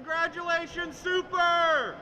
Congratulations, Super!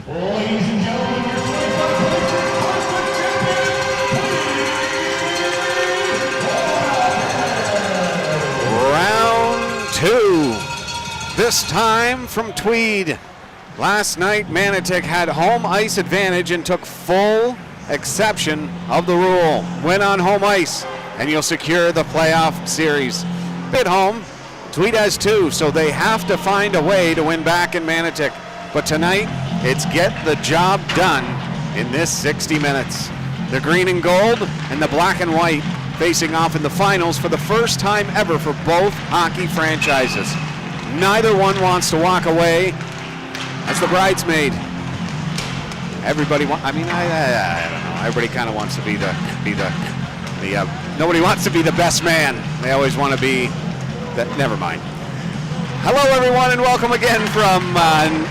Ladies and gentlemen, your 25th champion, Round 2. This time from Tweed. Last night, Manotick had home ice advantage and took full exception of the rule. Win on home ice, and you'll secure the playoff series. At home, Tweed has 2, so they have to find a way to win back in Manotick. But tonight, it's get the job done in this 60 minutes. The green and gold and the black and white facing off in the finals for the first time ever for both hockey franchises. Neither one wants to walk away as the bridesmaid. Everybody I don't know. Everybody kind of wants to be nobody wants to be the best man. They always want to be that. Never mind. Hello, everyone, and welcome again from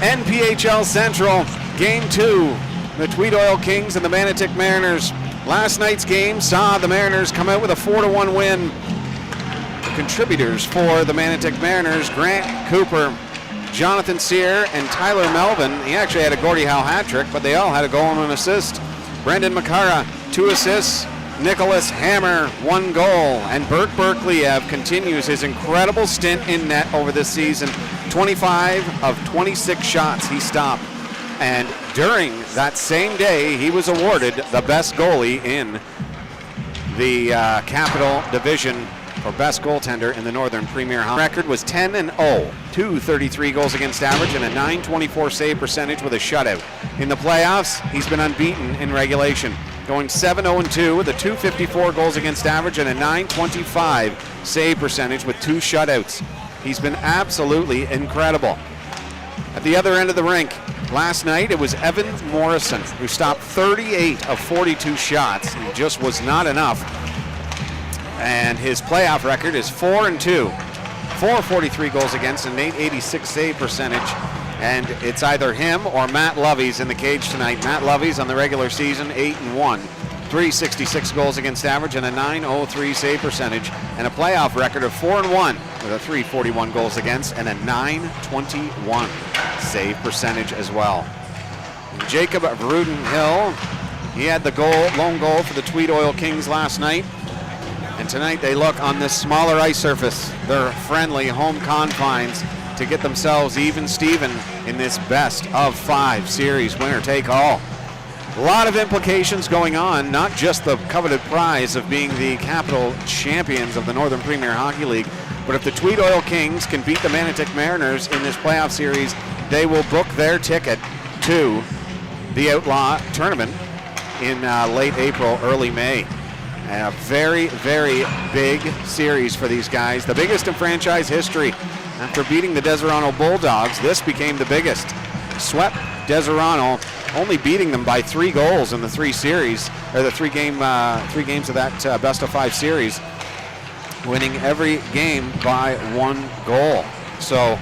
NPHL Central. Game 2, the Tweed Oil Kings and the Manotick Mariners. Last night's game saw the Mariners come out with a 4-1 win. The contributors for the Manotick Mariners, Grant Cooper, Jonathan Sear, and Tyler Melvin. He actually had a Gordie Howe hat trick, but they all had a goal and an assist. Brendan McCara, 2 assists. Nicholas Hammer, 1 goal. And Bert Berkliev continues his incredible stint in net over this season. 25 of 26 shots he stopped. And during that same day, he was awarded the best goalie in the Capital Division for best goaltender in the Northern Premier Hockey. Record was 10-0, 233 goals against average and a .924 save percentage with a shutout. In the playoffs, he's been unbeaten in regulation, going 7-0-2 with a .254 goals against average and a .925 save percentage with 2 shutouts. He's been absolutely incredible. At the other end of the rink, last night it was Evan Morrison who stopped 38 of 42 shots. He just was not enough. And his playoff record is 4-2, 443 goals against, and an .886 save percentage. And it's either him or Matt Lovey's in the cage tonight. Matt Lovey's on the regular season, 8-1, 366 goals against average, and a .903 save percentage, and a playoff record of 4-1 with a 341 goals against and a .921 save percentage as well. And Jacob Vruden-Hill, he had the lone goal for the Tweed Oil Kings last night. And tonight they look on this smaller ice surface, their friendly home confines, to get themselves even Steven in this best of 5 series, winner take all. A lot of implications going on, not just the coveted prize of being the Capital champions of the Northern Premier Hockey League, but if the Tweed Oil Kings can beat the Manotick Mariners in this playoff series, they will book their ticket to the Outlaw Tournament in late April, early May. And a very, very big series for these guys. The biggest in franchise history. After beating the Deserano Bulldogs, this became the biggest. Swept Deserano, only beating them by 3 goals in the 3 series, or the 3 games of that best of 5 series, winning every game by 1 goal. So,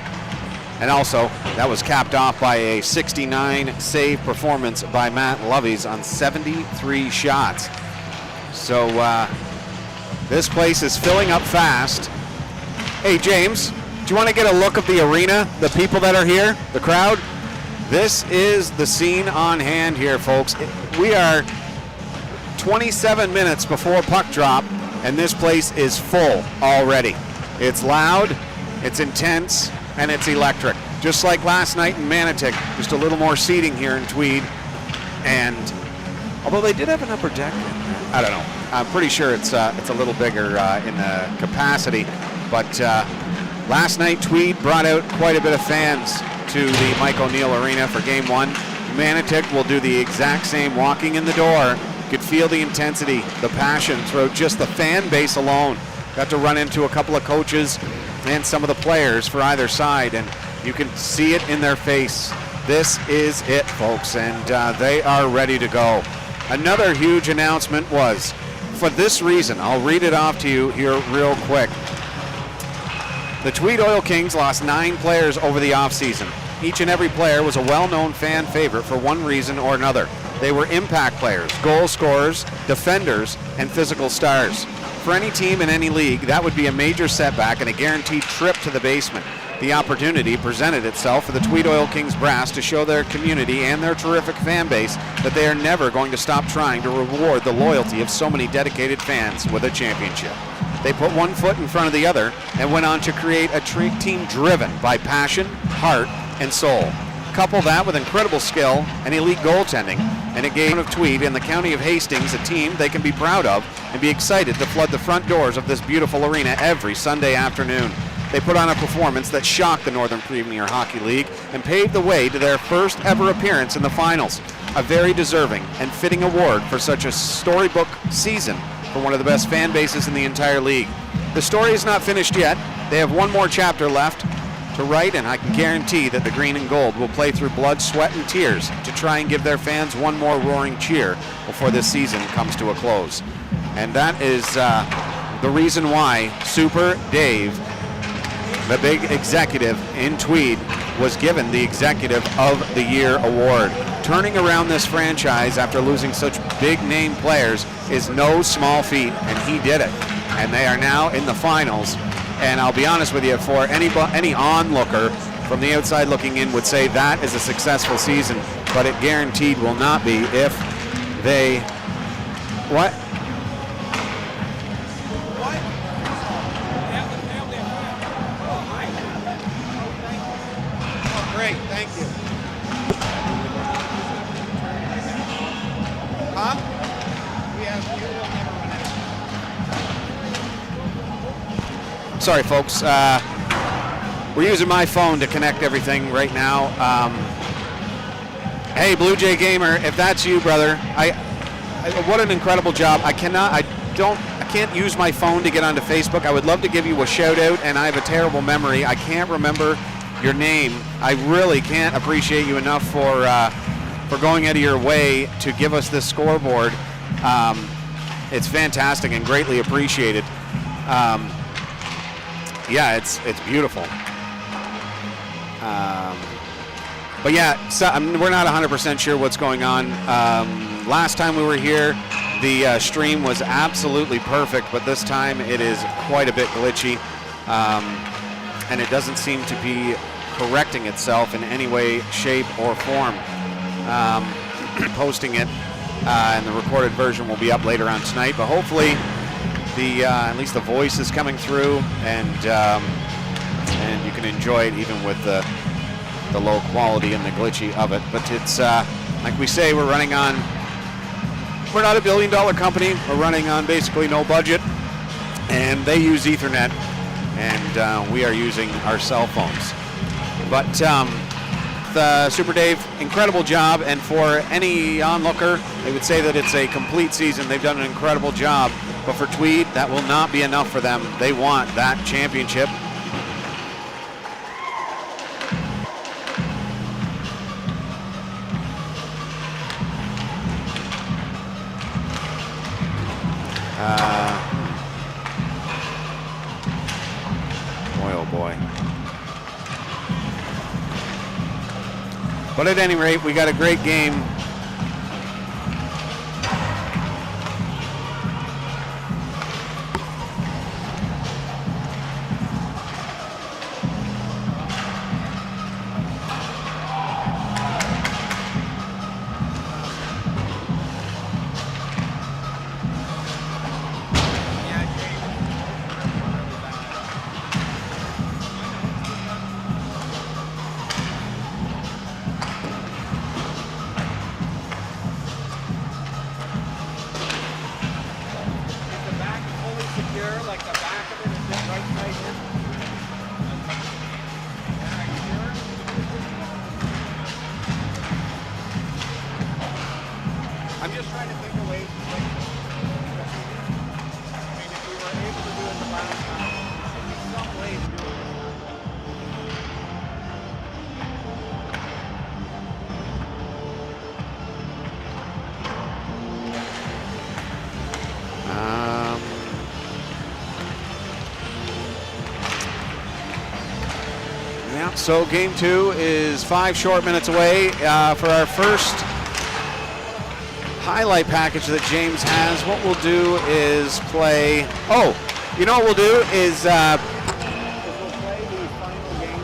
and also, that was capped off by a 69 save performance by Matt Lovey's on 73 shots. So this place is filling up fast. Hey, James, do you want to get a look of the arena, the people that are here, the crowd? This is the scene on hand here, folks. We are 27 minutes before puck drop, and this place is full already. It's loud, it's intense, and it's electric. Just like last night in Manotick, just a little more seating here in Tweed. And although they did have an upper deck, I don't know. I'm pretty sure it's a little bigger in the capacity. But last night, Tweed brought out quite a bit of fans to the Mike O'Neill Arena for Game 1. Manotick will do the exact same. Walking in the door, you could feel the intensity, the passion throughout just the fan base alone. Got to run into a couple of coaches and some of the players for either side, and you can see it in their face. This is it, folks, and they are ready to go. Another huge announcement was, for this reason, I'll read it off to you here real quick. The Tweed Oil Kings lost 9 players over the offseason. Each and every player was a well-known fan favorite for one reason or another. They were impact players, goal scorers, defenders, and physical stars. For any team in any league, that would be a major setback and a guaranteed trip to the basement. the opportunity presented itself for the Tweed Oil Kings brass to show their community and their terrific fan base that they are never going to stop trying to reward the loyalty of so many dedicated fans with a championship. They put one foot in front of the other and went on to create a team driven by passion, heart, and soul. Couple that with incredible skill and elite goaltending, and it gave of Tweed and the County of Hastings a team they can be proud of and be excited to flood the front doors of this beautiful arena every Sunday afternoon. They put on a performance that shocked the Northern Premier Hockey League and paved the way to their first ever appearance in the finals. A very deserving and fitting award for such a storybook season for one of the best fan bases in the entire league. The story is not finished yet. They have one more chapter left to write, and I can guarantee that the green and gold will play through blood, sweat, and tears to try and give their fans one more roaring cheer before this season comes to a close. And that is the reason why Super Dave, the big executive in Tweed, was given the Executive of the Year award. Turning around this franchise after losing such big name players is no small feat, and he did it. And they are now in the finals. And I'll be honest with you, for any onlooker from the outside looking in would say that is a successful season, but it guaranteed will not be if they, what? Great, thank you. Huh? Sorry, folks. We're using my phone to connect everything right now. Hey, Blue Jay Gamer, if that's you, brother, what an incredible job. I can't use my phone to get onto Facebook. I would love to give you a shout out, and I have a terrible memory. I can't remember your name. I really can't appreciate you enough for going out of your way to give us this scoreboard. It's fantastic and greatly appreciated. Yeah, it's beautiful. But yeah, so, we're not 100% sure what's going on. Last time we were here, the stream was absolutely perfect, but this time it is quite a bit glitchy, and it doesn't seem to be correcting itself in any way, shape, or form. Posting it, and the recorded version will be up later on tonight, but hopefully at least the voice is coming through, and you can enjoy it even with the low quality and the glitchy of it. But it's like we say, we're not a $1 billion company. We're running on basically no budget, and they use Ethernet, and we are using our cell phones. But Super Dave, incredible job, and for any onlooker, they would say that it's a complete season. They've done an incredible job, but for Tweed, that will not be enough for them. They want that championship. Boy, oh boy. But at any rate, we got a great game. I'm just trying to think of ways to make it. I mean, if we were able to do it the last time, there'd be some ways to do it. Yeah, so game 2 is 5 short minutes away for our first highlight package that James has. What we'll do is play, you know what we'll do is we'll play the final game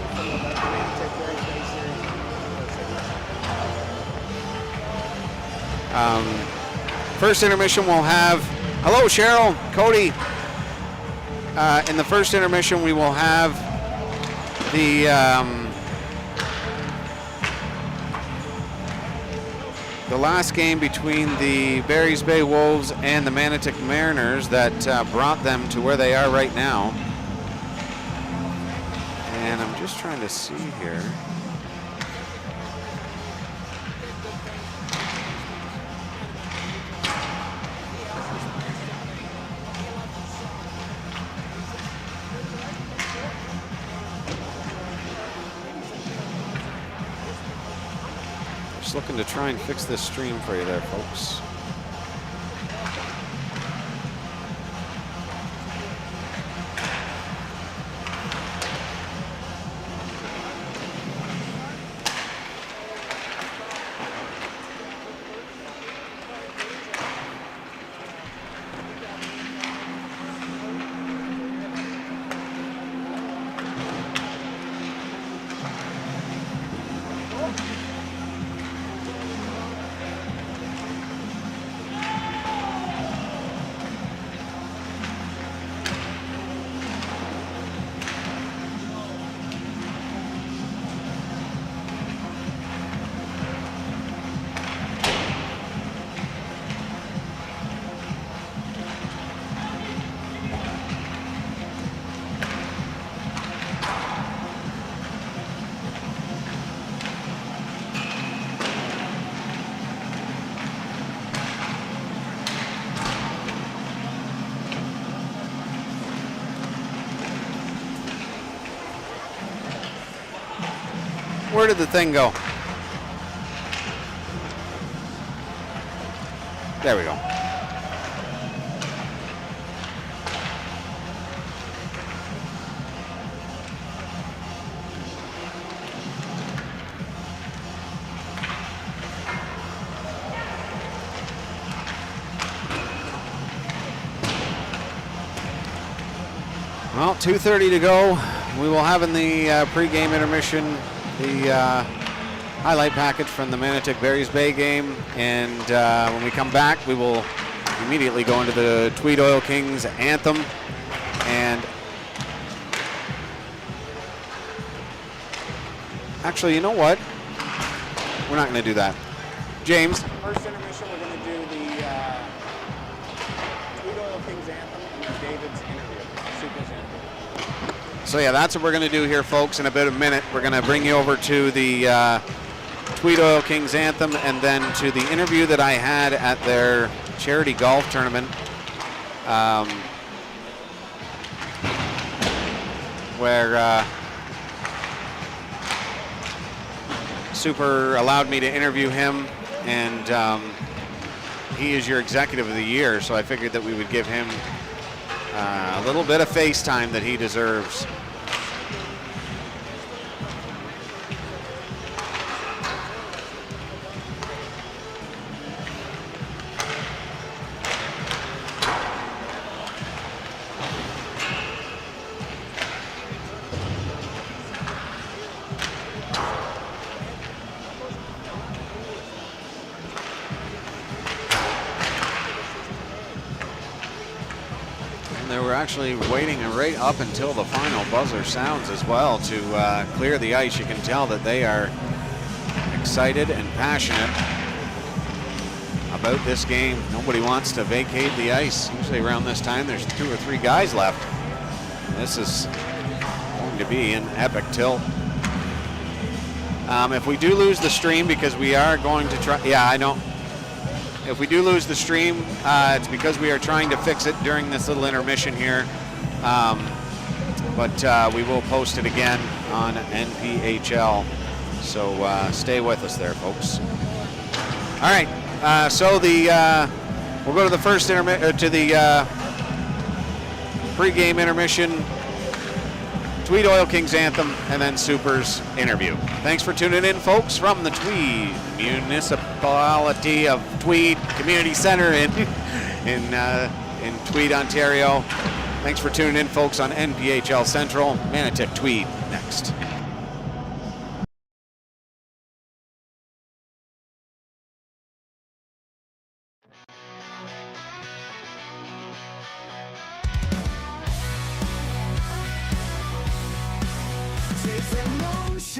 First intermission we'll have, hello Cheryl, Cody. In the first intermission we will have the last game between the Barry's Bay Wolves and the Manotick Mariners that brought them to where they are right now. And I'm just trying to see here. Just looking to try and fix this stream for you there, folks. Where did the thing go? There we go. Well, 2:30 to go. We will have in the pregame intermission the highlight package from the Manotick Barry's Bay game, and when we come back we will immediately go into the Tweed Oil Kings anthem. And actually, you know what, we're not going to do that. James, first intermission we're going to do the Tweed Oil Kings anthem and then David's interview, Super's anthem. So yeah, that's what we're going to do here, folks. In about a minute, we're going to bring you over to the Tweed Oil Kings anthem and then to the interview that I had at their charity golf tournament, where Super allowed me to interview him, and he is your executive of the year, so I figured that we would give him a little bit of face time that he deserves. Actually waiting right up until the final buzzer sounds as well to clear the ice. You can tell that they are excited and passionate about this game. Nobody wants to vacate the ice. Usually around this time there's 2 or 3 guys left. This is going to be an epic tilt. If we do lose the stream, because we are going to try, yeah, I know. If we do lose the stream, it's because we are trying to fix it during this little intermission here. But we will post it again on NPHL. So stay with us there, folks. All right. So we'll go to the first to the pregame intermission, Tweed Oil Kings anthem, and then Super's interview. Thanks for tuning in, folks, from the Tweed Municipality of Tweed Community Center in Tweed, Ontario. Thanks for tuning in, folks, on NPHL Central. Manotick Tweed next.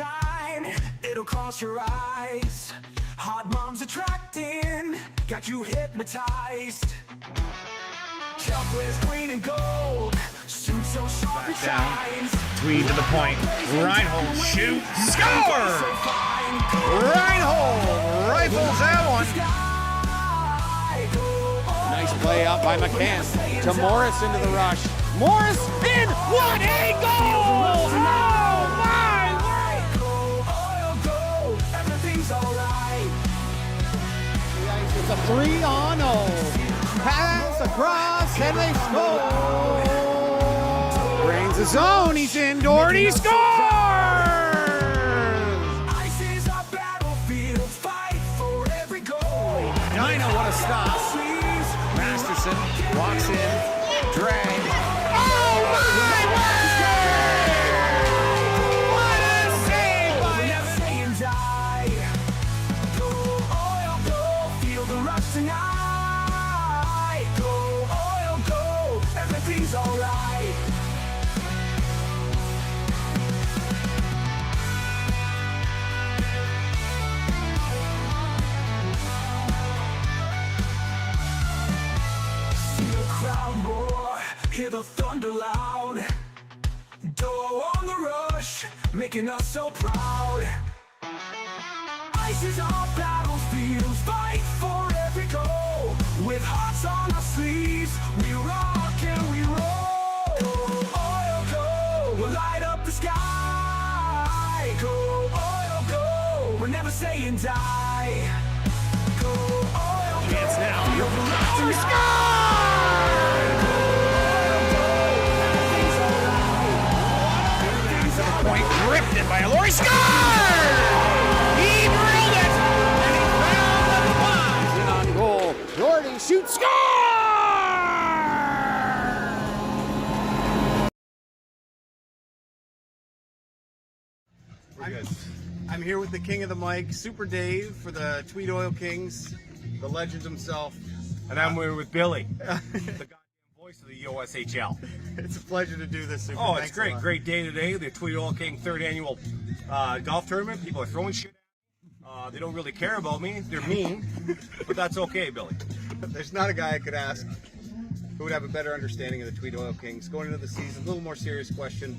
shine, it'll cross your eyes. Hot moms attracting, got you hypnotized. Chocolate green and gold, suit so sharp it shines. Tweed to the point. Reinhold shoot. Score! Reinhold rifles that one. Nice play out by McCann to Morris into the rush. Morris in. What a goal! Oh my! Everything's alright. It's a 3-on-0. Pass across and they score. Drains the zone. He's in. Doherty scores. Ice is our battlefield. Fight for every goal. Dino, what a stop. Masterson walks in. Drag. Oh my word! What a save by Never say and die. Go oil, go. Feel the rush tonight. Go oil, go. Everything's alright. Crowd roar, hear the thunder loud. Door on the rush, making us so proud. Ice is our battlefield, fight for every goal. With hearts on our sleeves, we rock and we roll. Go oil, go, we'll light up the sky. Go oil, go, we're never saying die. Go oil, go, Chance now. feel the rush Oh, tonight. Point ripped it by Lori. Score! He drilled it, and he found the spot. in on goal. Doherty shoots. Score! I'm here with the king of the mic, Super Dave, for the Tweed Oil Kings, the legend himself. And I'm here with Billy, the goddamn voice of the USHL. It's a pleasure to do this, Super. Oh, it's Thanks a great. lot. Great day today. The Tweed Oil King third annual golf tournament. People are throwing shit at me. They don't really care about me. They're mean, but that's okay, Billy. There's not a guy I could ask who would have a better understanding of the Tweed Oil Kings. Going into the season, a little more serious question.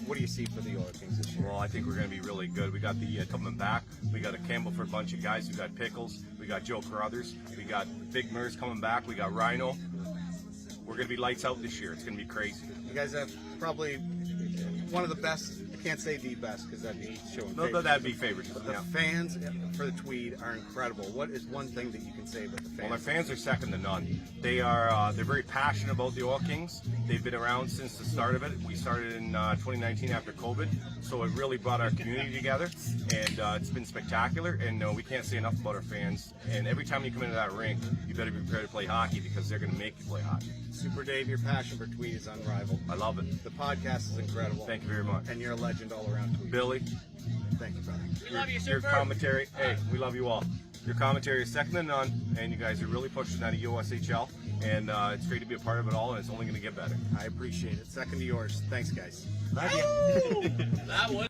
What do you see for the Oil Kings this year? Well, I think we're going to be really good. We got the coming back. We got a Campbellford bunch of guys. We got Pickles. We got Joe Carruthers. We got Big Mers coming back. We got Rhino. We're going to be lights out this year. It's going to be crazy. You guys have probably one of the best. I can't say the best because that'd be showing. No, favoritism. that'd be favoritism. But the Yeah. fans for the Tweed are incredible. What is one thing that you can say about the fans? Well, our fans are second to none. They are they're very passionate about the Oil Kings. They've been around since the start of it. We started in 2019 after COVID, so it really brought our community together, and it's been spectacular. And we can't say enough about our fans. And every time you come into that rink, you better be prepared to play hockey because they're going to make you play hockey. Super Dave, your passion for Tweed is unrivaled. I love it. The podcast is incredible. Thank you very much. And you're a legend all around Tweed. Billy, Thank you, brother. your commentary. Hey, we love you all. Your commentary is second to none, and you guys are really pushing that at USHL, and it's great to be a part of it all, and it's only going to get better. I appreciate it. Second to yours. Thanks, guys. Love you. That was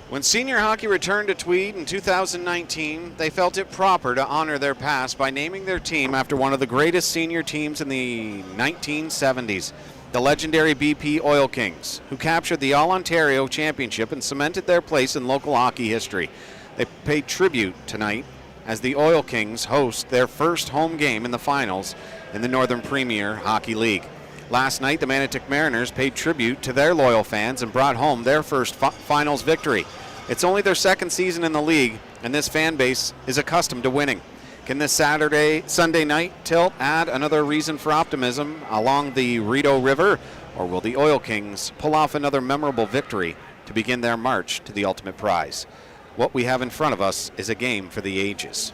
When senior hockey returned to Tweed in 2019, they felt it proper to honor their past by naming their team after one of the greatest senior teams in the 1970s, the legendary BP Oil Kings, who captured the All-Ontario Championship and cemented their place in local hockey history. They paid tribute tonight as the Oil Kings host their first home game in the finals in the Northern Premier Hockey League. Last night, the Manotick Mariners paid tribute to their loyal fans and brought home their first finals victory. It's only their second season in the league, and this fan base is accustomed to winning. Can this Sunday night tilt add another reason for optimism along the Rideau River, or will the Oil Kings pull off another memorable victory to begin their march to the ultimate prize? What we have in front of us is a game for the ages.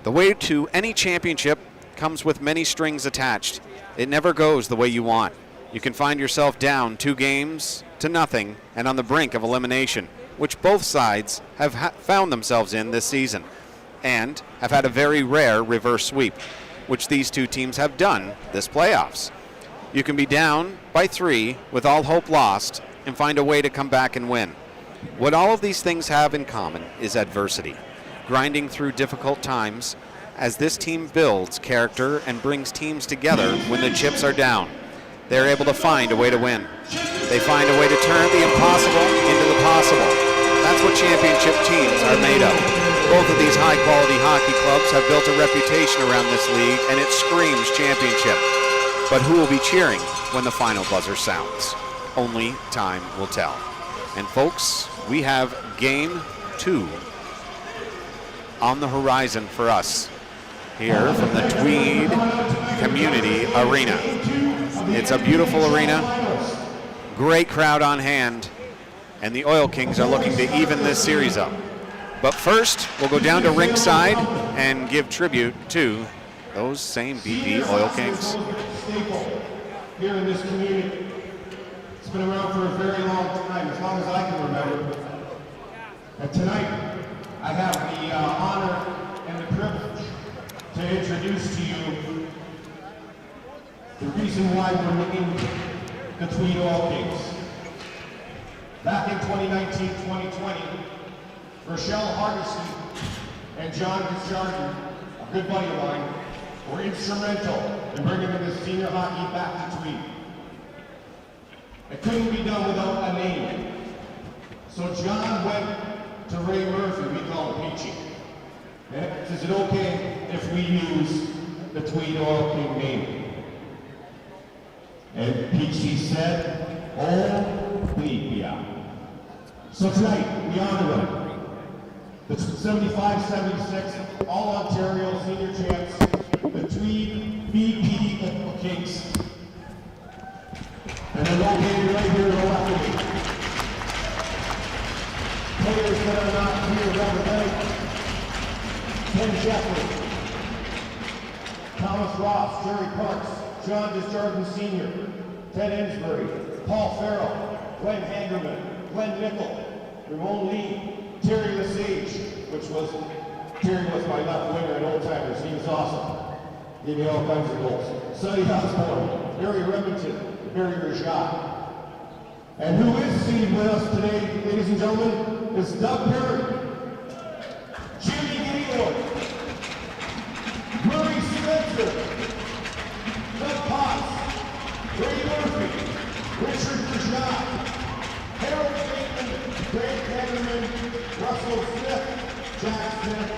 The way to any championship comes with many strings attached. It never goes the way you want. You can find yourself down 2 games to nothing and on the brink of elimination, which both sides have found themselves in this season, and have had a very rare reverse sweep, which these two teams have done this playoffs. You can be down by 3 with all hope lost and find a way to come back and win. What all of these things have in common is adversity, grinding through difficult times as this team builds character and brings teams together when the chips are down. They're able to find a way to win. They find a way to turn the impossible into the possible. That's what championship teams are made of. Both of these high-quality hockey clubs have built a reputation around this league, and it screams championship. But who will be cheering when the final buzzer sounds? Only time will tell. And folks, we have Game 2 on the horizon for us here from the Tweed Community Arena. It's a beautiful arena, great crowd on hand, and the Oil Kings are looking to even this series up. But first, we'll go down to ringside and give tribute to those same BP Oil Kings. Here in this community, it's been around for a very long time, as long as I can remember. And tonight, I have the honor and the privilege to introduce to you the reason why we're named the Tweed Oil Kings. Back in 2019-2020, Rochelle Hardesty and John Desjardins, a good buddy of mine, were instrumental in bringing the senior hockey back to Tweed. It couldn't be done without a name. So John went to Ray Murphy, we call him Peachy. And is it okay if we use the Tweed Oil King name? And Peachy said, oh, please, yeah. So tonight, we honor them. The 75-76 All-Ontario Senior Champs, the Tweed BP Kings. And they're located right here in the left of me. Players that are not here representing: Ken Jeffrey, Thomas Ross, Jerry Parks, John Desjardins Sr., Ted Ensbury, Paul Farrell, Glenn Hangerman, Glenn Nickel, Ramon Lee, Terry Lesage, Terry was my left winger in Old Timers. He was awesome. Gave me all kinds of goals. Sonny Osborne, Barry Remington, Barry Rajat. And who is seen with us today, ladies and gentlemen, is Doug Perry, Jimmy Gaylord, Murray Spencer, Doug Potts, Ray Murphy, Richard Rajat, Harold Bateman, Grant Hangerman, Russell Smith, Jack Smith,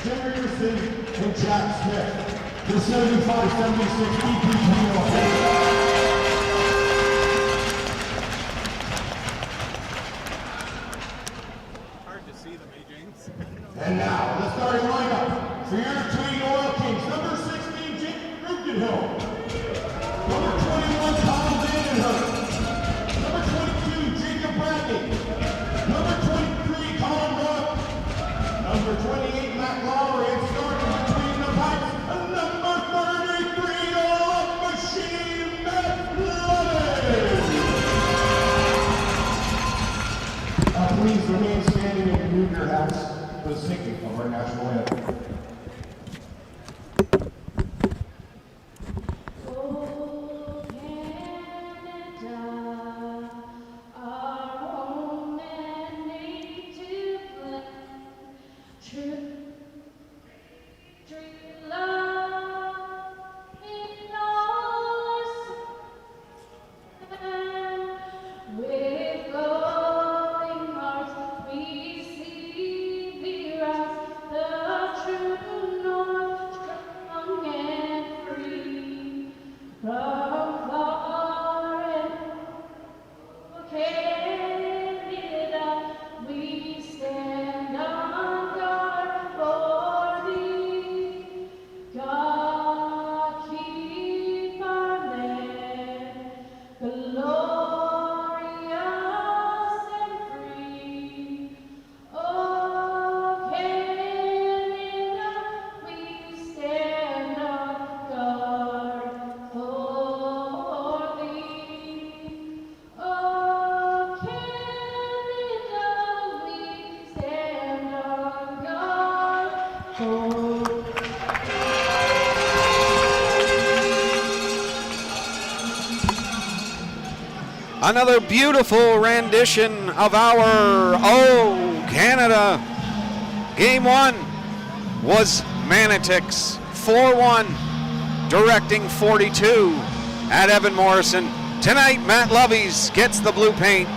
Jim Anderson, and Jack Smith. The 75-76 BP And now, the starting lineup for your Tweed Oil Kings. Number 16, Jake Rugenhill. Number 21, Kyle Vandenhurst. Number 22, Jacob Bradley. Number 23, Colin Rook. Number 28, Matt Lowry. And starting between the pipes, number 33, Oil Machine, Matt Lowry. Please remain standing and remove your hats. The singing of our national anthem. Oh, Canada, our home Another beautiful rendition of our Oh Canada. Game 1 was Manotick's 4-1, directing 42 at Evan Morrison. Tonight, Matt Lovies gets the blue paint.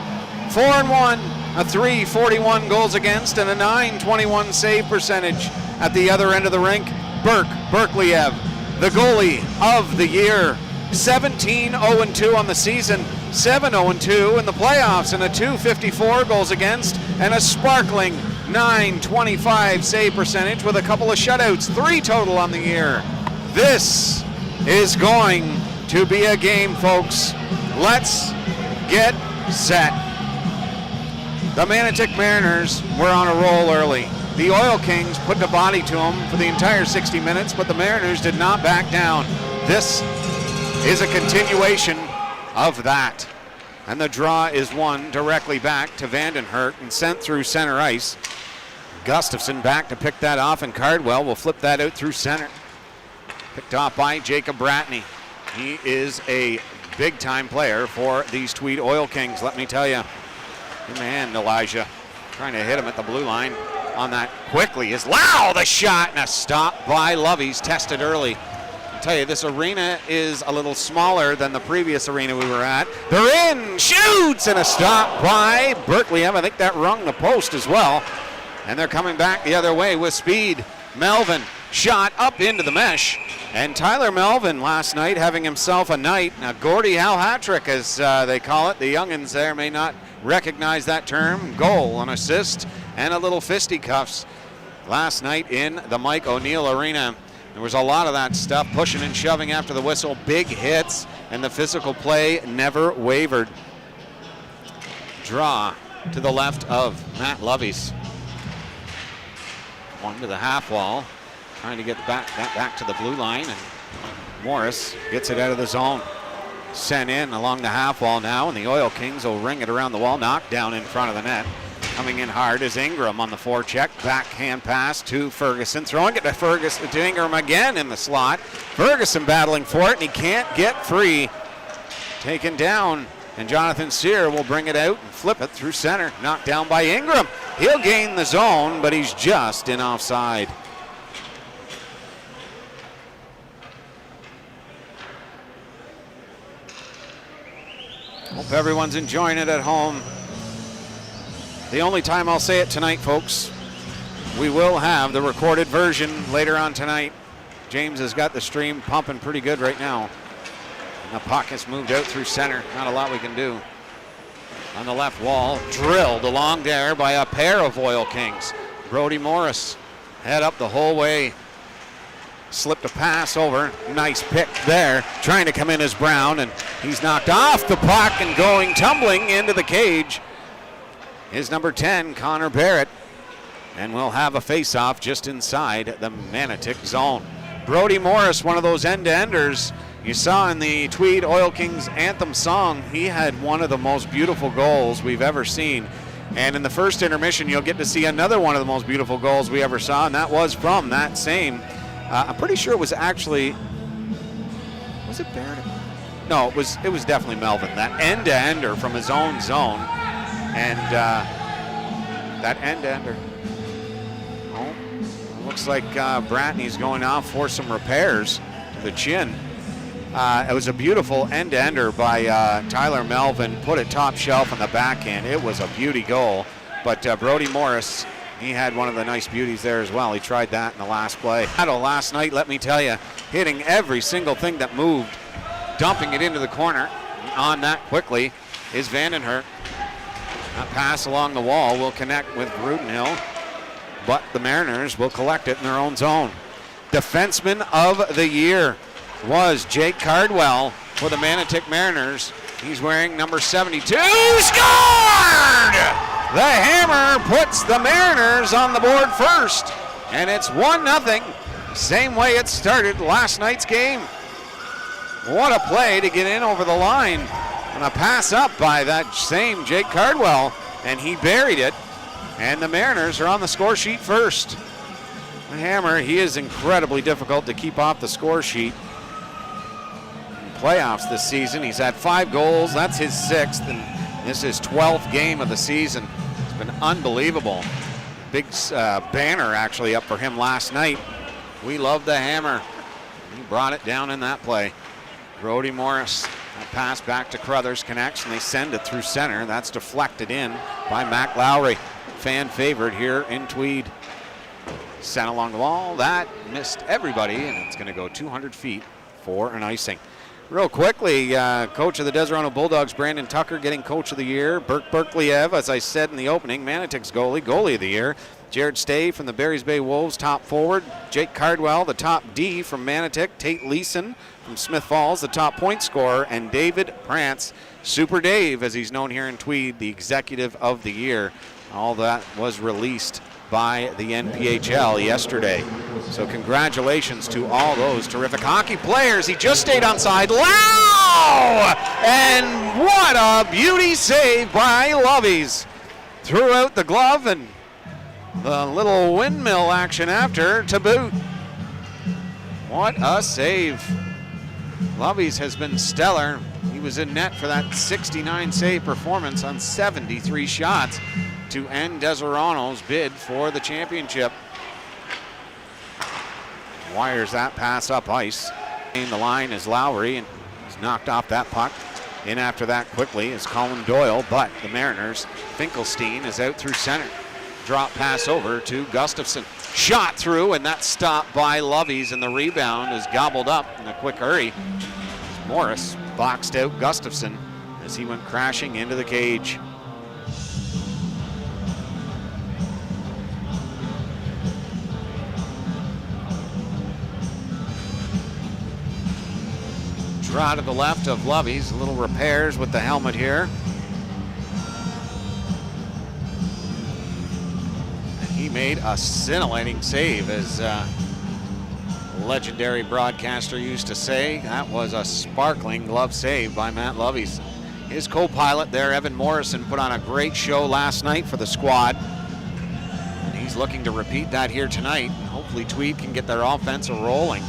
4-1, a 341 goals against, and a 921 save percentage. At the other end of the rink, Berkliev, the goalie of the year. 17-0-2 on the season, 7-0-2 in the playoffs, and a 254 goals against, and a sparkling 925 save percentage with a couple of shutouts, 3 total on the year. This is going to be a game, folks. Let's get set. The Manotick Mariners were on a roll early. The Oil Kings put the body to them for the entire 60 minutes, but the Mariners did not back down. This is a continuation of that. And the draw is won directly back to Vandenhert and sent through center ice. Gustafson back to pick that off, and Cardwell will flip that out through center. Picked off by Jacob Bratney. He is a big-time player for these Tweed Oil Kings, let me tell you. Good man, Elijah, trying to hit him at the blue line on that quickly. Is Lau the shot, and a stop by Lovies, tested early. I'll tell you, this arena is a little smaller than the previous arena we were at. They're in, shoots, and a stop by Berkliev. I think that rung the post as well. And they're coming back the other way with speed. Melvin shot up into the mesh. And Tyler Melvin last night having himself a night, a Gordie Howe hat trick as they call it. The youngins there may not recognize that term. Goal, an assist, and a little fisticuffs last night in the Mike O'Neill Arena. There was a lot of that stuff, pushing and shoving after the whistle, big hits, and the physical play never wavered. Draw to the left of Matt Lovies. One to the half wall, trying to get that back to the blue line, and Morris gets it out of the zone. Sent in along the half wall now, and the Oil Kings will ring it around the wall, knocked down in front of the net. Coming in hard is Ingram on the forecheck. Backhand pass to Ferguson. Throwing it to Ingram again in the slot. Ferguson battling for it, and he can't get free. Taken down, and Jonathan Sear will bring it out and flip it through center. Knocked down by Ingram. He'll gain the zone, but he's just in offside. Hope everyone's enjoying it at home. The only time I'll say it tonight, folks, we will have the recorded version later on tonight. James has got the stream pumping pretty good right now. And the puck has moved out through center. Not a lot we can do. On the left wall, drilled along there by a pair of Oil Kings. Brody Morris head up the whole way. Slipped a pass over. Nice pick there. Trying to come in as Brown, and he's knocked off the puck and going tumbling into the cage is number 10, Connor Barrett. And we'll have a face-off just inside the Manotick zone. Brody Morris, one of those end-to-enders you saw in the Tweed Oil Kings anthem song. He had one of the most beautiful goals we've ever seen. And in the first intermission, you'll get to see another one of the most beautiful goals we ever saw, and that was from that same. I'm pretty sure it was actually, was it Barrett? No, it was definitely Melvin. That end-to-ender from his own zone. And that end-to-ender. Oh, looks like Bratney's going off for some repairs to the chin. It was a beautiful end-to-ender by Tyler Melvin. Put it top shelf on the backhand. It was a beauty goal. But Brody Morris, he had one of the nice beauties there as well. He tried that in the last play. Last night, let me tell you, hitting every single thing that moved, dumping it into the corner. On that quickly is Vandenhert. A pass along the wall will connect with Brudenhill, but the Mariners will collect it in their own zone. Defenseman of the year was Jake Cardwell for the Manotick Mariners. He's wearing number 72. Scored! The Hammer puts the Mariners on the board first, and it's 1-0, same way it started last night's game. What a play to get in over the line. And a pass up by that same Jake Cardwell, and he buried it. And the Mariners are on the score sheet first. The Hammer, he is incredibly difficult to keep off the score sheet. playoffs this season. He's had 5 goals. That's his 6th, and this is his 12th game of the season. It's been unbelievable. Big banner actually up for him last night. We love the hammer. He brought it down in that play. Brody Morris, a pass back to Crothers, connects, and they send it through center. That's deflected in by Mac Lowry. Fan favorite here in Tweed. Sent along the wall. That missed everybody, and it's going to go 200 feet for an icing. Real quickly, coach of the Deseronto Bulldogs, Brandon Tucker, getting coach of the year. Burke Berkliev, as I said in the opening, Manotick's goalie of the year. Jared Stay from the Barry's Bay Wolves, top forward. Jake Cardwell, the top D from Manotick. Tate Leeson from Smith Falls, the top point scorer. And David Prance, Super Dave, as he's known here in Tweed, the executive of the year. All that was released by the NPHL yesterday. So congratulations to all those terrific hockey players. He just stayed onside. Lau! And what a beauty save by Lovies. Threw out the glove and the little windmill action after to boot. What a save. Lovies has been stellar. He was in net for that 69 save performance on 73 shots to end Deseronto's bid for the championship. Wires that pass up ice. In the line is Lowry, and he's knocked off that puck. In after that quickly is Colin Doyle, but the Mariners, Finkelstein is out through center. Drop pass over to Gustafson. Shot through, and that's stopped by Lovies, and the rebound is gobbled up in a quick hurry. Morris boxed out Gustafson as he went crashing into the cage. Draw to the left of Lovies, little repairs with the helmet here. And he made a scintillating save, as legendary broadcaster used to say. That was a sparkling glove save by Matt Lovies. His co-pilot there, Evan Morrison, put on a great show last night for the squad. And he's looking to repeat that here tonight. Hopefully Tweed can get their offense rolling.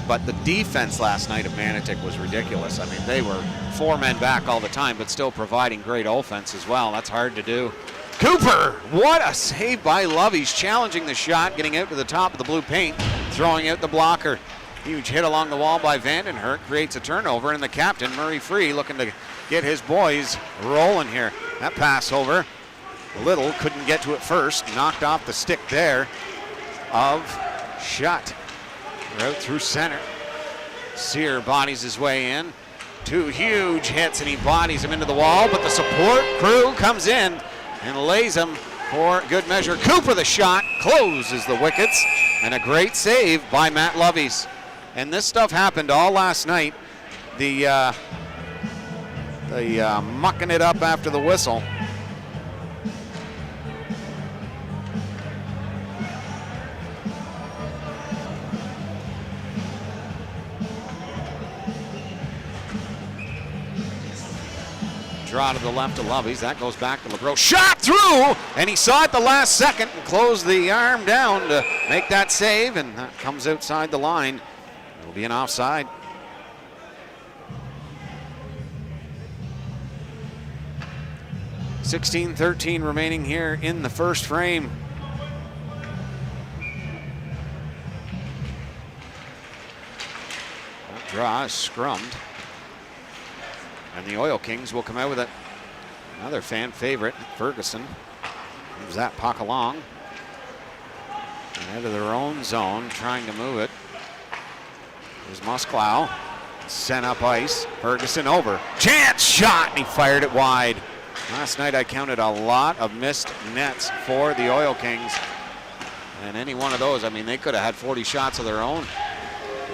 But the defense last night of Manotick was ridiculous. I mean, they were 4 men back all the time, but still providing great offense as well. That's hard to do. Cooper, what a save by Lovies, challenging the shot, getting out to the top of the blue paint, throwing out the blocker. Huge hit along the wall by Vandenhert, creates a turnover, and the captain, Murray Free, looking to get his boys rolling here. That pass over. Little couldn't get to it first, knocked off the stick there of Shutt. Out through center. Sear bodies his way in. 2 huge hits, and he bodies him into the wall, but the support crew comes in and lays him for good measure. Cooper, the shot, closes the wickets, and a great save by Matt Lovies. And this stuff happened all last night. The mucking it up after the whistle. Draw to the left of Lovies. That goes back to LeGros. Shot through! And he saw it the last second and closed the arm down to make that save, and that comes outside the line. It'll be an offside. .16:13 remaining here in the first frame. That draw is scrummed. And the Oil Kings will come out with it. Another fan favorite, Ferguson, moves that puck along. And into their own zone, trying to move it. There's Mosklau, sent up ice. Ferguson over, chance shot, and he fired it wide. Last night I counted a lot of missed nets for the Oil Kings. And any one of those, I mean, they could have had 40 shots of their own.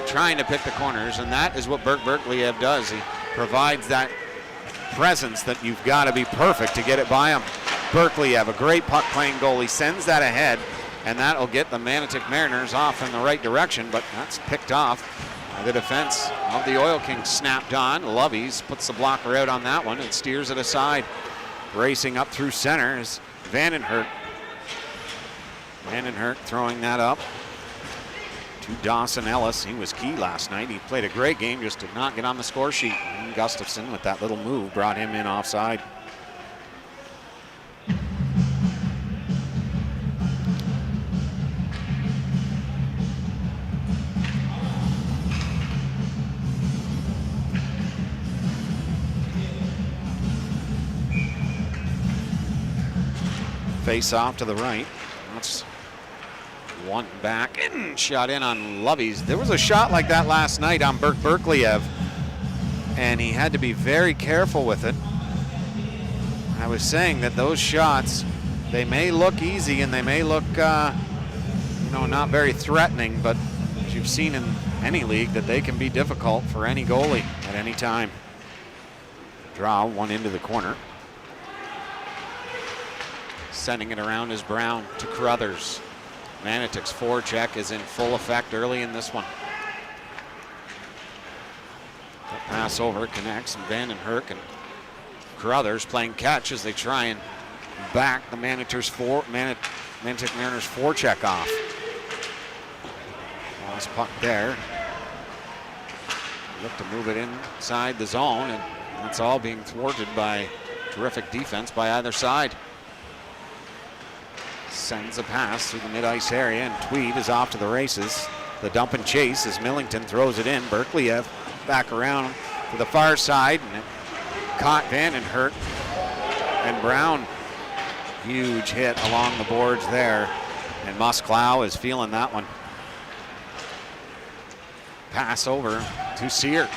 Trying to pick the corners, and that is what Burke Berkliev does. He provides that presence that you've got to be perfect to get it by him. Berkliev, a great puck playing goalie, sends that ahead, and that'll get the Manotick Mariners off in the right direction, but that's picked off. The defense of the Oil Kings snapped on. Lovies puts the blocker out on that one and steers it aside. Racing up through center is Vandenhert. Vandenhert throwing that up. to Dawson Ellis. He was key last night. He played a great game, just did not get on the score sheet. And Gustafson, with that little move, brought him in offside. Face off to the right. That's one back and shot in on Lovey's. There was a shot like that last night on Berkliev, and he had to be very careful with it. I was saying that those shots, they may look easy and they may look, not very threatening, but as you've seen in any league, that they can be difficult for any goalie at any time. Draw one into the corner. Sending it around is Brown to Carruthers. Manotick's forecheck is in full effect early in this one. The pass over connects, and Vandenherk and Carruthers playing catch as they try and back the Manotick Mariners forecheck off. Lost puck there. Look to move it inside the zone, and that's all being thwarted by terrific defense by either side. Sends a pass through the mid-ice area, and Tweed is off to the races. The dump and chase as Millington throws it in. Berkliev back around to the far side, and it caught Vandenherk. And Brown, huge hit along the boards there, and Mosklau is feeling that one. Pass over to Sear.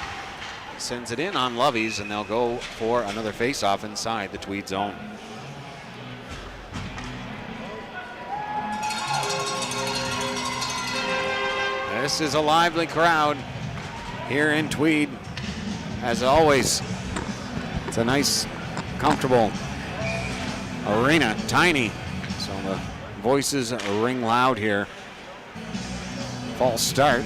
Sends it in on Lovey's, and they'll go for another face-off inside the Tweed zone. This is a lively crowd here in Tweed. As always, it's a nice, comfortable arena, tiny, so the voices ring loud here. False start.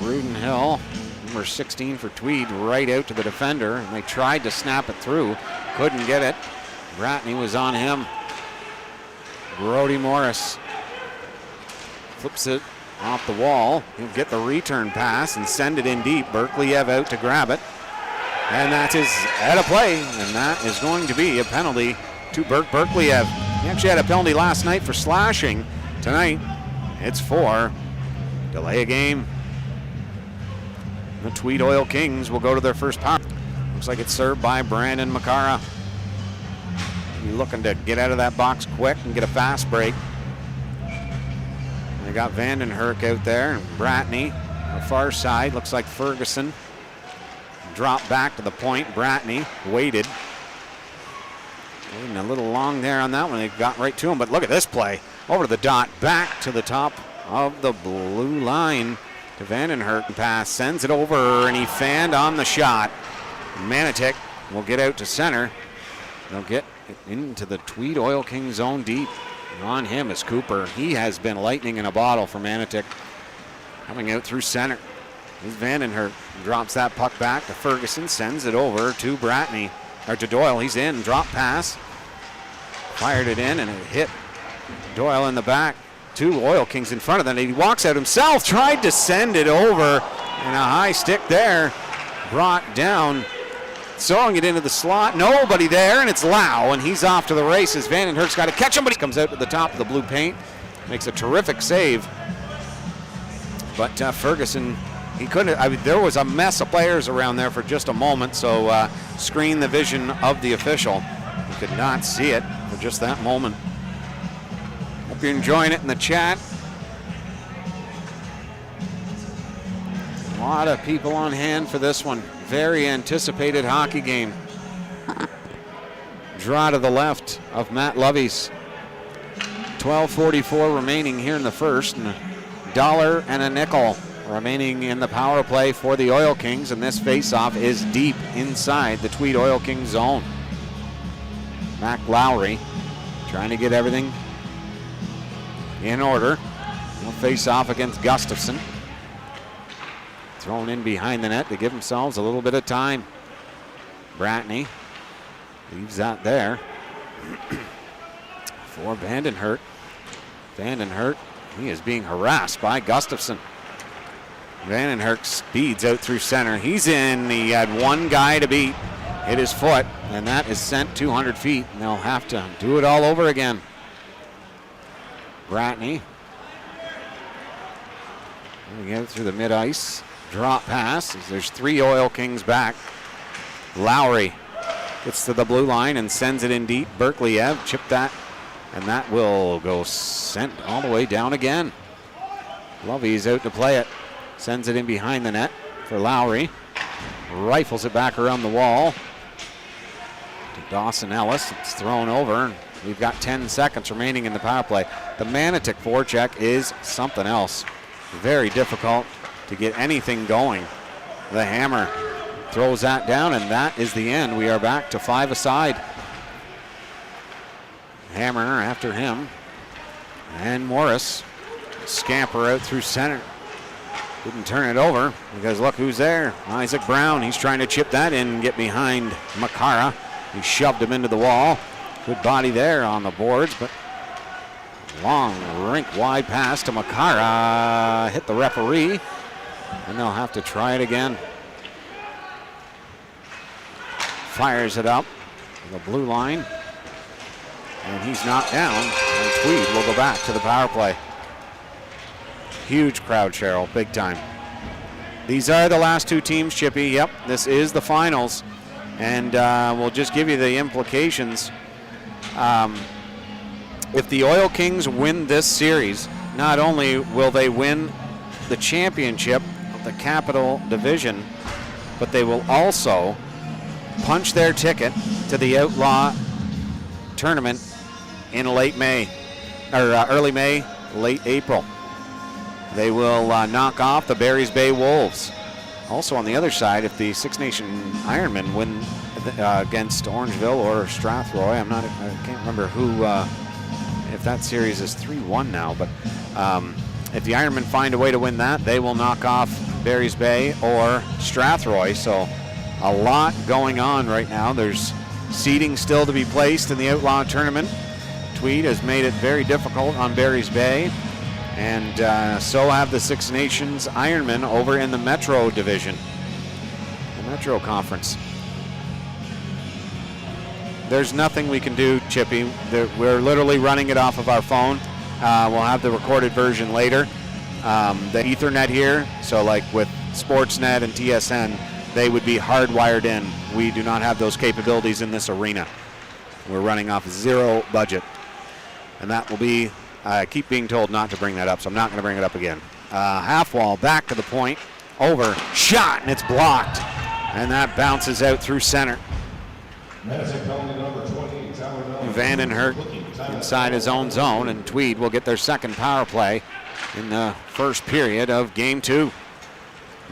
Rudenhill, number 16 for Tweed, right out to the defender, and they tried to snap it through, couldn't get it. Bratney was on him. Brody Morris flips it off the wall. He'll get the return pass and send it in deep. Berkliev out to grab it. And that is out of play, and that is going to be a penalty to Berkliev. He actually had a penalty last night for slashing. Tonight, it's for delay a game. The Tweed Oil Kings will go to their first power. Looks like it's served by Brandon Makara. He's looking to get out of that box quick and get a fast break. They got Vandenherk out there, and Bratney, the far side. Looks like Ferguson dropped back to the point. Bratney waited. Waiting a little long there on that one. They got right to him, but look at this play. Over to the dot, back to the top of the blue line to Vandenherk. Pass, sends it over, and he fanned on the shot. Manotick will get out to center. They'll get it into the Tweed Oil King zone deep. On him is Cooper. He has been lightning in a bottle for Manotick. Coming out through center is Vandenherk. Drops that puck back to Ferguson. Sends it over to Bratney, or to Doyle. He's in. Drop pass. Fired it in, and it hit Doyle in the back. Two Oil Kings in front of them. He walks out himself. Tried to send it over, and a high stick there. Brought down. Throwing it into the slot, nobody there, and it's Lau, and he's off to the races. Vandenherk's got to catch him, but he comes out to the top of the blue paint, makes a terrific save. But Ferguson, he couldn't. There was a mess of players around there for just a moment, so screened the vision of the official. He could not see it for just that moment. Hope you're enjoying it in the chat. A lot of people on hand for this one. Very anticipated hockey game. Draw to the left of Matt Lovey's. 12:44 remaining here in the first, and $1 and a nickel remaining in the power play for the Oil Kings, and this face-off is deep inside the Tweed Oil Kings zone. Mac Lowry trying to get everything in order. We'll face off against Gustafson. Thrown in behind the net to give themselves a little bit of time. Bratney leaves that there for Vandenherk. Vandenherk He is being harassed by Gustafson. Vandenherk speeds out through center. He's in. He had one guy to beat. Hit his foot, and that is sent 200 feet. And they'll have to do it all over again. Bratney. We get it through the mid-ice. Drop pass. There's 3 Oil Kings back. Lowry gets to the blue line and sends it in deep. Berkeley-Ev chipped that, and that will go sent all the way down again. Lovey's out to play it. Sends it in behind the net for Lowry. Rifles it back around the wall to Dawson Ellis. It's thrown over. We've got 10 seconds remaining in the power play. The Manotick forecheck is something else. Very difficult to get anything going. The Hammer throws that down, and that is the end. We are back to 5 aside. Hammer after him. And Morris scamper out through center. Didn't turn it over because look who's there. Isaac Brown. He's trying to chip that in and get behind Makara. He shoved him into the wall. Good body there on the boards, but long rink wide pass to Makara. Hit the referee, and they'll have to try it again. Fires it up to the blue line, and he's knocked down, and Tweed will go back to the power play. Huge crowd, Cheryl, big time. These are the last 2 teams, Chippy. Yep, this is the finals, and we'll just give you the implications. If the Oil Kings win this series, not only will they win the championship of the Capital Division, but they will also punch their ticket to the Outlaw Tournament in late May, or early May, late April. They will knock off the Barry's Bay Wolves. Also on the other side, if the Six Nation Ironmen win against Orangeville or Strathroy, I can't remember who, if that series is 3-1 now, but if the Ironmen find a way to win that, they will knock off Barry's Bay or Strathroy. So a lot going on right now. There's seeding still to be placed in the Outlaw Tournament. Tweed has made it very difficult on Barry's Bay, and so have the Six Nations Ironmen over in the Metro Division, the Metro Conference. There's nothing we can do, Chippy. We're literally running it off of our phone. We'll have the recorded version later. The Ethernet here, so like with Sportsnet and TSN, they would be hardwired in. We do not have those capabilities in this arena. We're running off 0 budget. And that will be, I keep being told not to bring that up, so I'm not going to bring it up again. Half wall, back to the point, over, shot, and it's blocked. And that bounces out through center. Vandenherk inside his own zone, and Tweed will get their second power play in the first period of game 2.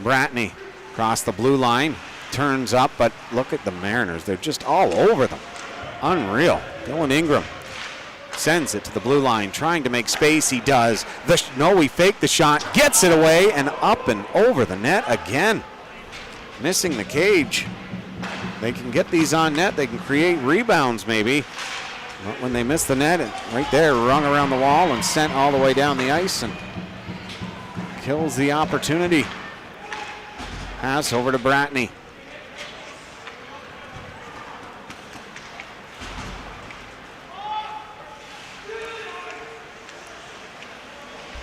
Bratney across the blue line, turns up, but look at the Mariners. They're just all over them. Unreal. Dylan Ingram sends it to the blue line, trying to make space. He does. He faked the shot, gets it away, and up and over the net again. Missing the cage. They can get these on net. They can create rebounds maybe. But when they miss the net, right there, rung around the wall and sent all the way down the ice and kills the opportunity. Pass over to Bratney.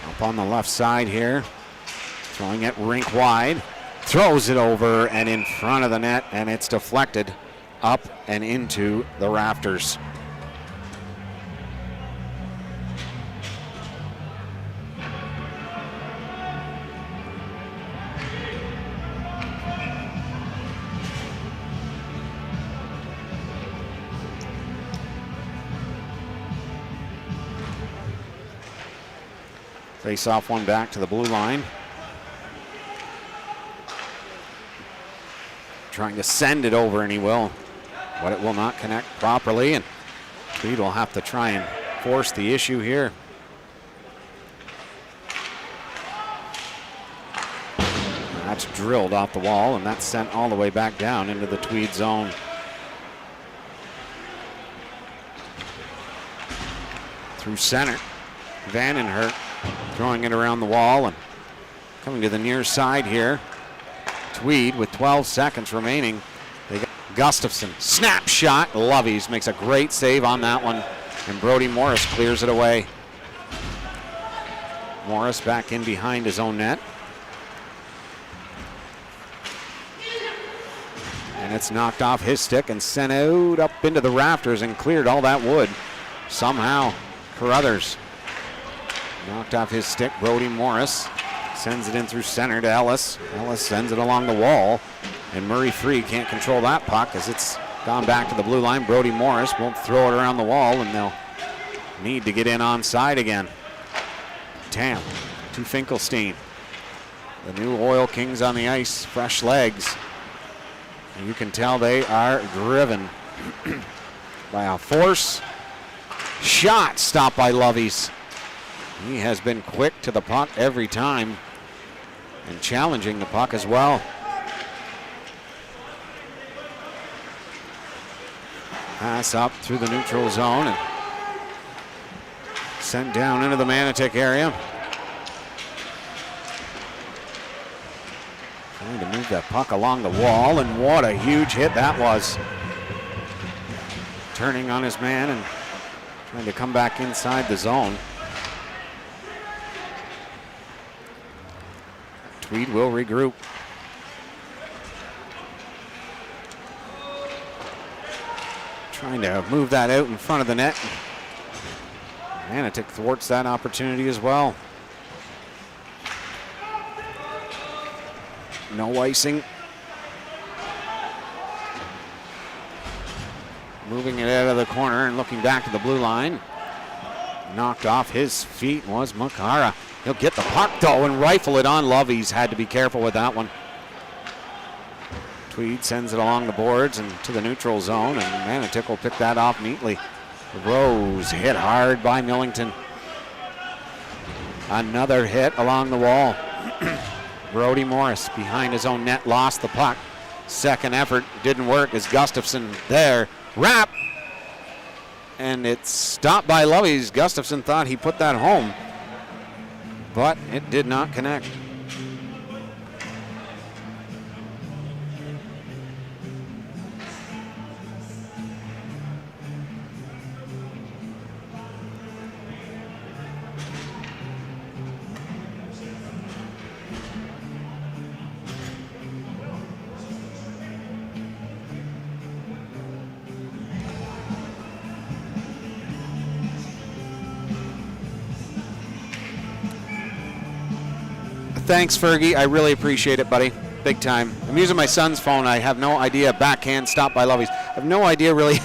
Up on the left side here, throwing it rink wide. Throws it over and in front of the net, and it's deflected up and into the rafters. Face off one back to the blue line. Trying to send it over, and he will, but it will not connect properly, and Tweed will have to try and force the issue here. That's drilled off the wall, and that's sent all the way back down into the Tweed zone. Through center, Vandenherk throwing it around the wall and coming to the near side here. Tweed with 12 seconds remaining. They got Gustafson, snap shot. Lovies makes a great save on that one, and Brody Morris clears it away. Morris back in behind his own net. And it's knocked off his stick and sent out up into the rafters and cleared all that wood. Somehow, Carruthers knocked off his stick. Brody Morris sends it in through center to Ellis. Ellis sends it along the wall, and Murray Free can't control that puck as it's gone back to the blue line. Brody Morris won't throw it around the wall, and they'll need to get in onside again. Tam to Finkelstein. The new Oil Kings on the ice, fresh legs. You can tell they are driven by a force. Shot stopped by Lovies. He has been quick to the puck every time and challenging the puck as well. Pass up through the neutral zone and sent down into the Manotick area. Trying to move that puck along the wall, and what a huge hit that was. Turning on his man and trying to come back inside the zone. Tweed will regroup. Trying to move that out in front of the net. Manotick thwarts that opportunity as well. No icing. Moving it out of the corner and looking back to the blue line. Knocked off his feet was Makara. He'll get the puck though and rifle it on Lovies. Had to be careful with that one. Tweed sends it along the boards and to the neutral zone, and Manotick will pick that off neatly. Rose hit hard by Millington. Another hit along the wall. Brody Morris behind his own net lost the puck. Second effort didn't work as Gustafson there. Wrap! And it's stopped by Lovies. Gustafson thought he put that home, but it did not connect. Thanks, Fergie. I really appreciate it, buddy. Big time. I'm using my son's phone. I have no idea. Backhand stop by Lovies. I have no idea really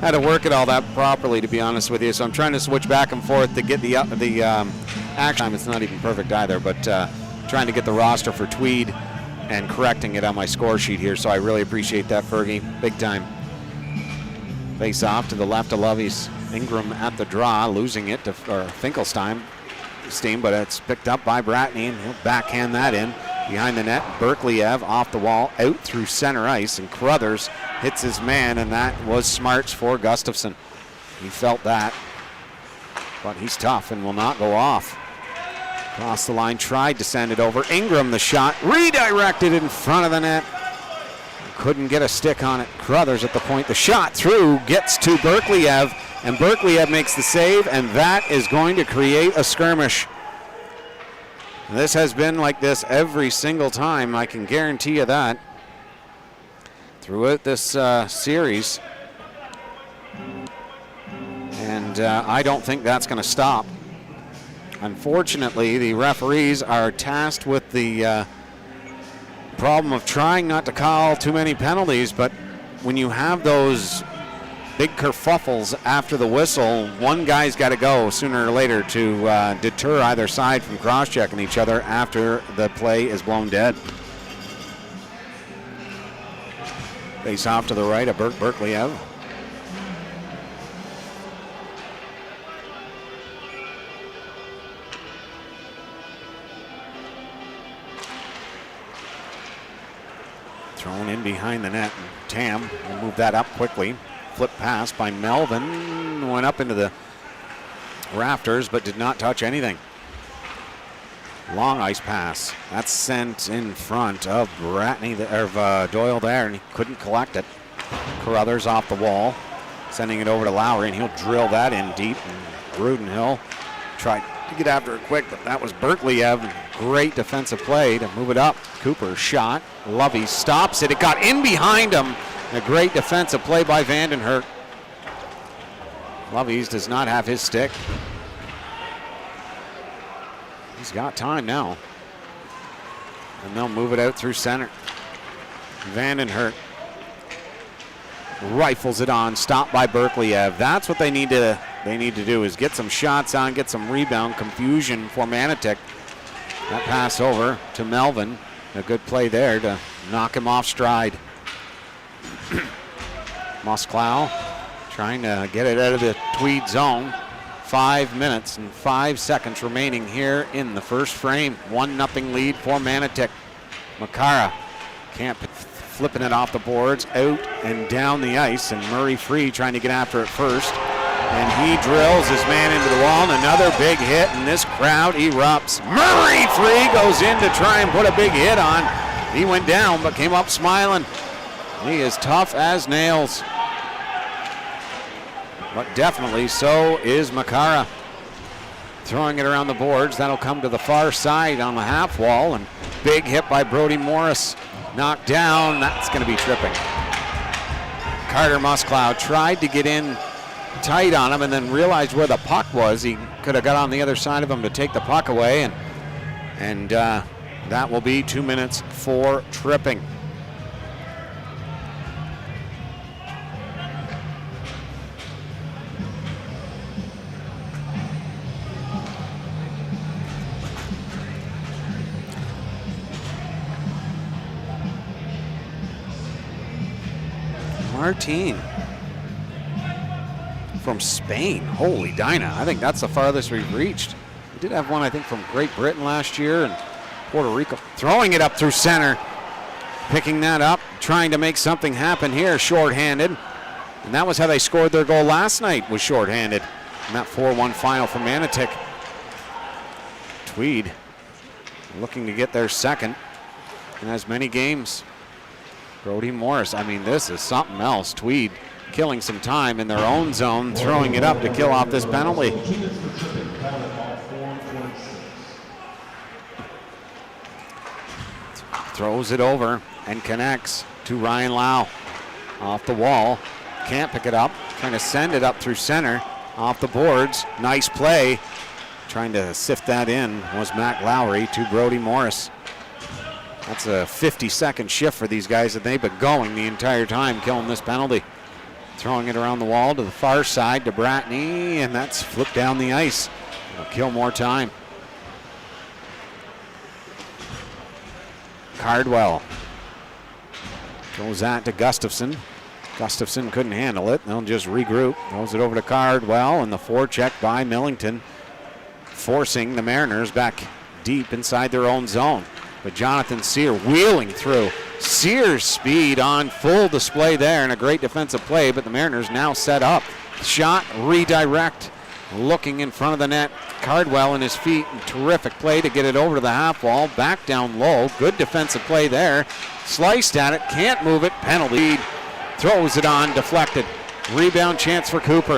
how to work it all that properly, to be honest with you. So I'm trying to switch back and forth to get the action. It's not even perfect either, but trying to get the roster for Tweed and correcting it on my score sheet here. So I really appreciate that, Fergie. Big time. Face off to the left of Lovies. Ingram at the draw, losing it to Finkelstein. But it's picked up by Bratney, and he'll backhand that in behind the net. Berkeleyev off the wall, out through center ice, and Carruthers hits his man, and that was smarts for Gustafson. He felt that, but he's tough and will not go off. Cross the line, tried to send it over. Ingram, the shot, redirected in front of the net. Couldn't get a stick on it. Carruthers at the point. The shot through gets to Berkeleyev, and Berkeleyev makes the save, and that is going to create a skirmish. This has been like this every single time, I can guarantee you that, throughout this series. And I don't think that's going to stop. Unfortunately, the referees are tasked with the problem of trying not to call too many penalties, but when you have those big kerfuffles after the whistle, one guy's got to go sooner or later to deter either side from cross-checking each other after the play is blown dead. Face off to the right of Berkeleyev. Thrown in behind the net. Tam will move that up quickly. Flip pass by Melvin. Went up into the rafters, but did not touch anything. Long ice pass. That's sent in front of Doyle there, and he couldn't collect it. Carruthers off the wall, sending it over to Lowry, and he'll drill that in deep. And Brudenhill tried to get after it quick, but that was Berkeley-Ev. Great defensive play to move it up. Cooper shot. Lovey stops it. It got in behind him. A great defensive play by Vandenhert. Loveys does not have his stick. He's got time now. And they'll move it out through center. Vandenhert rifles it on, stopped by Berkeley-Ev. That's what they need to do, is get some shots on, get some rebound confusion for Manotick. That pass over to Melvin. A good play there to knock him off stride. Mosklau trying to get it out of the Tweed zone. 5 minutes and 5 seconds remaining here in the first frame. 1-0 lead for Manotick. Makara can't flipping it off the boards, out and down the ice, and Murray Free trying to get after it first. And he drills his man into the wall, and another big hit, and this crowd erupts. Murray Free goes in to try and put a big hit on. He went down, but came up smiling. He is tough as nails. But definitely so is Makara. Throwing it around the boards. That'll come to the far side on the half wall, and big hit by Brody Morris. Knocked down. That's going to be tripping. Carter Mosklau tried to get in tight on him and then realized where the puck was. He could have got on the other side of him to take the puck away, and that will be 2 minutes for tripping. Martin from Spain. Holy Dinah. I think that's the farthest we've reached. We did have one, I think, from Great Britain last year and Puerto Rico. Throwing it up through center. Picking that up. Trying to make something happen here. Shorthanded. And that was how they scored their goal last night, was shorthanded. And that 4-1 final for Manotick. Tweed looking to get their second in as many games. Brody Morris, I mean, this is something else. Tweed killing some time in their own zone, throwing it up to kill off this penalty. Throws it over and connects to Ryan Lau. Off the wall, can't pick it up, trying to send it up through center, off the boards. Nice play. Trying to sift that in was Matt Lowry to Brody Morris. That's a 50-second shift for these guys that they've been going the entire time, killing this penalty. Throwing it around the wall to the far side to Bratney, and that's flipped down the ice. It'll kill more time. Cardwell throws that to Gustafson. Gustafson couldn't handle it. They'll just regroup. Throws it over to Cardwell, and the forecheck by Millington, forcing the Mariners back deep inside their own zone. But Jonathan Sear wheeling through. Sear's speed on full display there, and a great defensive play, but the Mariners now set up. Shot, redirect, looking in front of the net. Cardwell in his feet, terrific play to get it over to the half wall. Back down low, good defensive play there. Sliced at it, can't move it, penalty. Throws it on, deflected. Rebound chance for Cooper.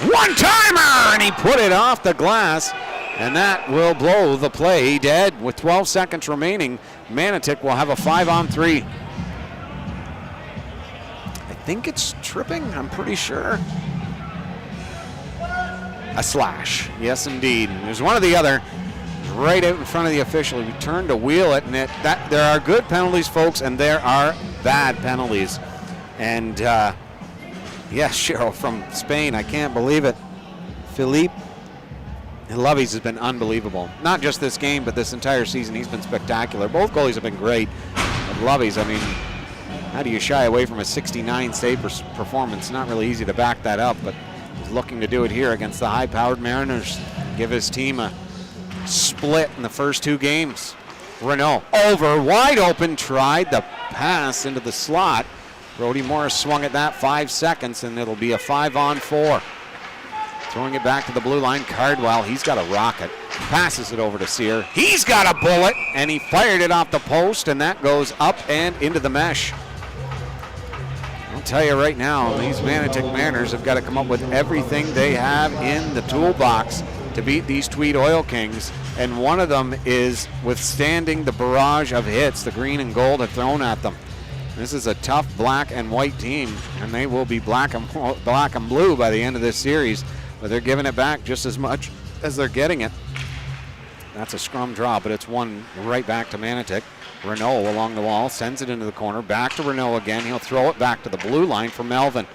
One-timer, and he put it off the glass. And that will blow the play dead. With 12 seconds remaining, Manotick will have a 5-on-3. I think it's tripping, I'm pretty sure. A slash, yes indeed. There's one or the other right out in front of the official. He turned to wheel it, and there are good penalties, folks, and there are bad penalties. And yes, Cheryl from Spain, I can't believe it. Philippe Loveys has been unbelievable. Not just this game, but this entire season. He's been spectacular. Both goalies have been great. But Loveys, I mean, how do you shy away from a 69 save performance? Not really easy to back that up, but he's looking to do it here against the high-powered Mariners. Give his team a split in the first two games. Renault over, wide open, tried the pass into the slot. Brody Morris swung at that 5 seconds, and it'll be a 5-on-4. Throwing it back to the blue line. Cardwell, he's got a rocket. Passes it over to Sear. He's got a bullet, and he fired it off the post, and that goes up and into the mesh. I'll tell you right now, these Manotick Mariners have got to come up with everything they have in the toolbox to beat these Tweed Oil Kings, and one of them is withstanding the barrage of hits the green and gold have thrown at them. This is a tough black and white team, and they will be black and blue by the end of this series, but they're giving it back just as much as they're getting it. That's a scrum draw, but it's one right back to Manotick. Renault along the wall, sends it into the corner, back to Renault again. He'll throw it back to the blue line for Melvin,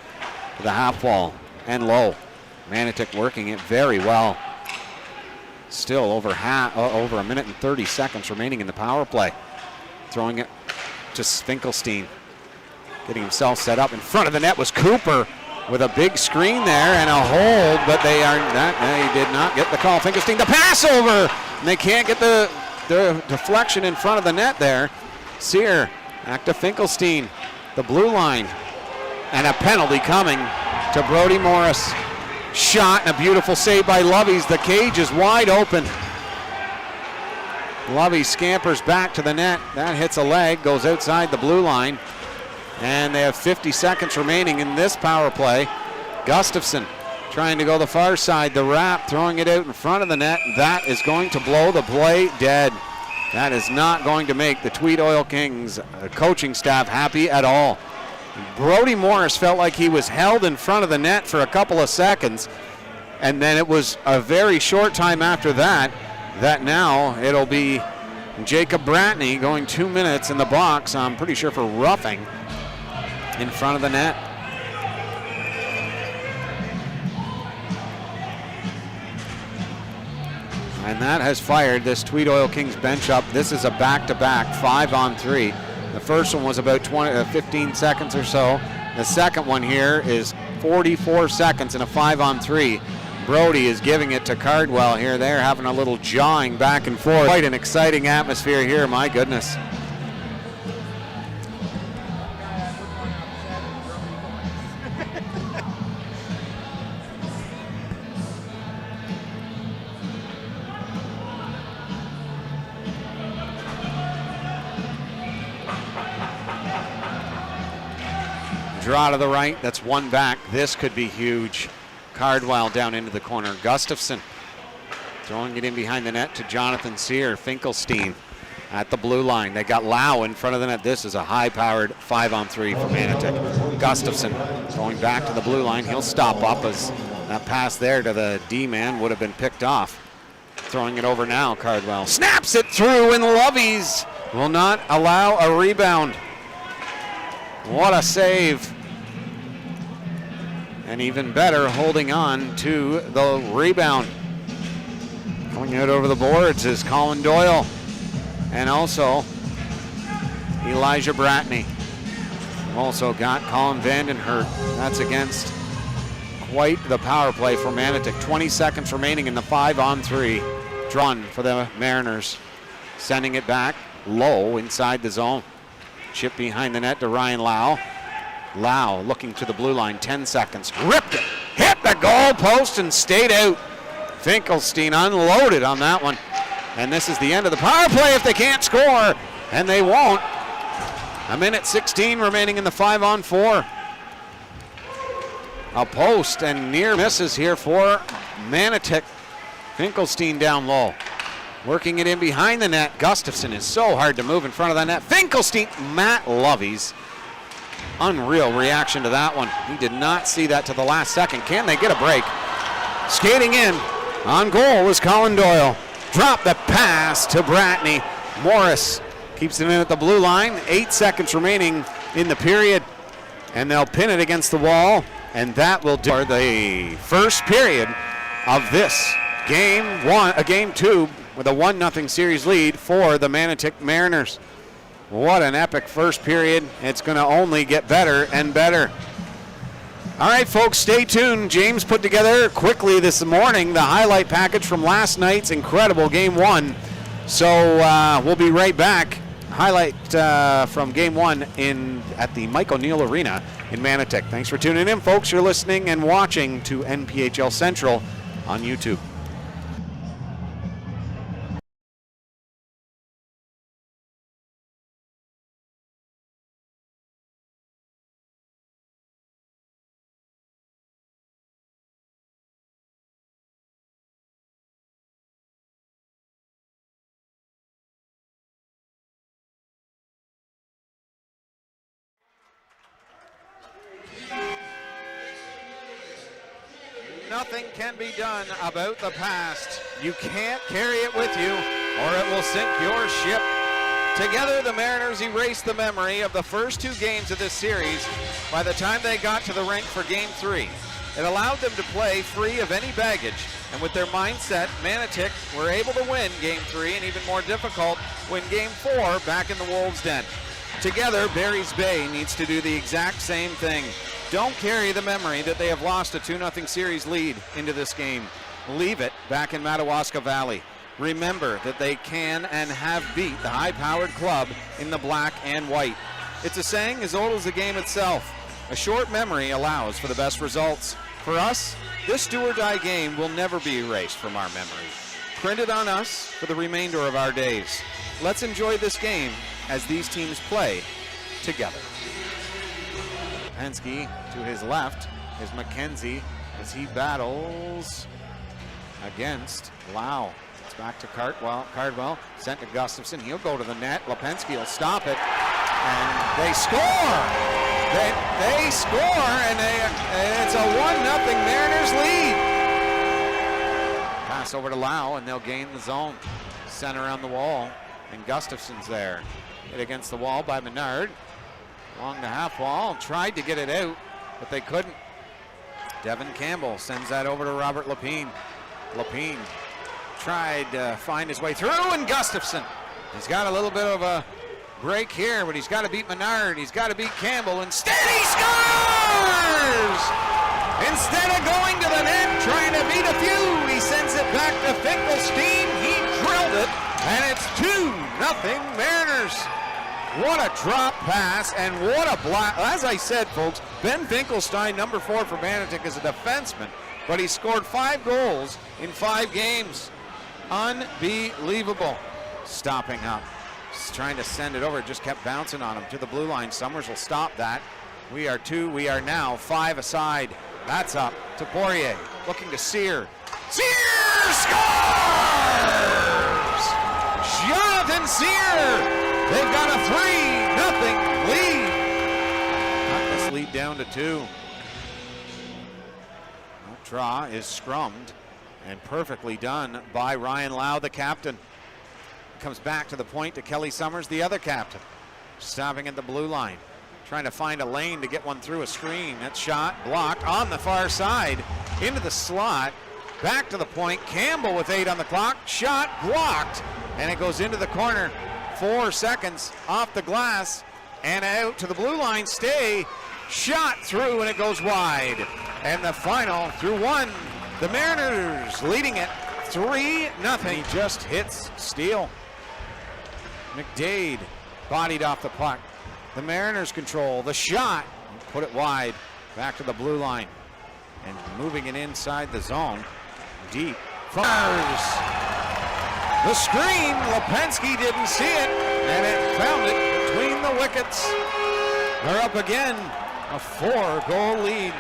to the half wall and low. Manotick working it very well. Still over a minute and 30 seconds remaining in the power play. Throwing it to Finkelstein. Getting himself set up. In front of the net was Cooper with a big screen there and a hold, but they did not get the call. Finkelstein, the pass over, and they can't get the deflection in front of the net there. Sear back to Finkelstein, the blue line, and a penalty coming to Brody Morris. Shot and a beautiful save by Lovey's. The cage is wide open. Lovey scampers back to the net. That hits a leg, goes outside the blue line. And they have 50 seconds remaining in this power play. Gustafson trying to go the far side. The wrap, throwing it out in front of the net. That is going to blow the play dead. That is not going to make the Tweed Oil Kings coaching staff happy at all. Brody Morris felt like he was held in front of the net for a couple of seconds, and then it was a very short time after that now it'll be Jacob Bratney going 2 minutes in the box, I'm pretty sure for roughing in front of the net. And that has fired this Tweed Oil Kings bench up. This is a back-to-back 5-on-3. The first one was about 15 seconds or so. The second one here is 44 seconds in a 5-on-3. Brody is giving it to Cardwell here. They're having a little jawing back and forth. Quite an exciting atmosphere here, my goodness. Draw to the right, that's one back. This could be huge. Cardwell down into the corner. Gustafson throwing it in behind the net to Jonathan Sear. Finkelstein at the blue line. They got Lau in front of the net. This is a high-powered 5-on-3 for Manotick. Gustafson going back to the blue line. He'll stop up as that pass there to the D-man would have been picked off. Throwing it over now, Cardwell. Snaps it through, and Lovey's will not allow a rebound. What a save. And even better, holding on to the rebound. Going out over the boards is Colin Doyle and also Elijah Bratney. We've also got Colin Vandenhert. That's against quite the power play for Manotick. 20 seconds remaining in the 5-on-3. Drawn for the Mariners. Sending it back low inside the zone. Chip behind the net to Ryan Lau. Lau looking to the blue line, 10 seconds. Ripped it, hit the goal post and stayed out. Finkelstein unloaded on that one. And this is the end of the power play if they can't score. And they won't. A minute 16 remaining in the 5-on-4. A post and near misses here for Manotick. Finkelstein down low. Working it in behind the net. Gustafson is so hard to move in front of the net. Finkelstein, Matt Lovey's. Unreal reaction to that one. He did not see that to the last second. Can they get a break? Skating in on goal is Colin Doyle. Drop the pass to Bratney. Morris keeps it in at the blue line. 8 seconds remaining in the period. And they'll pin it against the wall. And that will do the first period of this game 2 with a 1-0 series lead for the Manotick Mariners. What an epic first period. It's going to only get better and better. All right, folks, stay tuned. James put together quickly this morning the highlight package from last night's incredible Game 1. So we'll be right back. Highlight from Game 1 at the Mike O'Neill Arena in Manotick. Thanks for tuning in, folks. You're listening and watching to NPHL Central on YouTube. Nothing can be done about the past. You can't carry it with you, or it will sink your ship. Together, the Mariners erased the memory of the first 2 games of this series by the time they got to the rink for Game 3. It allowed them to play free of any baggage, and with their mindset, Manotick were able to win Game 3 and even more difficult, win Game 4 back in the Wolves' den. Together, Barry's Bay needs to do the exact same thing. Don't carry the memory that they have lost a 2-0 series lead into this game. Leave it back in Madawaska Valley. Remember that they can and have beat the high-powered club in the black and white. It's a saying as old as the game itself. A short memory allows for the best results. For us, this do-or-die game will never be erased from our memory. Printed on us for the remainder of our days. Let's enjoy this game as these teams play together. Penske to his left is McKenzie as he battles against Lau. It's back to Cardwell, sent to Gustafson. He'll go to the net. Lipinski will stop it, and they score. They score, and it's a 1-0 Mariners lead. Pass over to Lau, and they'll gain the zone. Center on the wall, and Gustafson's there. Hit against the wall by Menard. Along the half wall, tried to get it out, but they couldn't. Devin Campbell sends that over to Robert Lapine. Lapine tried to find his way through, and Gustafson. He's got a little bit of a break here, but he's got to beat Menard. He's got to beat Campbell. Instead, he scores! Instead of going to the net, trying to beat a few, he sends it back to Finkelstein. He drilled it, and it's 2-0 Mariners. What a drop pass, and what a block. As I said, folks, Ben Finkelstein, number 4 for Manotick, is a defenseman, but he scored 5 goals in 5 games. Unbelievable. Stopping up. Just trying to send it over. It just kept bouncing on him to the blue line. Summers will stop that. We are now 5 aside. That's up to Poirier. Looking to Sear. Sear scores! Jonathan Sear! They've got a 3-0 lead. Cut this lead down to 2. Draw is scrummed and perfectly done by Ryan Lau, the captain. Comes back to the point to Kelly Summers, the other captain. Stopping at the blue line. Trying to find a lane to get one through a screen. That shot blocked on the far side. Into the slot. Back to the point. Campbell with 8 on the clock. Shot blocked. And it goes into the corner. 4 seconds off the glass and out to the blue line. Stay. Shot through, and it goes wide. And the final through 1. The Mariners leading it 3-0. He just hits Steele. McDade bodied off the puck. The Mariners control the shot. Put it wide. Back to the blue line. And moving it inside the zone. Deep. Fires. The screen. Lipinski didn't see it. And it found it between the wickets. They're up again. A 4-goal lead.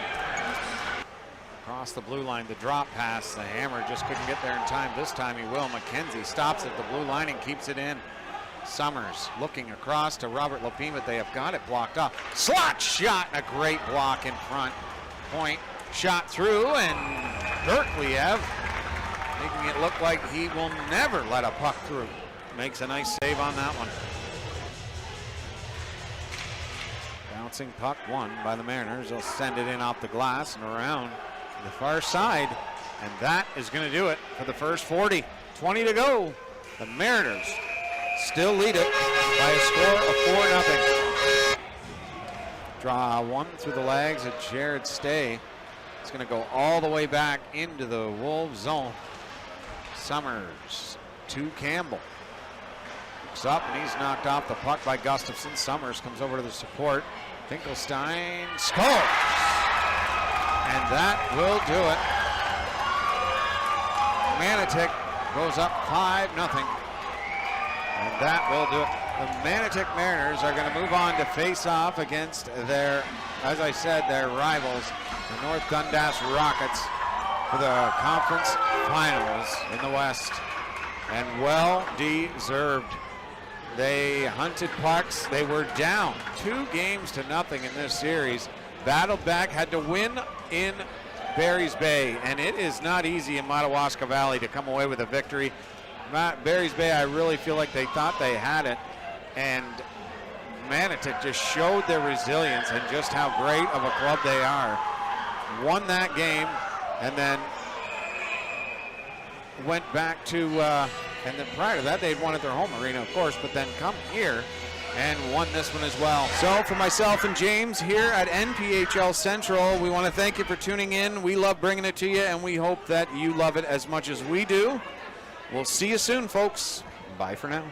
Across the blue line, the drop pass. The Hammer just couldn't get there in time. This time he will. McKenzie stops at the blue line and keeps it in. Summers looking across to Robert Lapine, but they have got it blocked off. Slot shot, and a great block in front. Point shot through, and Berkliev making it look like he will never let a puck through. Makes a nice save on that one. Bouncing puck won by the Mariners. They'll send it in off the glass and around to the far side. And that is going to do it for the first 40. 20 to go. The Mariners still lead it by a score of 4-0. Draw one through the legs of Jared Stay. It's going to go all the way back into the Wolves zone. Summers to Campbell. Looks up, and he's knocked off the puck by Gustafson. Summers comes over to the support. Finkelstein scores. And that will do it. Manotick goes up 5-0. And that will do it. The Manotick Mariners are going to move on to face off against their, as I said, their rivals, the North Dundas Rockets, for the conference finals in the West. And well deserved. They hunted pucks. They were down 2-0 in this series. Battled back, had to win in Barry's Bay, and it is not easy in Madawaska Valley to come away with a victory. Barry's Bay, I really feel like they thought they had it, and Manotick just showed their resilience and just how great of a club they are. Won that game, and then went back to, and then prior to that, they'd won at their home arena, of course, but then come here and won this one as well. So for myself and James here at NPHL Central, we want to thank you for tuning in. We love bringing it to you, and we hope that you love it as much as we do. We'll see you soon, folks. Bye for now.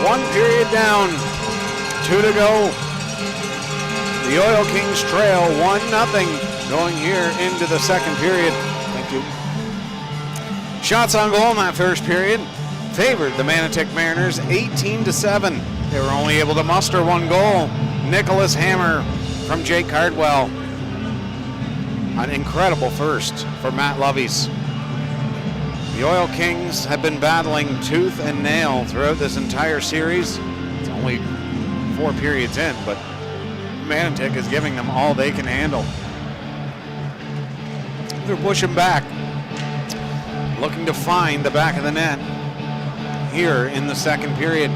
1 period down. 2 to go. The Oil Kings trail 1-0 going here into the second period. Thank you. Shots on goal in that first period favored the Manotick Mariners 18-7. They were only able to muster 1 goal. Nicholas Hammer from Jake Cardwell. An incredible first for Matt Loveys. The Oil Kings have been battling tooth and nail throughout this entire series. It's only 4 periods in, but Manotick is giving them all they can handle. They're pushing back, looking to find the back of the net here in the second period.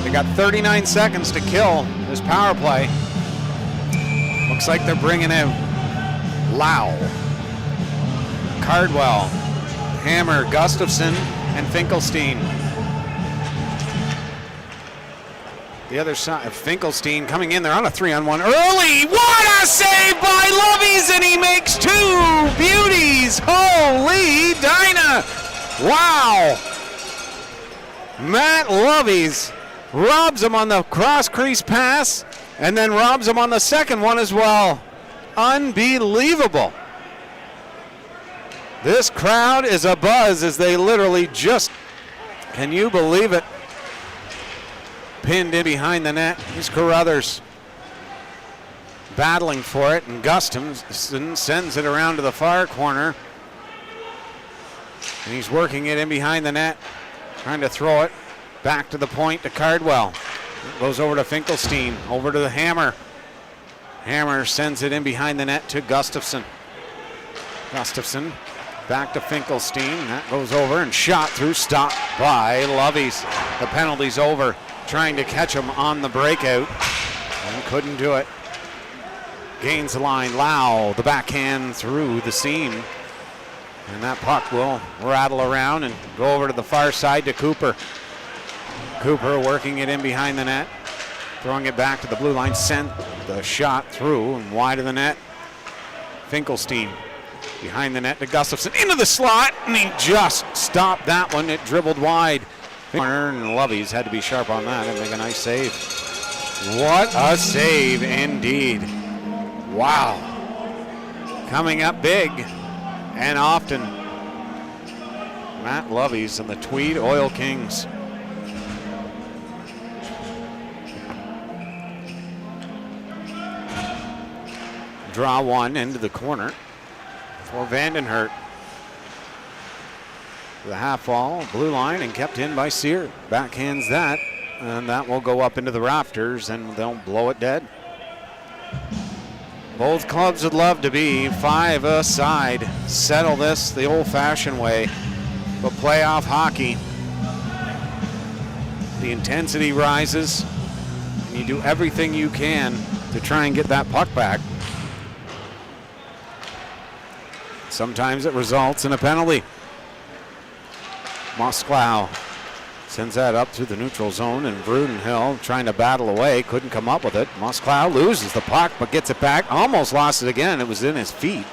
They got 39 seconds to kill this power play. Looks like they're bringing out Lau, Cardwell, Hammer, Gustafson, and Finkelstein. The other side, Finkelstein coming in. They're on a 3-on-1 early. What a save by Loveys, and he makes 2 beauties. Holy Dinah! Wow! Matt Loveys robs him on the cross crease pass, and then robs him on the second one as well. Unbelievable. This crowd is abuzz as they literally just, can you believe it? Pinned in behind the net is Carruthers battling for it, and Gustafson sends it around to the far corner, and he's working it in behind the net, trying to throw it back to the point to Cardwell. It goes over to Finkelstein, over to the Hammer. Hammer sends it in behind the net to Gustafson. Gustafson back to Finkelstein. That goes over and shot through, stopped by Loveys. The penalty's over. Trying to catch him on the breakout and couldn't do it. Gains the line. Lau, the backhand through the seam. And that puck will rattle around and go over to the far side to Cooper. Cooper working it in behind the net. Throwing it back to the blue line. Sent the shot through and wide of the net. Finkelstein behind the net to Gustafson. Into the slot, and he just stopped that one. It dribbled wide. Corner, and Loveys had to be sharp on that and make a nice save. What a save indeed. Wow. Coming up big and often. Matt Loveys and the Tweed Oil Kings. Draw one into the corner for Vandenhert. The half wall, blue line, and kept in by Sear. Backhands that, and that will go up into the rafters, and they'll blow it dead. Both clubs would love to be 5-a-side, settle this the old-fashioned way, but playoff hockey, the intensity rises, and you do everything you can to try and get that puck back. Sometimes it results in a penalty. Mosklau sends that up through the neutral zone, and Brudenhill trying to battle away, couldn't come up with it. Mosklau loses the puck but gets it back, almost lost it again. It was in his feet.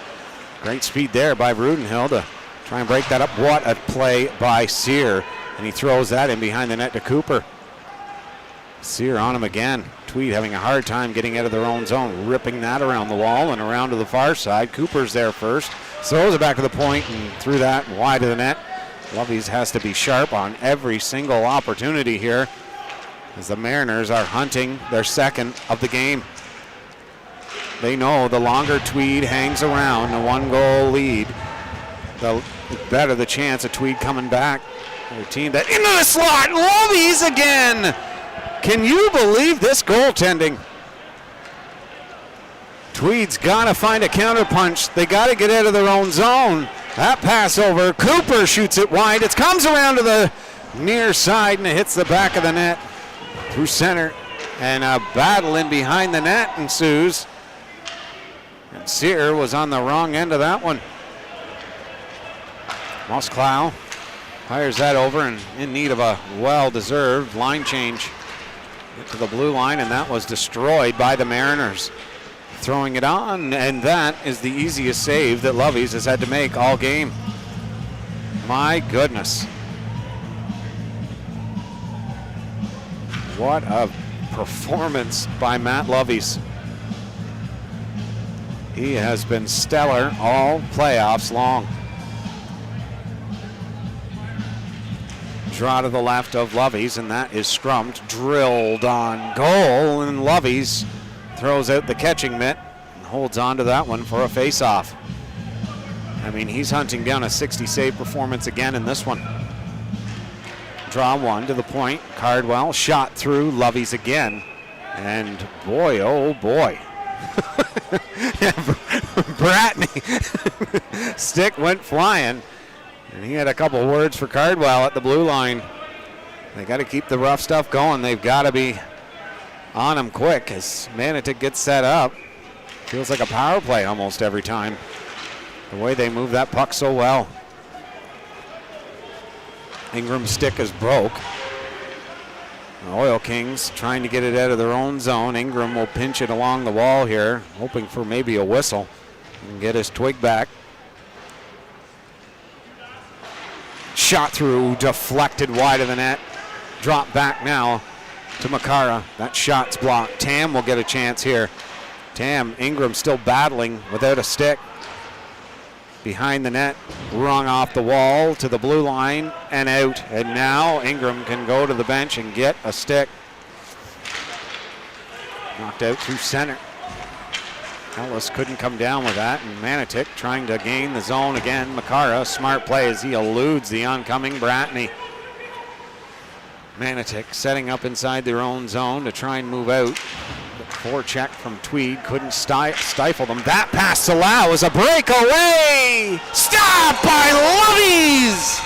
Great speed there by Brudenhill to try and break that up. What a play by Sear, and he throws that in behind the net to Cooper. Sear on him again. Tweed having a hard time getting out of their own zone, ripping that around the wall and around to the far side. Cooper's there first, throws it back to the point and threw that wide of the net. Loveys has to be sharp on every single opportunity here as the Mariners are hunting their second of the game. They know the longer Tweed hangs around, a 1-goal lead, the better the chance of Tweed coming back. Their team that into the slot, Loveys again. Can you believe this goaltending? Tweed's got to find a counterpunch. They got to get out of their own zone. That pass over, Cooper shoots it wide. It comes around to the near side and it hits the back of the net through center. And a battle in behind the net ensues. And Sear was on the wrong end of that one. Mosklau fires that over and in need of a well-deserved line change. Get to the blue line, and that was destroyed by the Mariners. Throwing it on, and that is the easiest save that Loveys has had to make all game. My goodness. What a performance by Matt Loveys. He has been stellar all playoffs long. Draw to the left of Loveys, and that is scrumped, drilled on goal, and Loveys throws out the catching mitt and holds on to that one for a face-off. I mean, he's hunting down a 60 save performance again in this one. Draw one to the point, Cardwell shot through, Loveys again, and boy, oh boy. Bratney stick went flying, and he had a couple words for Cardwell at the blue line. They got to keep the rough stuff going. They've got to be on him quick as Manotick gets set up. Feels like a power play almost every time, the way they move that puck so well. Ingram's stick is broke. The Oil Kings trying to get it out of their own zone. Ingram will pinch it along the wall here, hoping for maybe a whistle and get his twig back. Shot through, deflected wide of the net. Drop back now to Makara. That shot's blocked. Tam will get a chance here. Tam, Ingram still battling without a stick. Behind the net, rung off the wall to the blue line and out. And now Ingram can go to the bench and get a stick. Knocked out through center. Ellis couldn't come down with that, and Manotick trying to gain the zone again. Makara, smart play as he eludes the oncoming Bratney. Manotick setting up inside their own zone to try and move out. Forecheck from Tweed couldn't stifle them. That pass to Lau is a breakaway. Stop by Loveys.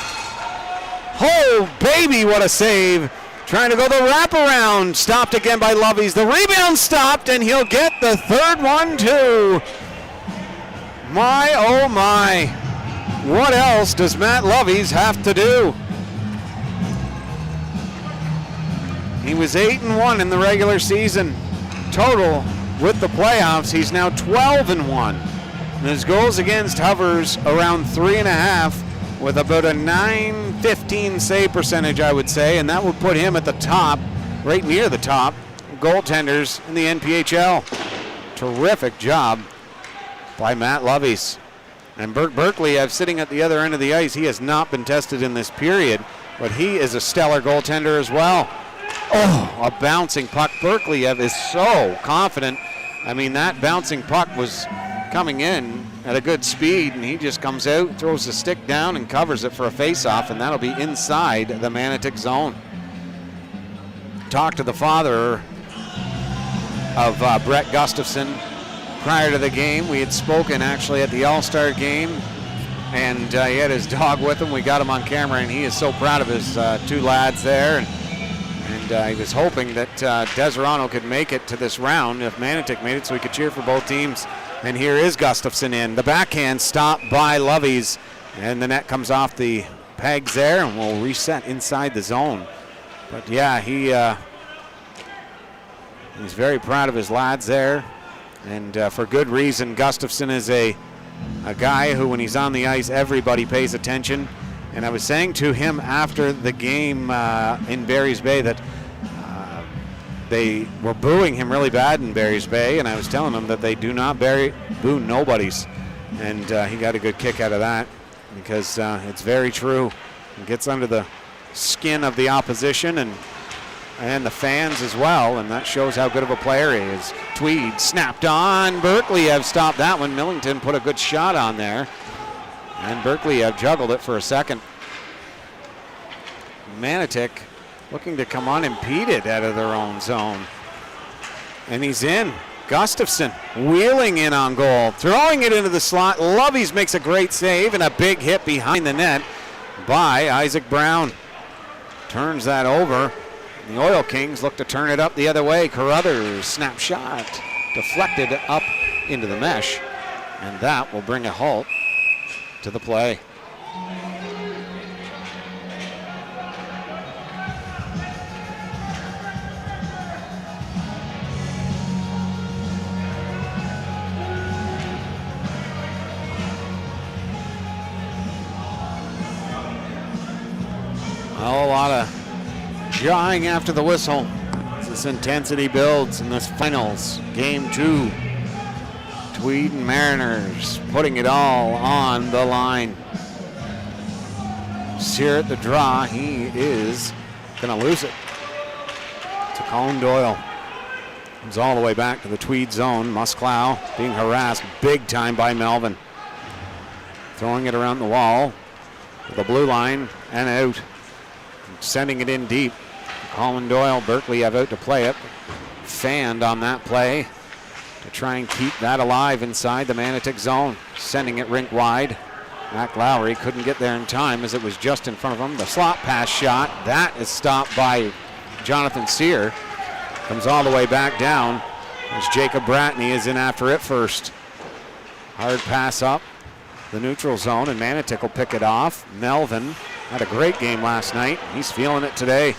Oh, baby, what a save. Trying to go the wraparound. Stopped again by Loveys. The rebound stopped, and he'll get the third one, too. My, oh, my. What else does Matt Loveys have to do? He was 8-1 in the regular season. Total with the playoffs, he's now 12-1. And his goals against hovers around 3.5 with about a .915 save percentage, I would say, and that would put him at the top, right near the top, goaltenders in the NPHL. Terrific job by Matt Loveys. And Bert Berkeley, sitting at the other end of the ice, he has not been tested in this period, but he is a stellar goaltender as well. Oh, a bouncing puck. Berkeley is so confident. I mean, that bouncing puck was coming in at a good speed, and he just comes out, throws the stick down, and covers it for a face-off, and that'll be inside the Manotick zone. Talked to the father of Brett Gustafson prior to the game. We had spoken actually at the All-Star game, and he had his dog with him. We got him on camera, and he is so proud of his two lads there. And he was hoping that Deserano could make it to this round if Manotick made it, so he could cheer for both teams. And here is Gustafson in. The backhand stop by Loveys, and the net comes off the pegs there and will reset inside the zone. But yeah, he's very proud of his lads there, and for good reason. Gustafson is a guy who, when he's on the ice, everybody pays attention. And I was saying to him after the game in Barry's Bay that they were booing him really bad in Barry's Bay, and I was telling him that they do not boo nobodies. And he got a good kick out of that because it's very true. It gets under the skin of the opposition and the fans as well, and that shows how good of a player he is. Tweed snapped on. Berkeley have stopped that one. Millington put a good shot on there. And Berkeley juggled it for a second. Manotick looking to come unimpeded out of their own zone. And he's in. Gustafson wheeling in on goal, throwing it into the slot. Loveys makes a great save and a big hit behind the net by Isaac Brown. Turns that over. The Oil Kings look to turn it up the other way. Carruthers snap shot deflected up into the mesh, and that will bring a halt to the play. A lot of jawing after the whistle. as this intensity builds in this finals, game 2. Tweed and Mariners putting it all on the line. Sear at the draw, he is gonna lose it to Colin Doyle. Comes all the way back to the Tweed zone. Musclow being harassed big time by Melvin. Throwing it around the wall to the blue line and out. Sending it in deep. Colin Doyle, Berkeley have out to play it. Fanned on that play to try and keep that alive inside the Manotick zone. Sending it rink wide. Mac Lowry couldn't get there in time as it was just in front of him. The slot pass shot, that is stopped by Jonathan Sear. Comes all the way back down as Jacob Bratney is in after it first. Hard pass up the neutral zone, and Manotick will pick it off. Melvin had a great game last night. He's feeling it today.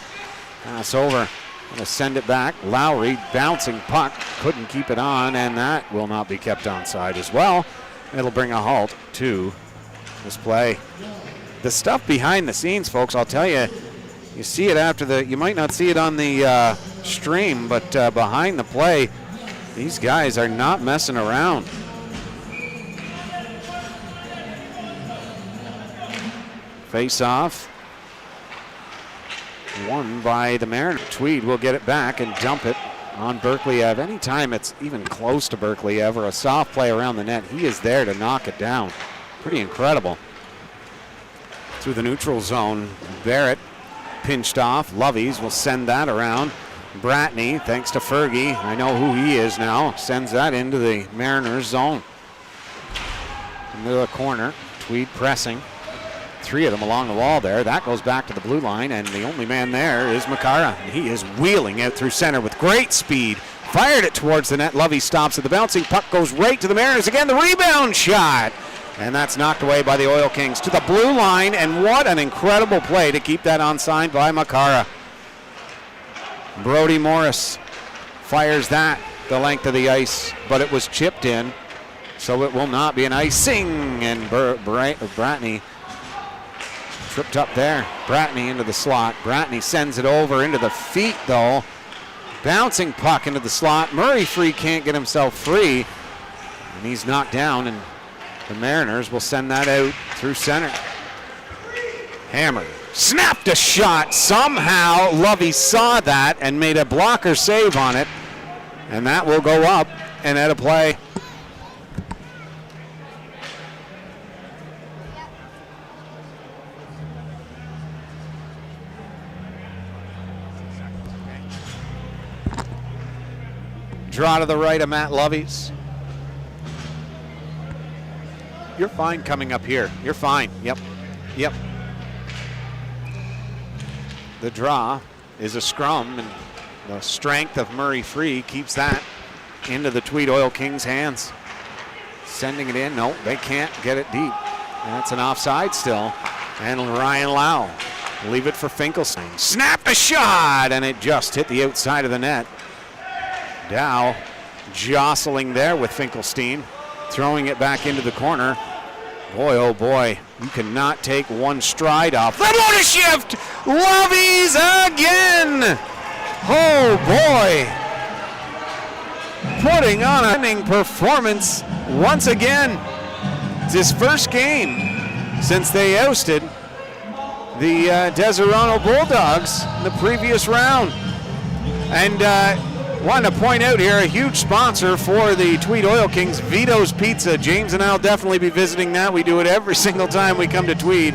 Pass over. Gonna send it back. Lowry bouncing puck. Couldn't keep it on, and that will not be kept onside as well. It'll bring a halt to this play. The stuff behind the scenes, folks, I'll tell you, you see it after you might not see it on the stream, but behind the play, these guys are not messing around. Face off. Won by the Mariners. Tweed will get it back and dump it on Berkeley-Ev. Anytime it's even close to Berkeley-Ev or a soft play around the net, he is there to knock it down. Pretty incredible. Through the neutral zone, Barrett pinched off. Lovies will send that around. Bratney, thanks to Fergie, I know who he is now, sends that into the Mariners zone. Into the corner, Tweed pressing. 3 of them along the wall there. That goes back to the blue line, and the only man there is Makara. He is wheeling out through center with great speed. Fired it towards the net. Lovey stops it. The bouncing puck goes right to the Mariners. Again, the rebound shot. And that's knocked away by the Oil Kings to the blue line, and what an incredible play to keep that onside by Makara. Brody Morris fires that the length of the ice, but it was chipped in, so it will not be an icing, and Bratney tripped up there. Bratney into the slot. Bratney sends it over into the feet, though. Bouncing puck into the slot. Murray Free can't get himself free, and he's knocked down, and the Mariners will send that out through center. Hammer snapped a shot. Somehow Lovey saw that and made a blocker save on it, and that will go up and out of play. Draw to the right of Matt Lovies. You're fine coming up here. You're fine. Yep. The draw is a scrum, and the strength of Murray Free keeps that into the Tweed Oil Kings' hands. Sending it in. No, they can't get it deep. That's an offside still. And Ryan Lau leave it for Finkelstein. Snapped a shot, and it just hit the outside of the net. Dow jostling there with Finkelstein, throwing it back into the corner. Boy, oh boy, you cannot take one stride off. The motor shift! Lovies again! Oh boy! Putting on a winning performance once again. It's his first game since they ousted the Deserano Bulldogs in the previous round. And wanted to point out here, a huge sponsor for the Tweed Oil Kings, Vito's Pizza. James and I will definitely be visiting that. We do it every single time we come to Tweed.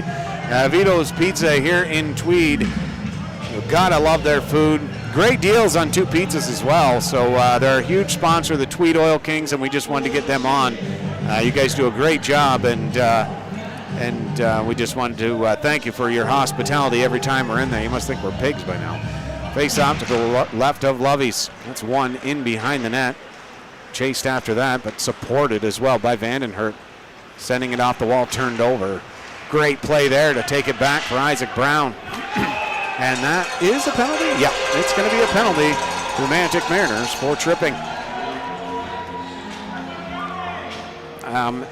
Vito's Pizza here in Tweed. You've gotta love their food. Great deals on 2 pizzas as well. So they're a huge sponsor of the Tweed Oil Kings, and we just wanted to get them on. You guys do a great job, and we just wanted to thank you for your hospitality every time we're in there. You must think we're pigs by now. Face off to the left of Lovies. That's one in behind the net. Chased after that, but supported as well by Vandenhert. Sending it off the wall, turned over. Great play there to take it back for Isaac Brown. And that is a penalty? Yeah, it's going to be a penalty to the Manotick Mariners for tripping.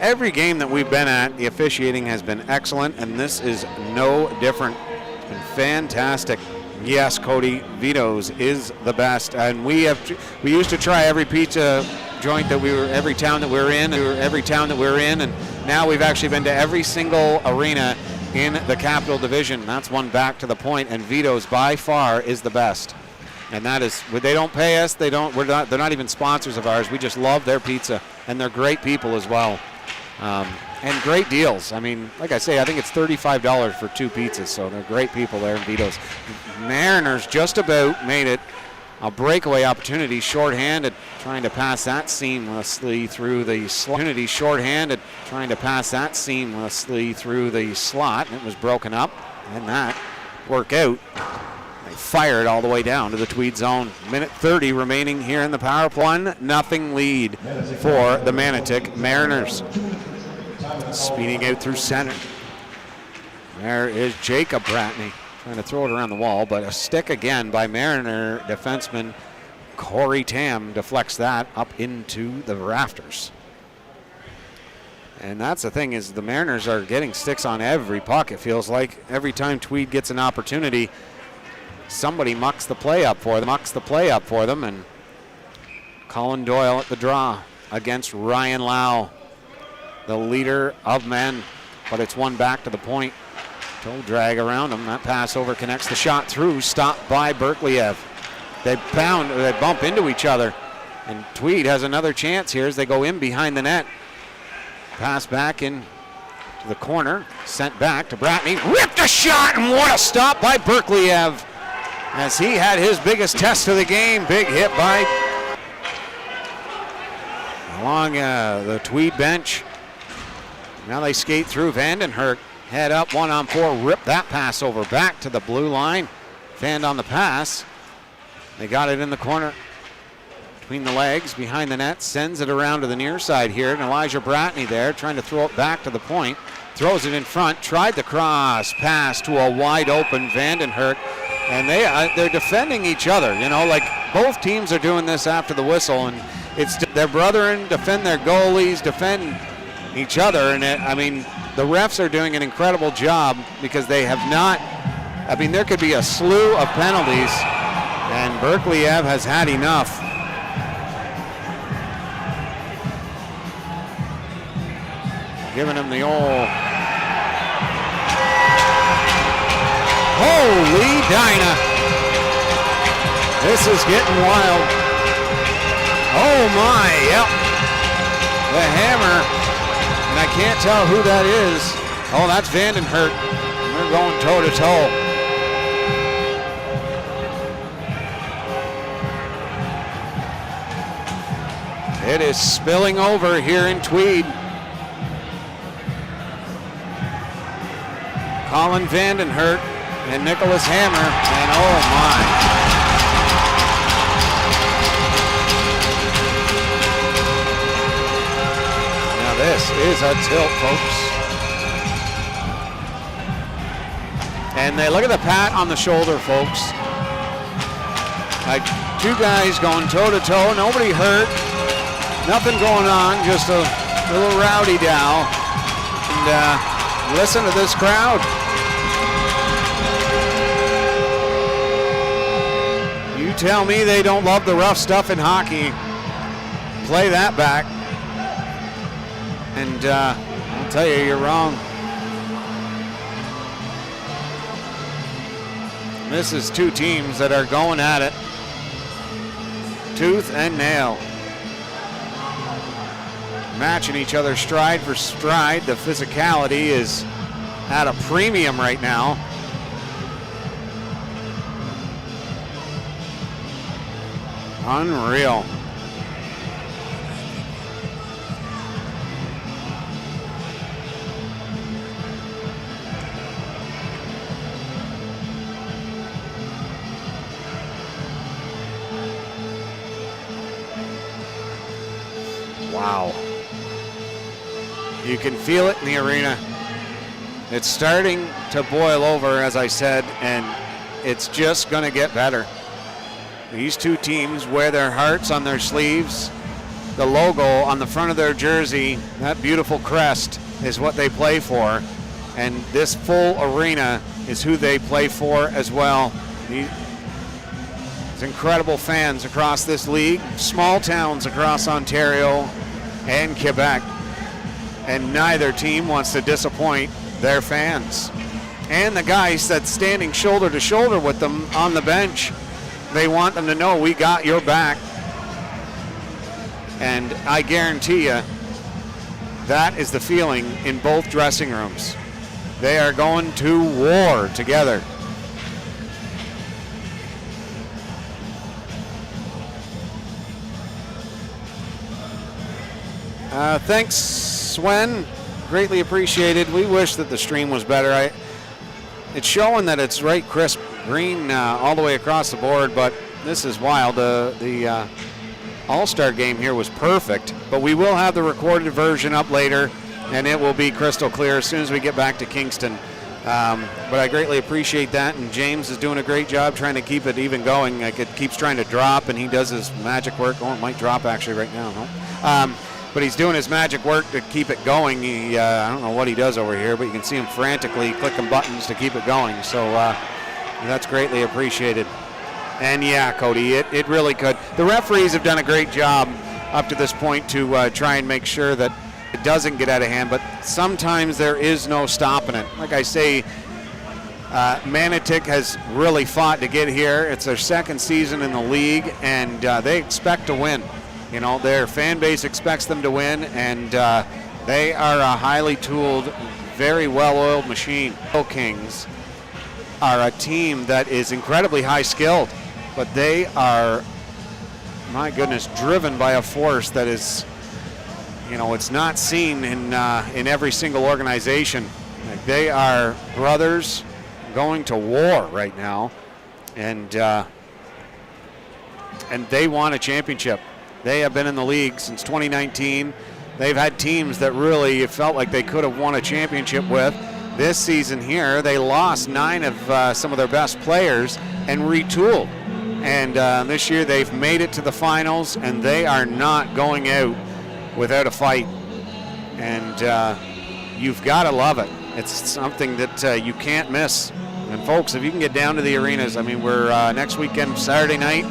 Every game that we've been at, the officiating has been excellent, and this is no different. It's been fantastic. Yes, Cody, Vito's is the best, and we used to try every pizza joint that every town that we're in, and now we've actually been to every single arena in the Capital Division. That's one back to the point, and Vito's by far is the best. And that is, they don't pay us, they're not even sponsors of ours. We just love their pizza, and they're great people as well. And great deals. I mean, like I say, I think it's $35 for 2 pizzas, so they're great people there in Vito's. Mariners just about made it. A breakaway opportunity, shorthanded, trying to pass that seamlessly through the slot. And it was broken up, and that worked out. They fired all the way down to the Tweed zone. Minute 30 remaining here in the power play. 1-0 lead for the Manotick Mariners. Speeding out through center. There is Jacob Bratney trying to throw it around the wall, but a stick again by Mariner defenseman Corey Tam deflects that up into the rafters. And that's the thing, is the Mariners are getting sticks on every puck. It feels like every time Tweed gets an opportunity, somebody mucks the play up for them. And Colin Doyle at the draw against Ryan Lau, the leader of men, but it's one back to the point. Toe drag around him. That pass over connects the shot through, stopped by Berkliev. They bump into each other, and Tweed has another chance here as they go in behind the net. Pass back in to the corner, sent back to Bratney, ripped a shot, and what a stop by Berkliev as he had his biggest test of the game. Big hit by along the Tweed bench. Now they skate through. Vandenherk, head up, 1-on-4, rip that pass over back to the blue line. Fanned on the pass. They got it in the corner between the legs, behind the net, sends it around to the near side here, and Elijah Bratney there trying to throw it back to the point. Throws it in front, tried the cross pass to a wide open Vandenherk, and they're defending each other, you know, like both teams are doing this after the whistle, and it's their brethren, defend their goalies, defend each other, and I mean, the refs are doing an incredible job because they have not, I mean, there could be a slew of penalties, and Berkliev has had enough. Giving him the old, holy Dinah. This is getting wild. Oh my, yep. The hammer. And I can't tell who that is. Oh, that's Vandenherk. They're going toe to toe. It is spilling over here in Tweed. Colin Vandenherk and Nicholas Hammer, and oh my. This is a tilt, folks. And they look at the pat on the shoulder, folks. Like 2 guys going toe to toe, nobody hurt, nothing going on, just a little rowdy dow. And listen to this crowd. You tell me they don't love the rough stuff in hockey. Play that back. And I'll tell you, you're wrong. This is 2 teams that are going at it, tooth and nail. Matching each other stride for stride. The physicality is at a premium right now. Unreal. Wow. You can feel it in the arena. It's starting to boil over, as I said, and it's just going to get better. These 2 teams wear their hearts on their sleeves. The logo on the front of their jersey, that beautiful crest, is what they play for. And this full arena is who they play for as well. There's incredible fans across this league, small towns across Ontario and Quebec, and neither team wants to disappoint their fans. And the guys that's standing shoulder to shoulder with them on the bench, they want them to know we got your back. And I guarantee you, that is the feeling in both dressing rooms. They are going to war together. Thanks, Swen. Greatly appreciated. We wish that the stream was better. It's showing that it's right crisp green all the way across the board, but this is wild. The All-Star game here was perfect, but we will have the recorded version up later, and it will be crystal clear as soon as we get back to Kingston. But I greatly appreciate that, and James is doing a great job trying to keep it even going. Like, it keeps trying to drop, and he does his magic work. Oh, it might drop actually right now, no? But he's doing his magic work to keep it going. I don't know what he does over here, but you can see him frantically clicking buttons to keep it going. So that's greatly appreciated. And yeah, Cody, it really could. The referees have done a great job up to this point to try and make sure that it doesn't get out of hand, but sometimes there is no stopping it. Like I say, Manotick has really fought to get here. It's their second season in the league, and they expect to win. You know, their fan base expects them to win, and they are a highly tooled, very well-oiled machine. The Kings are a team that is incredibly high-skilled, but they are, my goodness, driven by a force that is, you know, it's not seen in every single organization. Like, they are brothers going to war right now, and they want a championship. They have been in the league since 2019. They've had teams that really felt like they could have won a championship with. This season here, they lost 9 of some of their best players and retooled. And this year they've made it to the finals, and they are not going out without a fight. And you've got to love it. It's something that you can't miss. And folks, if you can get down to the arenas, I mean, we're next weekend, Saturday night,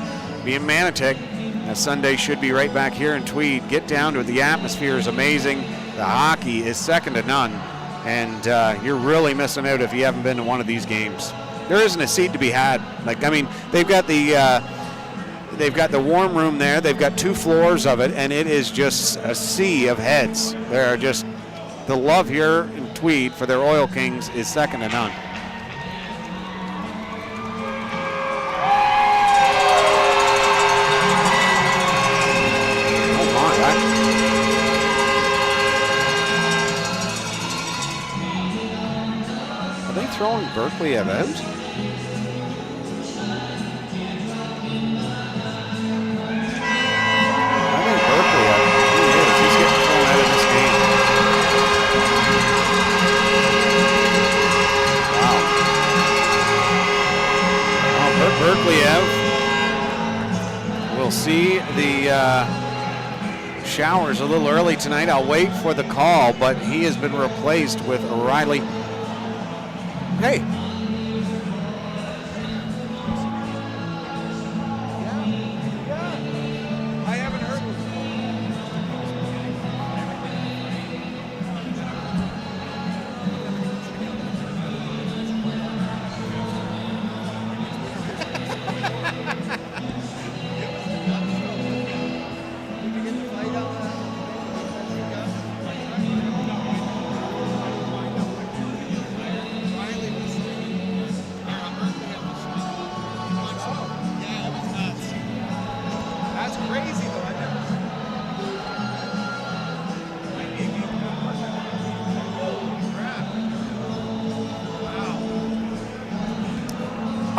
be in Manotick. Sunday should be right back here in Tweed. Get down to it. The atmosphere is amazing. The hockey is second to none. And you're really missing out if you haven't been to one of these games. There isn't a seat to be had. Like, I mean, they've got the warm room there. They've got 2 floors of it, and it is just a sea of heads. There are just, the love here in Tweed for their Oil Kings is second to none. Throwing Berkeley out? I think Berkeley out. He is. He's getting thrown out of this game. Wow. Well, Berkeley out. We'll see the showers a little early tonight. I'll wait for the call, but he has been replaced with Riley. Hey. I haven't heard.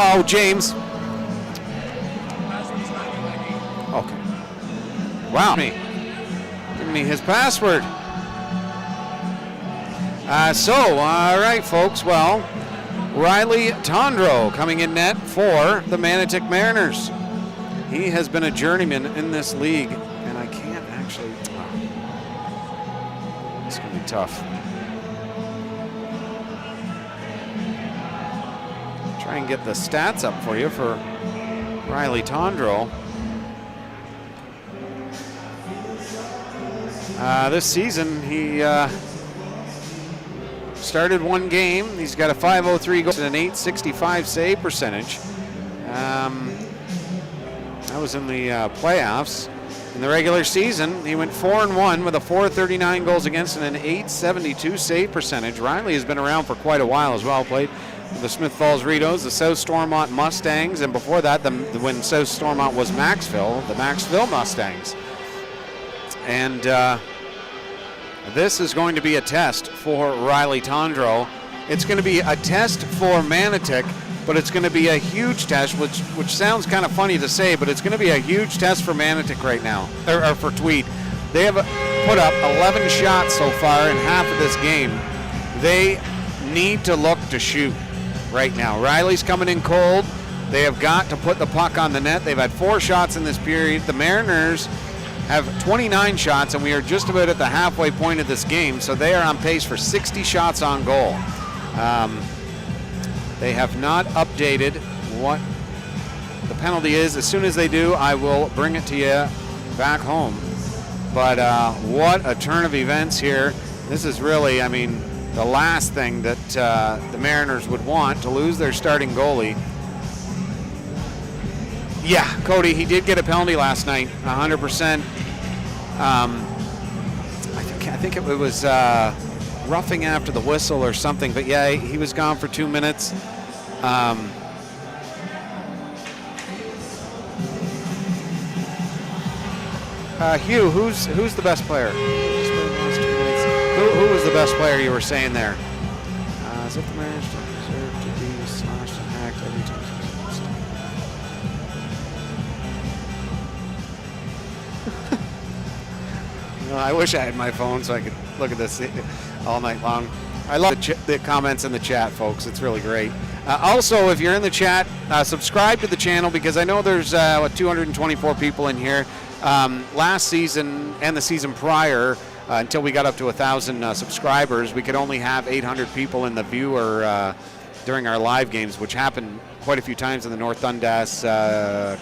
Oh, James. Okay. Wow. Give me his password. All right, folks. Well, Riley Tondro coming in net for the Manotick Mariners. He has been a journeyman in this league, and I can't actually. Oh, it's going to be tough. Try and get the stats up for you for Riley Tondreau. This season, he started one game. He's got a .503 goal and an .865 save percentage. That was in the playoffs. In the regular season, he went 4-1 with a .439 goals against and an .872 save percentage. Riley has been around for quite a while as well. Played with the Smith Falls Ritos, the South Stormont Mustangs, and before that, when South Stormont was Maxville, the Maxville Mustangs. And this is going to be a test for Riley Tondreau. It's going to be a test for Manotick, but it's going to be a huge test, which sounds kind of funny to say, but it's going to be a huge test for Manotick right now, or for Tweed. They have put up 11 shots so far in half of this game. They need to look to shoot right now. Riley's coming in cold. They have got to put the puck on the net. They've had 4 shots in this period. The Mariners have 29 shots, and we are just about at the halfway point of this game, so they are on pace for 60 shots on goal. They have not updated what the penalty is. As soon as they do, I will bring it to you back home. But what a turn of events here. This is really, I mean, the last thing that the Mariners would want, to lose their starting goalie. Yeah, Cody, he did get a penalty last night, 100%. I think it was roughing after the whistle or something, but yeah, he was gone for 2 minutes. Hugh, who's the best player? Who was the best player you were saying there? Is it the Mariners deserve to be slashed and hacked every time? I wish I had my phone so I could look at this all night long. I love the comments in the chat, folks. It's really great. Also, if you're in the chat, subscribe to the channel, because I know there's 224 people in here. Last season and the season prior, until we got up to 1,000 subscribers, we could only have 800 people in the viewer during our live games, which happened quite a few times in the North Dundas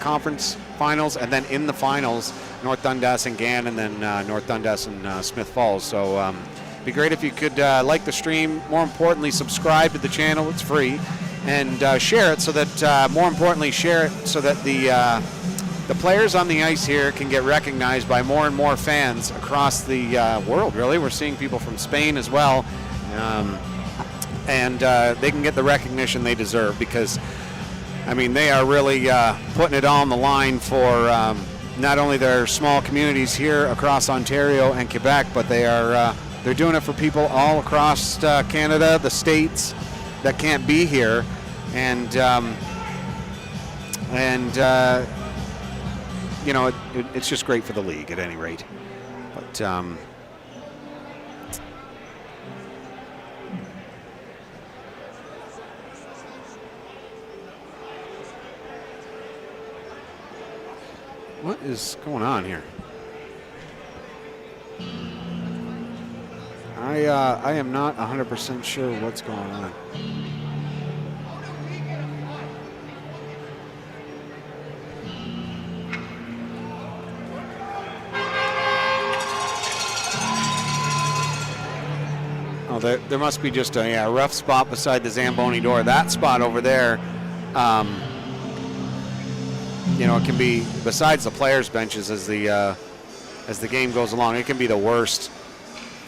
conference finals, and then in the finals, North Dundas and Gann, and then North Dundas and Smith Falls. So it'd be great if you could like the stream. More importantly, subscribe to the channel. It's free. And share it so that, more importantly, share it so that the players on the ice here can get recognized by more and more fans across the world, really. We're seeing people from Spain as well. And they can get the recognition they deserve, because, I mean, they are really putting it all on the line for not only their small communities here across Ontario and Quebec, but they're doing it for people all across Canada, the states that can't be here, and you know, it's just great for the league at any rate. But what is going on here? I am not 100% sure what's going on. Oh, there must be just a rough spot beside the Zamboni door. That spot over there, you know, it can be, besides the players' benches as the game goes along, it can be the worst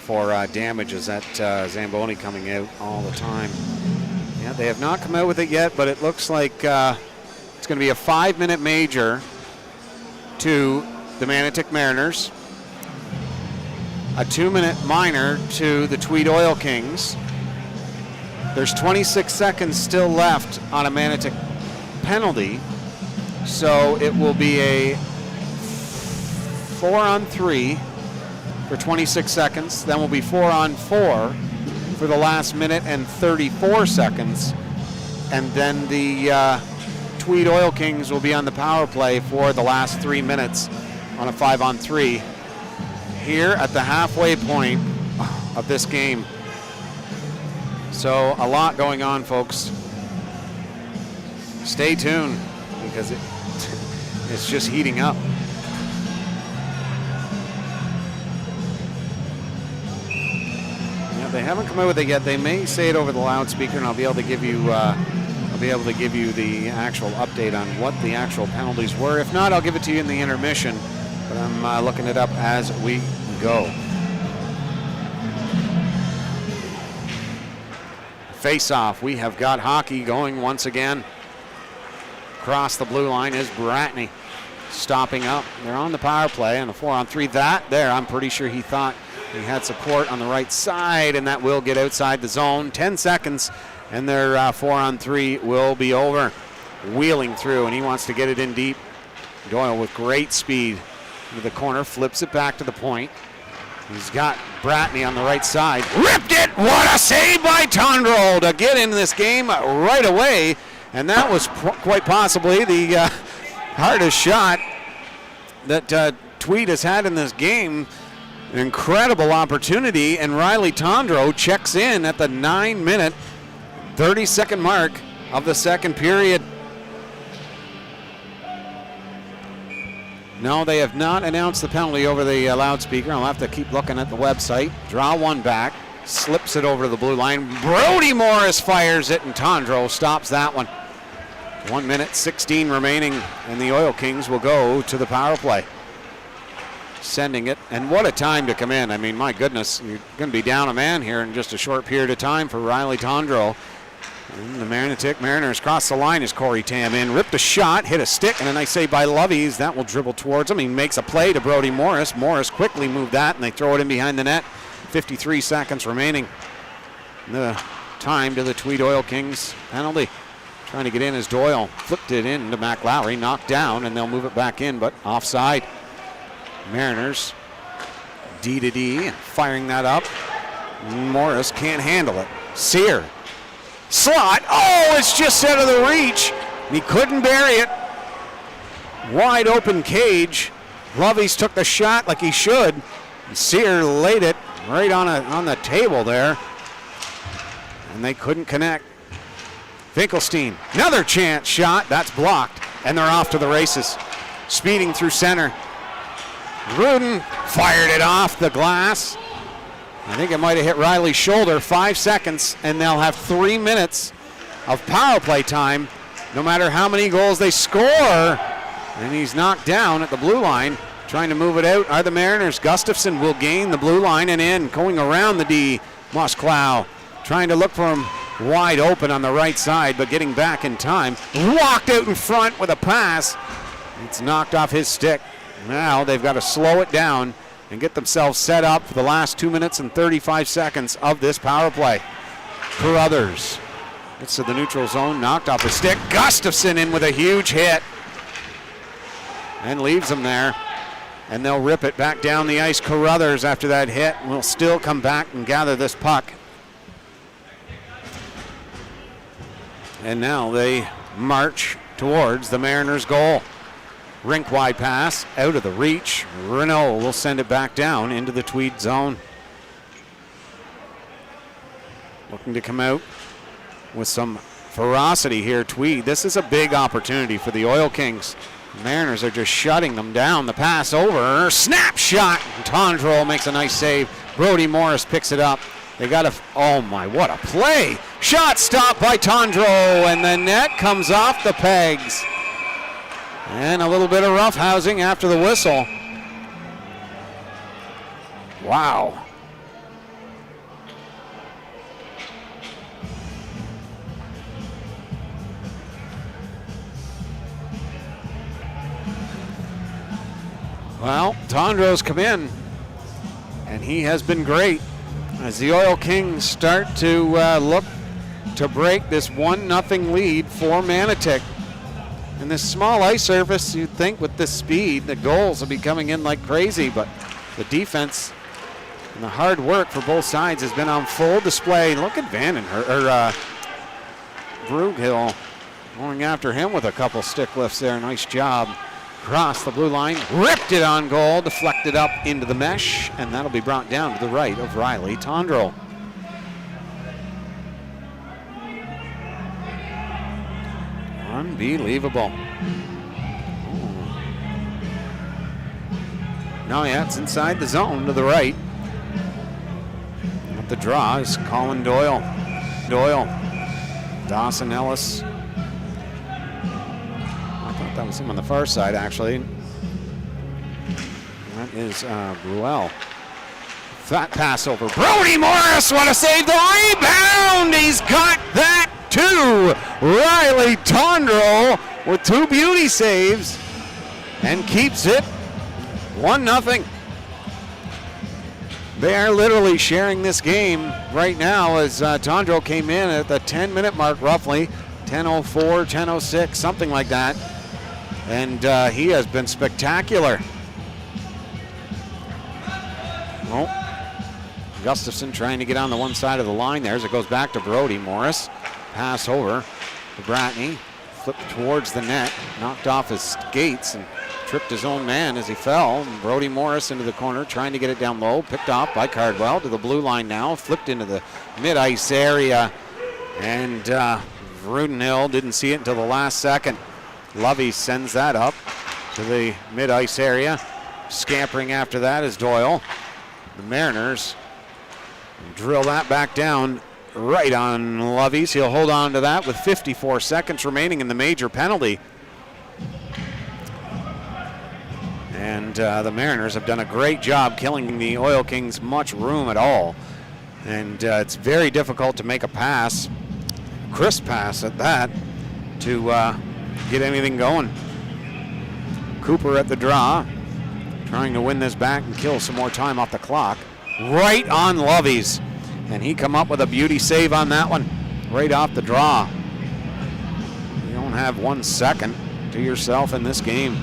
for damages. That Zamboni coming out all the time. Yeah, they have not come out with it yet, but it looks like it's going to be a 5-minute major to the Manotick Mariners, a 2-minute minor to the Tweed Oil Kings. There's 26 seconds still left on a Manotick penalty, so it will be a 4-on-3 for 26 seconds. Then will be 4-on-4 for the last minute and 34 seconds. And then the Tweed Oil Kings will be on the power play for the last 3 minutes on a 5-on-3 here at the halfway point of this game. So a lot going on, folks. Stay tuned because it's just heating up. Yeah, they haven't come out with it yet. They may say it over the loudspeaker, and I'll be able to give you the actual update on what the actual penalties were. If not, I'll give it to you in the intermission. But I'm looking it up as we go. Face-off. We have got hockey going once again. Across the blue line is Bratney. Stopping up. They're on the power play on the 4-on-3. That there, I'm pretty sure he thought he had support on the right side, and that will get outside the zone. 10 seconds, and their 4-on-3 will be over. Wheeling through, and he wants to get it in deep. Doyle with great speed into the corner, flips it back to the point. He's got Bratney on the right side. Ripped it! What a save by Tondreau to get into this game right away. And that was quite possibly the hardest shot that Tweed has had in this game. An incredible opportunity, and Riley Tondreau checks in at the 9-minute, 30-second mark of the second period. No, they have not announced the penalty over the loudspeaker. I'll have to keep looking at the website. Draw one back, slips it over to the blue line. Brody Morris fires it, and Tondreau stops that one. 1 minute, 16 remaining, and the Oil Kings will go to the power play. Sending it, and what a time to come in. I mean, my goodness, you're going to be down a man here in just a short period of time for Riley Tondreau. And the Manotick Mariners cross the line as Corey Tam in. Ripped a shot, hit a stick, and a nice save by Lovies. That will dribble towards him. He makes a play to Brody Morris. Morris quickly moved that, and they throw it in behind the net. 53 seconds remaining. The time to the Tweed Oil Kings penalty. Trying to get in as Doyle flipped it in to Mac Lowry. Knocked down, and they'll move it back in, but offside. Mariners D to D, firing that up. Morris can't handle it. Sear. Slot. Oh, it's just out of the reach. He couldn't bury it. Wide open cage. Lovies took the shot like he should. Sear laid it right on the table there. And they couldn't connect. Finkelstein, another chance shot. That's blocked. And they're off to the races. Speeding through center. Rudin fired it off the glass. I think it might have hit Riley's shoulder. 5 seconds, and they'll have 3 minutes of power play time, no matter how many goals they score. And he's knocked down at the blue line. Trying to move it out are the Mariners. Gustafson will gain the blue line and in, going around the D. Mosklau trying to look for him wide open on the right side, but getting back in time. Walked out in front with a pass. It's knocked off his stick. Now they've got to slow it down and get themselves set up for the last 2 minutes and 35 seconds of this power play. Carruthers gets to the neutral zone, knocked off his stick. Gustafson in with a huge hit and leaves him there. And they'll rip it back down the ice. Carruthers, after that hit, will still come back and gather this puck. And now they march towards the Mariners' goal. Rink wide pass, out of the reach. Renault will send it back down into the Tweed zone. Looking to come out with some ferocity here, Tweed. This is a big opportunity for the Oil Kings. The Mariners are just shutting them down. The pass over, snap shot. Tondreau makes a nice save. Brody Morris picks it up. They got a, oh my, what a play. Shot stopped by Tondreau, and the net comes off the pegs. And a little bit of roughhousing after the whistle. Wow. Well, Tondreau's come in, and he has been great as the Oil Kings start to look to break this 1-0 lead for Manotick. And this small ice surface, you'd think with this speed, the goals will be coming in like crazy, but the defense and the hard work for both sides has been on full display. Look at Brughill going after him with a couple stick lifts there. Nice job. Crossed the blue line, ripped it on goal, deflected up into the mesh, and that'll be brought down to the right of Riley Tondreau. Unbelievable. No, yeah, it's inside the zone to the right. At the draw is Colin Doyle. Dawson Ellis. I thought that was him on the far side, actually. That is Ruel. Flat pass over. Brody Morris, what a save. The rebound. He's got that too. Riley Tondreau with 2 beauty saves and keeps it 1-0. They are literally sharing this game right now as Tondreau came in at the 10-minute mark roughly. 10:04, 10:06, something like that. And he has been spectacular. Well, Gustafson trying to get on the one side of the line there as it goes back to Brody Morris. Pass over to Bratney. Flipped towards the net. Knocked off his skates and tripped his own man as he fell. And Brody Morris into the corner trying to get it down low. Picked off by Cardwell to the blue line now. Flipped into the mid-ice area. And Rudenhill didn't see it until the last second. Lovey sends that up to the mid-ice area. Scampering after that is Doyle. The Mariners drill that back down right on Lovey's. He'll hold on to that with 54 seconds remaining in the major penalty. And the Mariners have done a great job killing the Oil Kings much room at all. And it's very difficult to make a pass, crisp pass at that, to get anything going. Cooper at the draw, trying to win this back and kill some more time off the clock. Right on Lovey's. And he come up with a beauty save on that one. Right off the draw. You don't have 1 second to yourself in this game.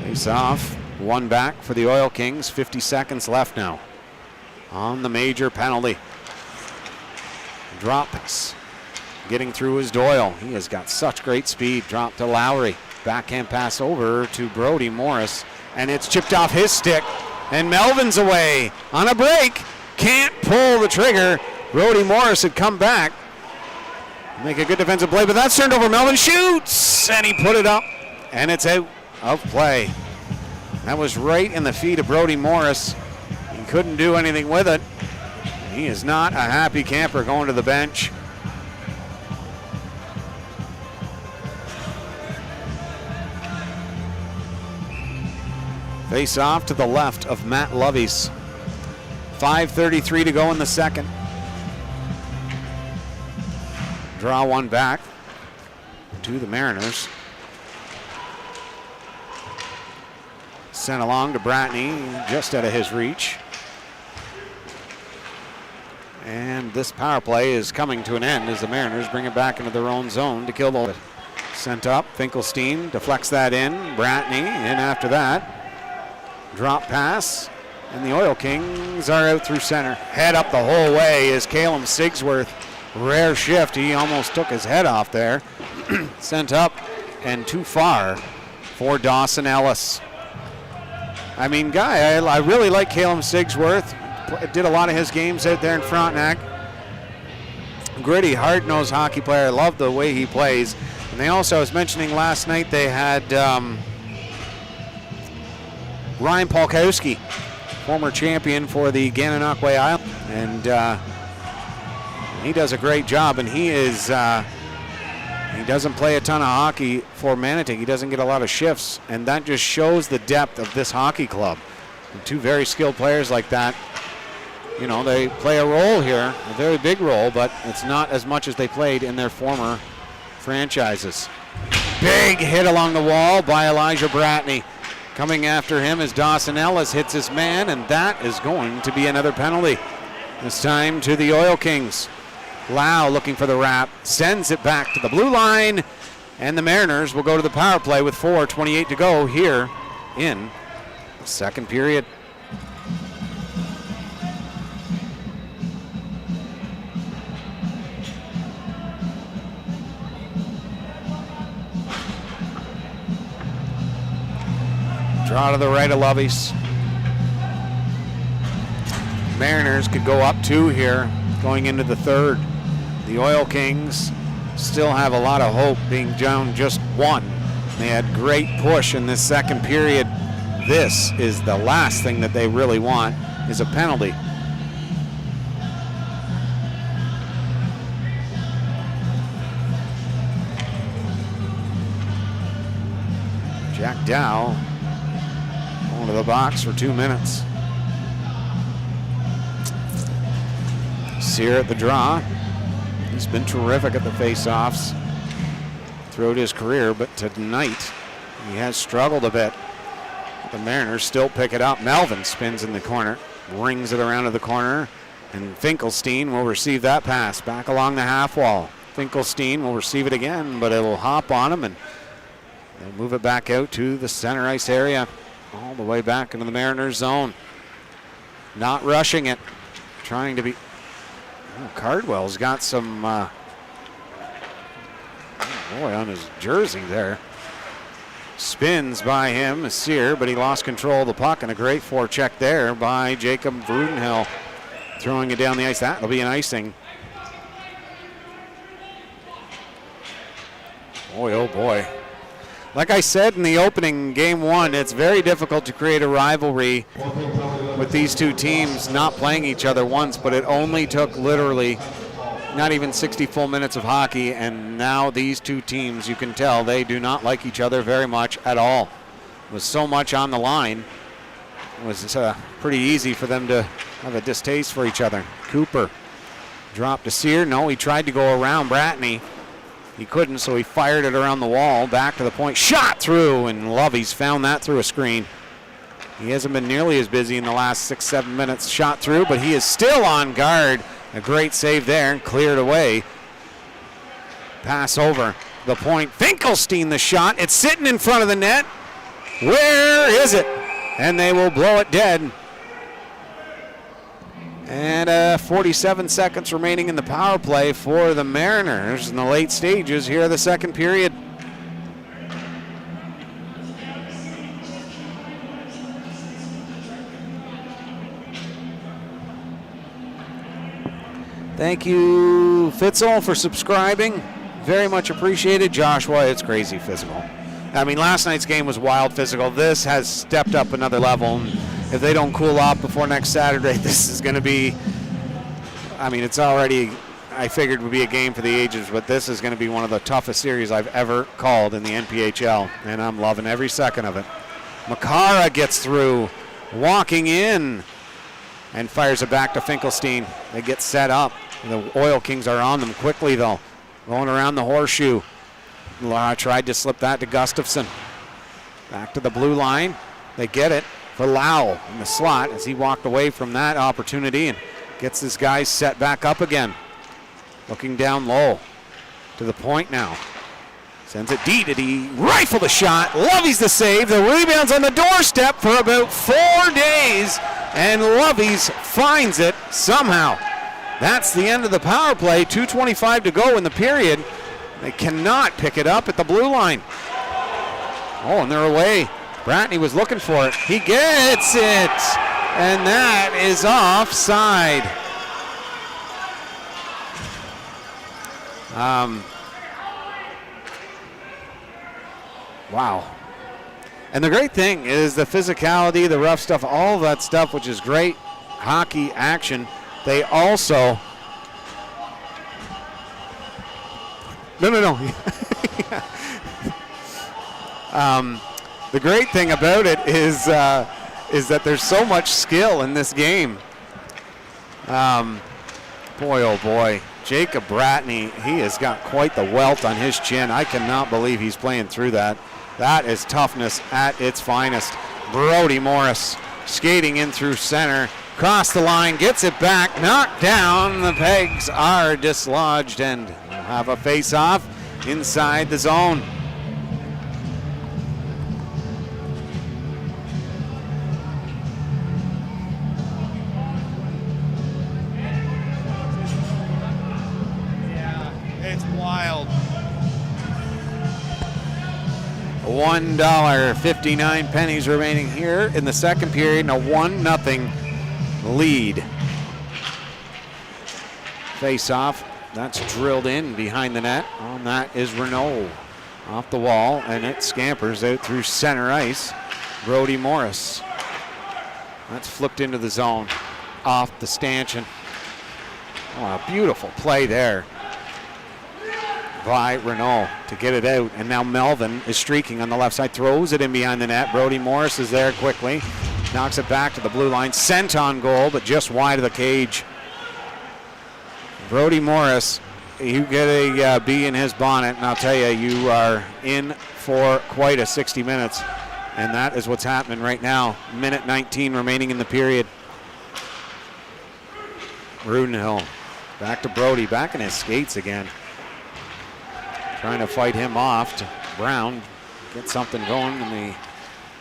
Face off. 1 back for the Oil Kings. 50 seconds left now on the major penalty. Drop pass. Getting through is Doyle. He has got such great speed. Drop to Lowry. Backhand pass over to Brody Morris. And it's chipped off his stick. And Melvin's away on a break. Can't pull the trigger. Brody Morris had come back. Make a good defensive play, but that's turned over. Melvin shoots, and he put it up, and it's out of play. That was right in the feet of Brody Morris. He couldn't do anything with it. He is not a happy camper going to the bench. Face off to the left of Matt Lovey's. 5:33 to go in the second. Draw 1 back to the Mariners. Sent along to Bratney, just out of his reach. And this power play is coming to an end as the Mariners bring it back into their own zone to kill the. Sent up, Finkelstein deflects that in. Bratney in after that. Drop pass, and the Oil Kings are out through center. Head up the whole way is Caleb Sigsworth. Rare shift. He almost took his head off there. Sent up and too far for Dawson Ellis. I mean, I really like Caleb Sigsworth. Did a lot of his games out there in Frontenac. Gritty, hard-nosed hockey player. I love the way he plays. And they also, I was mentioning last night, they had Ryan Polkowski, former champion for the Gananoque Island, and he does a great job. And he doesn't play a ton of hockey for Manotick. He doesn't get a lot of shifts, and that just shows the depth of this hockey club. And 2 very skilled players like that, you know, they play a role here, a very big role, but it's not as much as they played in their former franchises. Big hit along the wall by Elijah Bratney. Coming after him as Dawson Ellis hits his man, and that is going to be another penalty. This time to the Oil Kings. Lau looking for the wrap, sends it back to the blue line, and the Mariners will go to the power play with 4:28 to go here in the second period. Draw to the right of Lovey's. Mariners could go up 2 here going into the third. The Oil Kings still have a lot of hope being down just one. They had great push in this second period. This is the last thing that they really want, is a penalty. Jack Dow going to the box for 2 minutes. Sear at the draw. He's been terrific at the face-offs throughout his career, but tonight he has struggled a bit. The Mariners still pick it up. Melvin spins in the corner, rings it around to the corner, and Finkelstein will receive that pass back along the half wall. Finkelstein will receive it again, but it will hop on him, and they'll move it back out to the center ice area, all the way back into the Mariners zone. Not rushing it, trying to be... Oh, Cardwell's got some, boy, on his jersey there. Spins by him, Sear, but he lost control of the puck, and a great forecheck there by Jacob Brudenhill, throwing it down the ice. That'll be an icing. Boy, oh boy. Like I said in the opening, game one, it's very difficult to create a rivalry with these two teams not playing each other once, but it only took literally not even 60 full minutes of hockey, and now these two teams, you can tell, they do not like each other very much at all. With so much on the line, it was pretty easy for them to have a distaste for each other. Cooper dropped to Sear. No, he tried to go around Bratney. He couldn't, so he fired it around the wall, back to the point, shot through, and Lovey's found that through a screen. He hasn't been nearly as busy in the last 6-7 minutes. Shot through, but he is still on guard. A great save there and cleared away. Pass over the point. Finkelstein the shot. It's sitting in front of the net. Where is it? And they will blow it dead. And 47 seconds remaining in the power play for the Mariners in the late stages here of the second period. Thank you, Fitzel, for subscribing. Very much appreciated. Joshua, it's crazy physical. I mean, last night's game was wild physical. This has stepped up another level. And if they don't cool off before next Saturday, this is going to be, I mean, it's already, I figured would be a game for the ages, but this is going to be one of the toughest series I've ever called in the NPHL, and I'm loving every second of it. Makara gets through, walking in, and fires it back to Finkelstein. They get set up. The Oil Kings are on them quickly, though. Going around the horseshoe. Tried to slip that to Gustafson. Back to the blue line. They get it for Lau in the slot as he walked away from that opportunity and gets his guys set back up again. Looking down low to the point now. Sends it deep. Did he rifle the shot? Lovey's the save. The rebound's on the doorstep for about 4 days, and Lovey's finds it somehow. That's the end of the power play. 2:25 to go in the period. They cannot pick it up at the blue line. Oh, and they're away. Bratney was looking for it. He gets it, and that is offside. Wow. And the great thing is the physicality, the rough stuff, all of that stuff, which is great hockey action. They also... No. The great thing about it is that there's so much skill in this game. Boy, oh boy. Jacob Bratney, he has got quite the welt on his chin. I cannot believe he's playing through that. That is toughness at its finest. Brody Morris skating in through center. Cross the line, gets it back, knocked down. The pegs are dislodged and we'll have a face-off inside the zone. It's wild. $1.59 remaining here in the second period, and a 1-0 lead. Face off That's drilled in behind the net. On that is Renault off the wall, and it scampers out through center ice. Brody Morris. That's flipped into the zone off the stanchion. Oh, a beautiful play there by Renault to get it out. And now Melvin is streaking on the left side, throws it in behind the net. Brody Morris is there quickly, knocks it back to the blue line. Sent on goal, but just wide of the cage. Brody Morris, you get a bee in his bonnet, and I'll tell you, you are in for quite a 60 minutes. And that is what's happening right now. Minute 19 remaining in the period. Rudenhill back to Brody, back in his skates again. Trying to fight him off to Brown. Get something going in the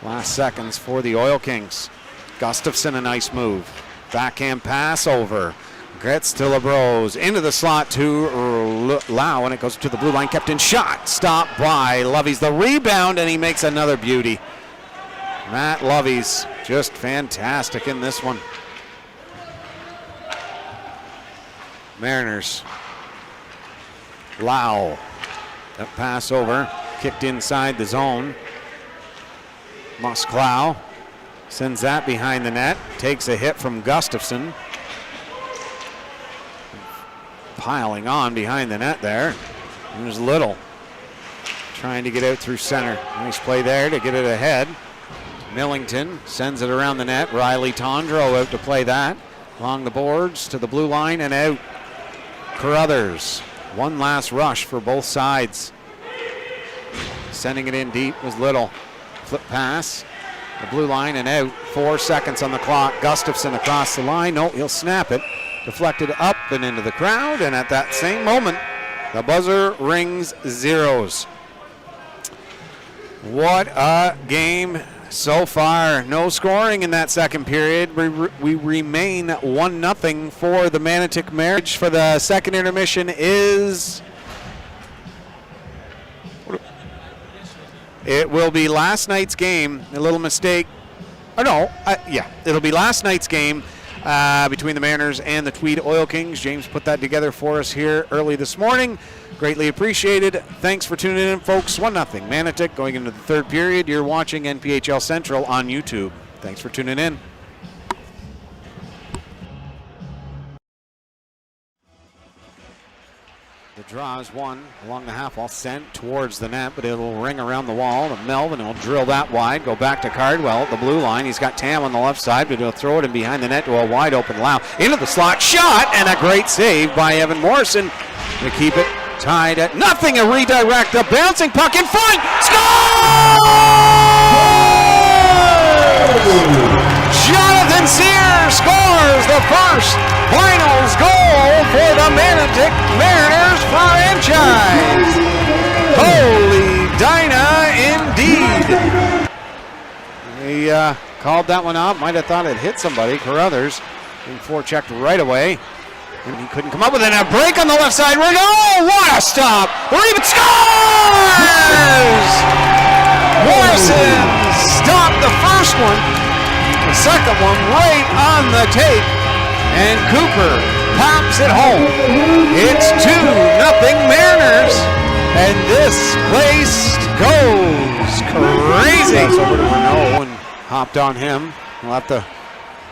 last seconds for the Oil Kings. Gustafson, a nice move. Backhand pass over. Gets to LeBrose. Into the slot to Lau, and it goes to the blue line. Kept in shot. Stopped by Lovey's the rebound, and he makes another beauty. Matt Lovey's just fantastic in this one. Mariners. Lau. That pass over. Kicked inside the zone. Mosklau sends that behind the net. Takes a hit from Gustafson. Piling on behind the net there. There's Little trying to get out through center. Nice play there to get it ahead. Millington sends it around the net. Riley Tondro out to play that. Along the boards to the blue line and out. Carruthers. One last rush for both sides. Sending it in deep was Little. Flip pass. The blue line and out. 4 seconds on the clock. Gustafson across the line. No, he'll snap it. Deflected up and into the crowd. And at that same moment, the buzzer rings zeros. What a game so far. No scoring in that second period. We remain 1-0 for the Manotick Marriage. For the second intermission is... It will be last night's game. A little mistake. Oh, no. Yeah, it'll be last night's game between the Mariners and the Tweed Oil Kings. James put that together for us here early this morning. Greatly appreciated. Thanks for tuning in, folks. 1-0 Manotick going into the third period. You're watching NPHL Central on YouTube. Thanks for tuning in. The draw is one along the half wall, sent towards the net, but it'll ring around the wall. Melvin will drill that wide, go back to Cardwell at the blue line. He's got Tam on the left side, but he'll throw it in behind the net to a wide open Lau. Into the slot, shot, and a great save by Evan Morrison to keep it tied at nothing. A redirect, a bouncing puck in front. Scores! Jonathan Sear scores the first finals goal for the Manotick Mariners franchise. Holy Dinah indeed. He called that one out. Might have thought it hit somebody. Carruthers forechecked right away. And he couldn't come up with it. A break on the left side. Renault, what a stop! The rebound scores! Morrison stopped the first one. The second one right on the tape. And Cooper pops it home. It's 2-0 Mariners. And this place goes crazy. That's over to Renault and hopped on him. We'll have to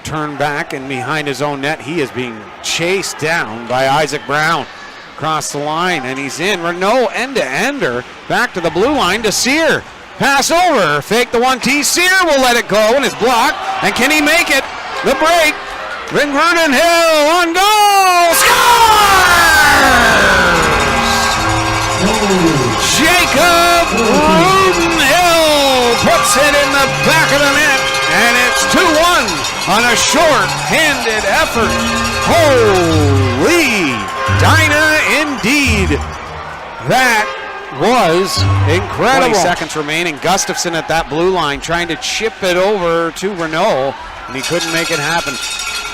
turn back, and behind his own net, he is being chased down by Isaac Brown. Across the line, and he's in. Renault end-to-ender. Back to the blue line to Sear. Pass over. Fake the 1-T. Sear will let it go and is blocked. And can he make it? The break. Van Grudenhill on goal. Scores! Jacob Grudenhill puts it in the back of the net. And it's 2-1 on a short-handed effort. Holy Dinah indeed. That was incredible. 20 seconds remaining. Gustafson at that blue line trying to chip it over to Renault, and he couldn't make it happen.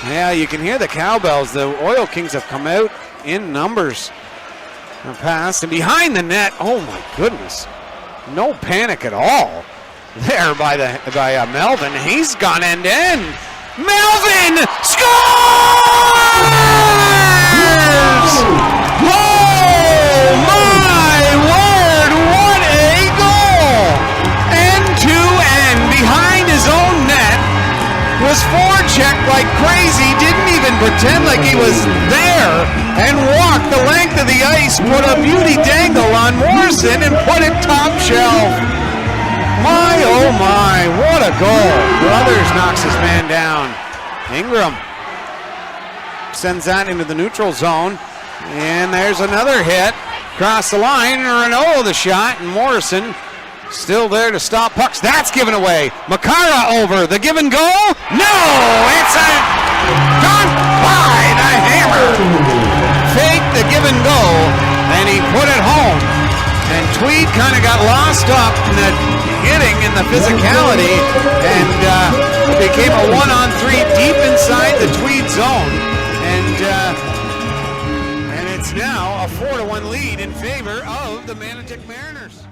Yeah, you can hear the cowbells. The Oil Kings have come out in numbers. A pass, and behind the net, oh my goodness. No panic at all there by Melvin. He's gone end to end. Melvin scores! was forechecked like crazy, didn't even pretend like he was there, and walked the length of the ice, put a beauty dangle on Morrison, and put it top shelf. My, oh my, what a goal. Brothers knocks his man down. Ingram sends that into the neutral zone, and there's another hit. Across the line, Renault the shot, and Morrison still there to stop pucks. That's given away. Makara over. The give and go? No! It's gone by the hammer. Fake the give and go, and he put it home. And Tweed kind of got lost up in the hitting and the physicality, and it became a 1-on-3 deep inside the Tweed zone. And it's now a 4-1 lead in favor of the Manotick Mariners.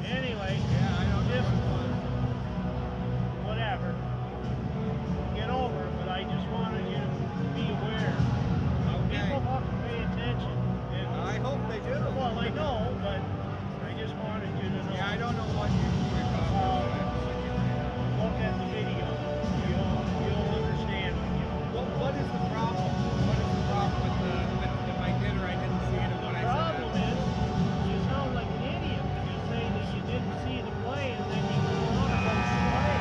Anyway, just whatever. Get over it, but I just wanted you to be aware. People have to pay attention. And, I hope they do. well, I know, but I just wanted you to know. Yeah, I don't know what you're talking about. Look at the video. You'll understand. What is the problem? What is the problem with if I did or I didn't see it and what I The said? problem is, you sound like an idiot when you say that you didn't see the play and then you go on about the play.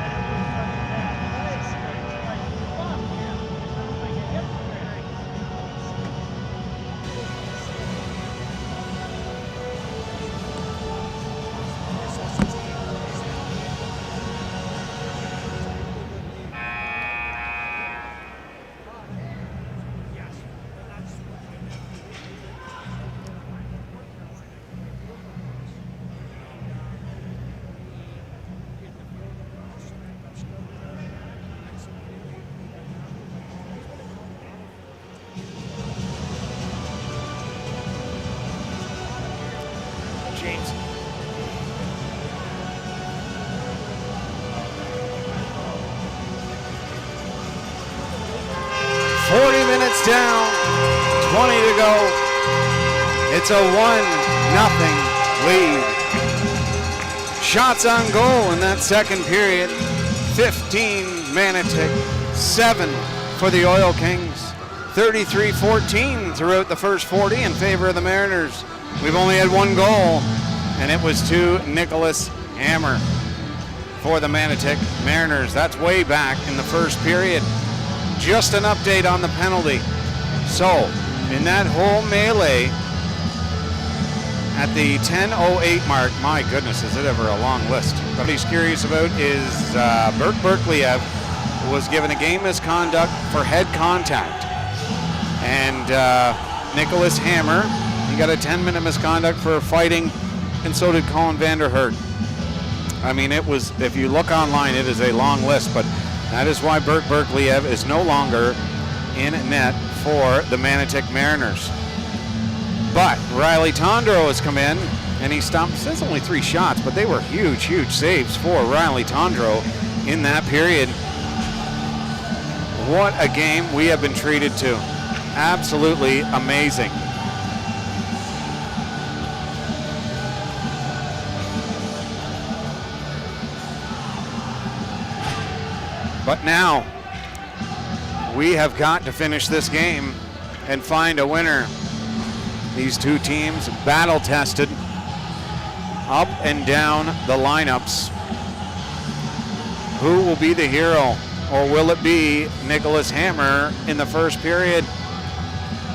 And it was such a bad play. And you're like, fuck, you sound like a hypocrite. 40 minutes down, 20 to go. It's a 1-0 lead. Shots on goal in that second period. 15 Manotick, 7 for the Oil Kings. 33-14 throughout the first 40 in favor of the Mariners. We've only had one goal, and it was to Nicholas Hammer for the Manotick Mariners. That's way back in the first period. Just an update on the penalty. So, in that whole melee, at the 10:08 mark, my goodness, is it ever a long list. What he's curious about is Bert Berkliev was given a game misconduct for head contact. And Nicholas Hammer, he got a 10-minute misconduct for fighting, and so did Colin Vanderhurt. I mean, it was, if you look online, it is a long list, but that is why Bert Berkliev is no longer in net for the Manotick Mariners. But Riley Tondreau has come in, and he stopped. It says only 3 shots, but they were huge, huge saves for Riley Tondreau in that period. What a game we have been treated to. Absolutely amazing. But now, we have got to finish this game and find a winner. These two teams battle-tested up and down the lineups. Who will be the hero, or will it be Nicholas Hammer in the first period?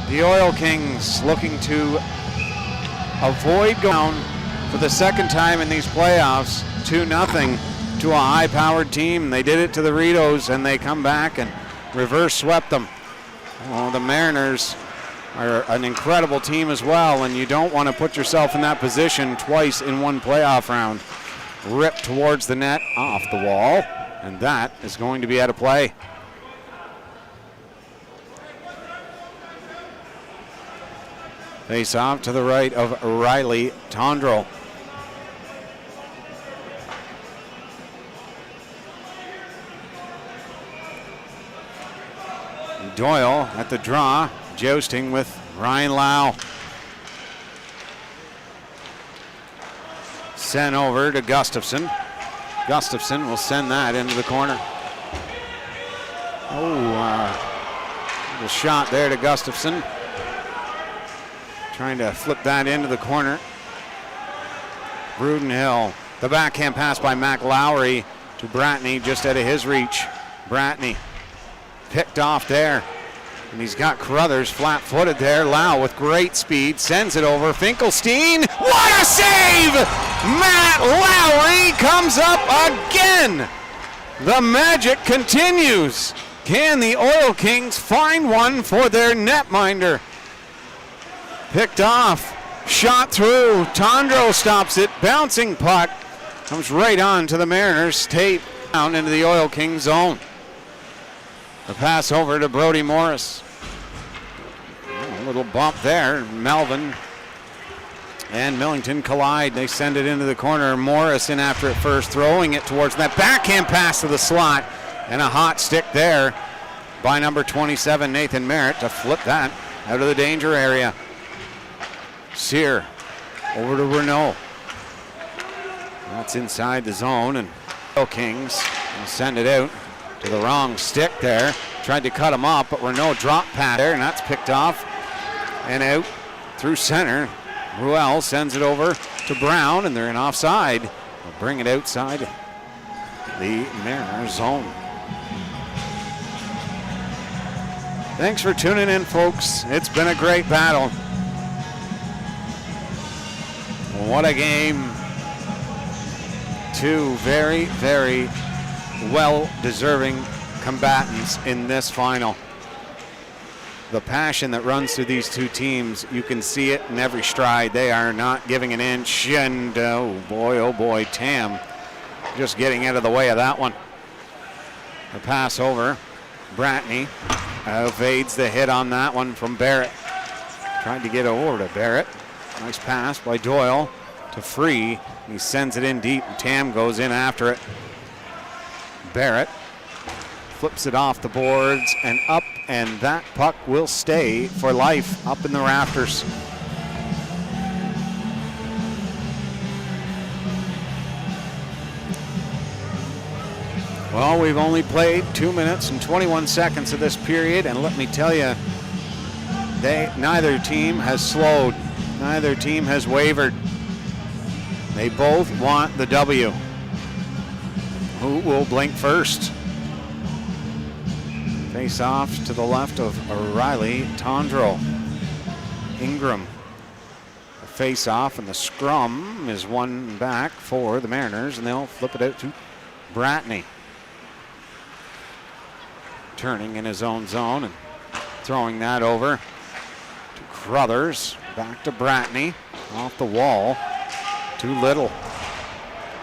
The Oil Kings looking to avoid going down for the second time in these playoffs, 2-0. To a high-powered team. They did it to the Ritos, and they come back and reverse swept them. Well, the Mariners are an incredible team as well, and you don't want to put yourself in that position twice in one playoff round. Ripped towards the net, off the wall, and that is going to be out of play. Face off to the right of Riley Tondreau. Doyle at the draw, jousting with Ryan Lau. Sent over to Gustafson. Gustafson will send that into the corner. Little shot there to Gustafson. Trying to flip that into the corner. Brudenhill. The backhand pass by Mac Lowry to Bratney, just out of his reach. Bratney picked off there, and he's got Carruthers flat-footed there. Lau with great speed sends it over. Finkelstein, what a save! Matt Lowry comes up again. The magic continues. Can the Oil Kings find one for their netminder? Picked off, shot through. Tondreau stops it. Bouncing puck comes right on to the Mariners. Tape down into the Oil Kings zone. The pass over to Brody Morris. A little bump there. Melvin and Millington collide. They send it into the corner. Morris in after it first, throwing it towards that backhand pass to the slot, and a hot stick there by number 27, Nathan Merritt, to flip that out of the danger area. Sear over to Renault. That's inside the zone, and Kings will send it out to the wrong stick there. Tried to cut him off, but Renault dropped pass there, and that's picked off and out through center. Ruel sends it over to Brown, and they're in offside. They'll bring it outside the Mariners zone. Thanks for tuning in, folks. It's been a great battle. What a game. Two very, very well-deserving combatants in this final. The passion that runs through these two teams, you can see it in every stride. They are not giving an inch, and oh boy, Tam just getting out of the way of that one. The pass over. Bratney evades the hit on that one from Barrett. Tried to get over to Barrett. Nice pass by Doyle to Free. He sends it in deep, and Tam goes in after it. Barrett flips it off the boards and up, and that puck will stay for life up in the rafters. Well, we've only played 2 minutes and 21 seconds of this period, and let me tell you, neither team has slowed. Neither team has wavered. They both want the W. Who will blink first? Face off to the left of O'Reilly. Tondreau. Ingram. The face off, and the scrum is one back for the Mariners, and they'll flip it out to Bratney. Turning in his own zone and throwing that over to Crothers. Back to Bratney. Off the wall to Little.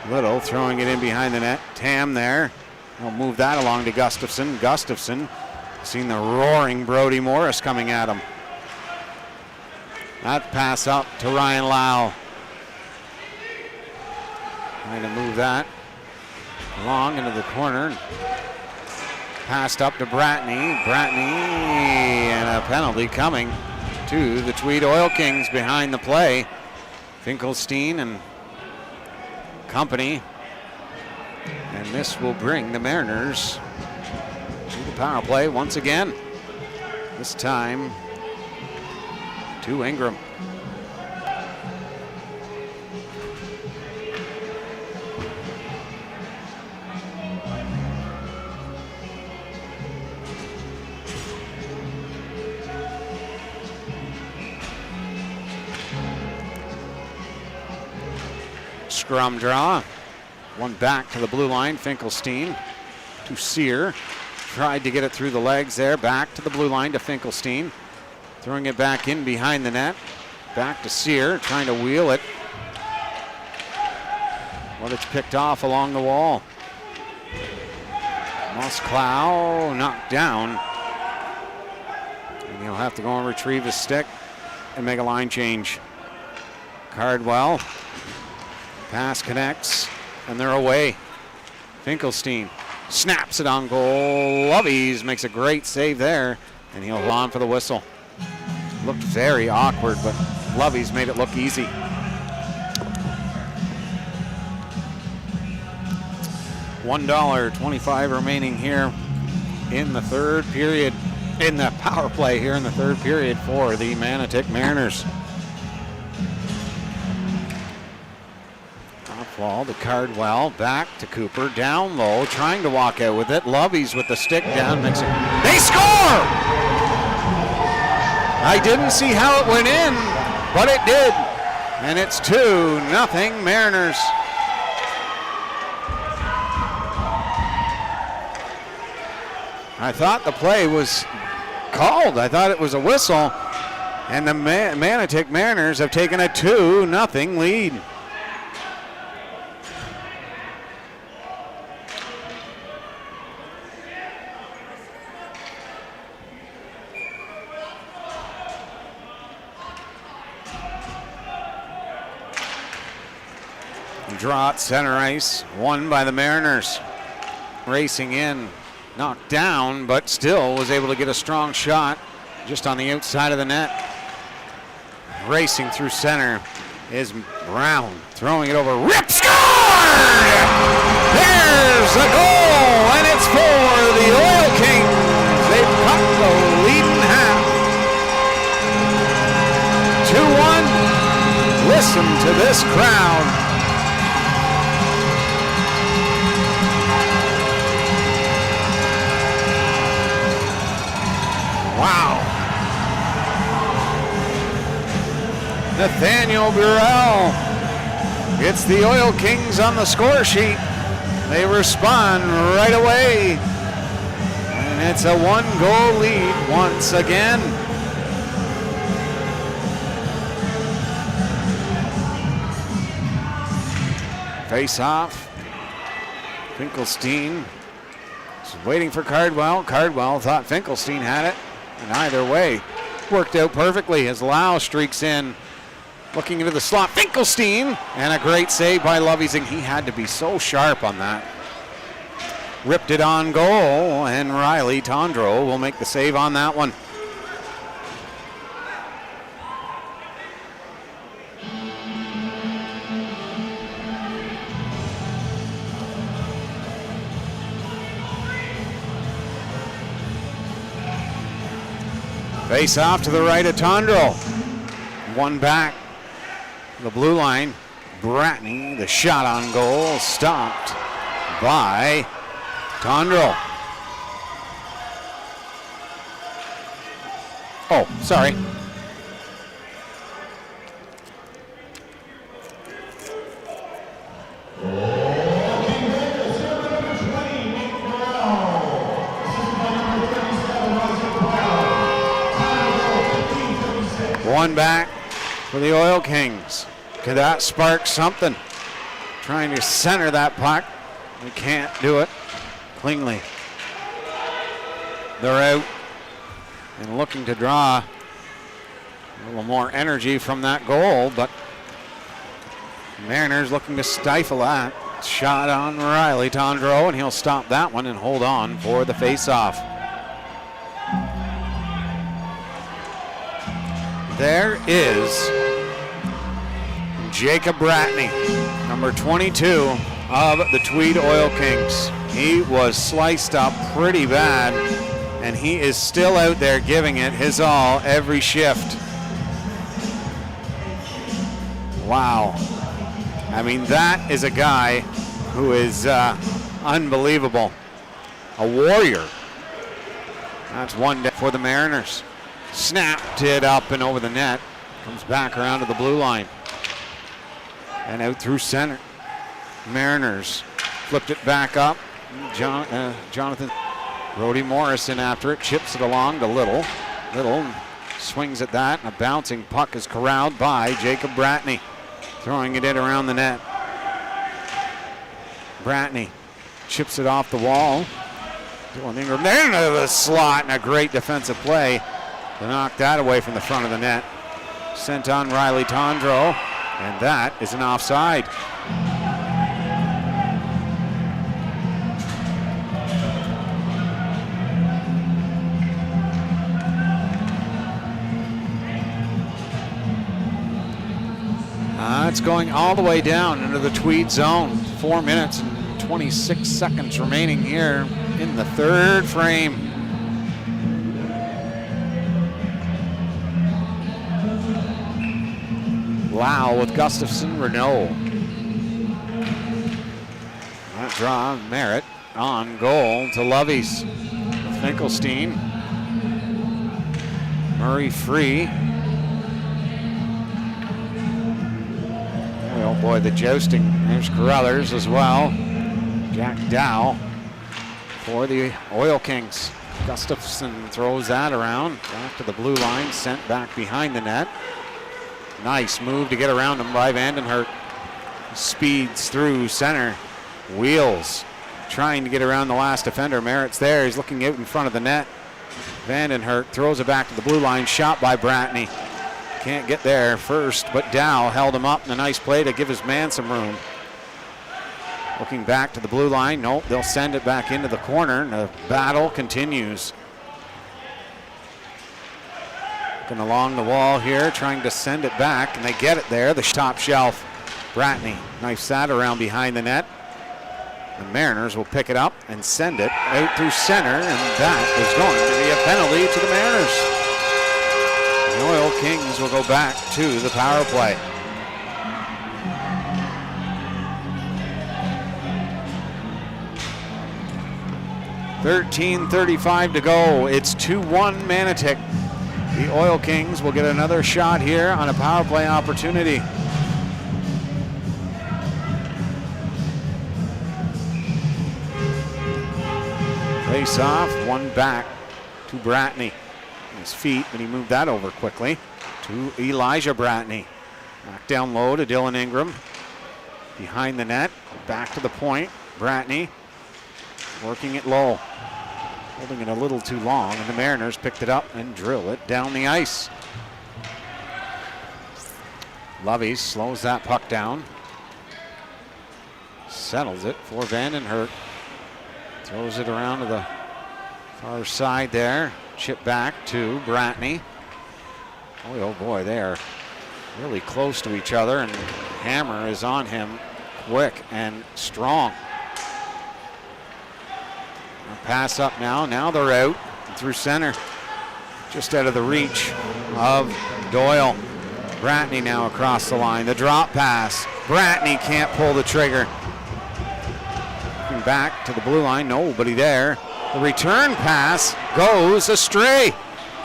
Little throwing it in behind the net. Tam there. He'll move that along to Gustafson. Gustafson seen the roaring Brody Morris coming at him. That pass up to Ryan Lau. Trying to move that along into the corner. Passed up to Bratney. Bratney, and a penalty coming to the Tweed Oil Kings behind the play. Finkelstein and company. And this will bring the Mariners to the power play once again. This time to Ingram. Scrum draw. One back to the blue line. Finkelstein to Sear. Tried to get it through the legs there. Back to the blue line to Finkelstein. Throwing it back in behind the net. Back to Sear. Trying to wheel it. Well, it's picked off along the wall. Mosklau knocked down. And he'll have to go and retrieve his stick and make a line change. Cardwell. Pass connects, and they're away. Finkelstein snaps it on goal. Lovies makes a great save there, and he'll hold on for the whistle. Looked very awkward, but Lovies made it look easy. $1.25 remaining here in the third period, in the power play here in the third period for the Manotick Mariners. Ball to Cardwell, back to Cooper, down low, trying to walk out with it. Lovies with the stick down, makes it. They score! I didn't see how it went in, but it did. And it's 2-0 Mariners. I thought the play was called. I thought it was a whistle. And the Manotick Mariners have taken a 2-0 lead. Draw at center ice, won by the Mariners. Racing in, knocked down, but still was able to get a strong shot just on the outside of the net. Racing through center is Brown, throwing it over, rip, scored! There's a goal, and it's for the Oil Kings. They've cut the lead in half. 2-1. Listen to this crowd. Wow. Nathaniel Burrell gets the Oil Kings on the score sheet. They respond right away. And it's a 1-goal lead once again. Face off. Finkelstein is waiting for Cardwell. Cardwell thought Finkelstein had it. And either way, worked out perfectly as Lau streaks in. Looking into the slot, Finkelstein, and a great save by Loviesing. He had to be so sharp on that. Ripped it on goal, and Riley Tondro will make the save on that one. Face off to the right of Tondro. One back. The blue line, Bratney, the shot on goal, stopped by Tondro. Oh, sorry. One back for the Oil Kings. Could that spark something? Trying to center that puck. We can't do it. Klingler. They're out and looking to draw a little more energy from that goal, but Mariners looking to stifle that. Shot on Riley Tondro, and he'll stop that one and hold on for the face-off. There is Jacob Bratney, number 22 of the Tweed Oil Kings. He was sliced up pretty bad, and he is still out there giving it his all every shift. Wow. I mean, that is a guy who is unbelievable. A warrior. That's one for the Mariners. Snapped it up and over the net. Comes back around to the blue line. And out through center. Mariners flipped it back up. Jonathan Brody Morrison after it. Chips it along to Little. Little swings at that. And a bouncing puck is corralled by Jacob Bratney. Throwing it in around the net. Bratney chips it off the wall. Dylan Ingram there into the slot, and a great defensive play to knock that away from the front of the net. Sent on Riley Tondro, and that is an offside. It's going all the way down into the Tweed zone. 4 minutes and 26 seconds remaining here in the third frame. Lau with Gustafson, Renault. That draw, Merritt on goal to Lovies. Finkelstein. Murray free. Oh boy, the jousting. There's Carruthers as well. Jack Dow for the Oil Kings. Gustafson throws that around. Back to the blue line, sent back behind the net. Nice move to get around him by Vandenhert. Speeds through center. Wheels. Trying to get around the last defender. Merritt's there. He's looking out in front of the net. Vandenhert throws it back to the blue line. Shot by Bratney. Can't get there first, but Dow held him up in a nice play to give his man some room. Looking back to the blue line. Nope, they'll send it back into the corner. And the battle continues. Looking along the wall here, trying to send it back, and they get it there. The top shelf. Bratney knifes that around behind the net. The Mariners will pick it up and send it out through center, and that is going to be a penalty to the Mariners. The Oil Kings will go back to the power play. .13:35 to go. It's 2-1 Manotick. The Oil Kings will get another shot here on a power play opportunity. Face off, one back to Bratney. His feet, but he moved that over quickly to Elijah Bratney. Back down low to Dylan Ingram. Behind the net, back to the point. Bratney working it low. Holding it a little too long, and the Mariners picked it up and drill it down the ice. Lovey slows that puck down. Settles it for Vandenhert. Throws it around to the far side there. Chip back to Bratney. Oh boy, they are really close to each other, and Hammer is on him quick and strong. Pass up now. Now they're out through center. Just out of the reach of Doyle. Bratney now across the line. The drop pass. Bratney can't pull the trigger. Looking back to the blue line. Nobody there. The return pass goes astray.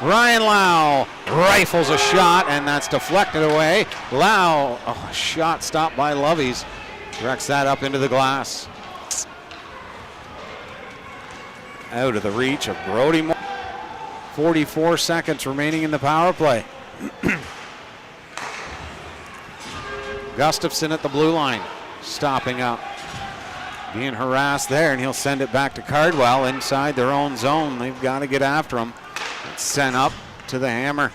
Ryan Lau rifles a shot, and that's deflected away. Lau, a shot stopped by Loveys. Directs that up into the glass. Out of the reach of Brody Moore. 44 seconds remaining in the power play. Gustafson at the blue line, stopping up. Being harassed there, and he'll send it back to Cardwell inside their own zone. They've got to get after him. It's sent up to the Hammer.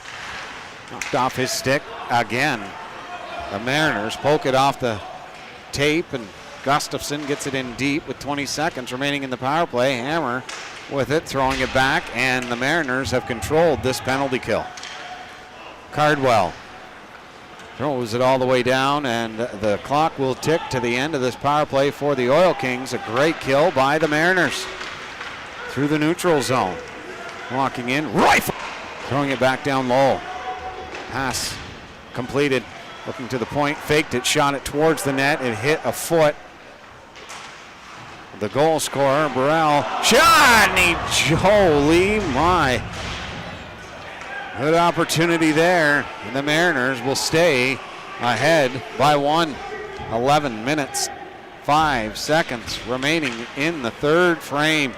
Knocked off his stick again. The Mariners poke it off the tape, and Gustafson gets it in deep with 20 seconds remaining in the power play. Hammer with it, throwing it back, and the Mariners have controlled this penalty kill. Cardwell throws it all the way down, and the clock will tick to the end of this power play for the Oil Kings. A great kill by the Mariners through the neutral zone. Walking in, rifle, throwing it back down low. Pass completed. Looking to the point, faked it, shot it towards the net. It hit a foot. The goal scorer, Burrell, shot, and holy my. Good opportunity there, and the Mariners will stay ahead by one. 11 minutes, 5 seconds remaining in the third frame.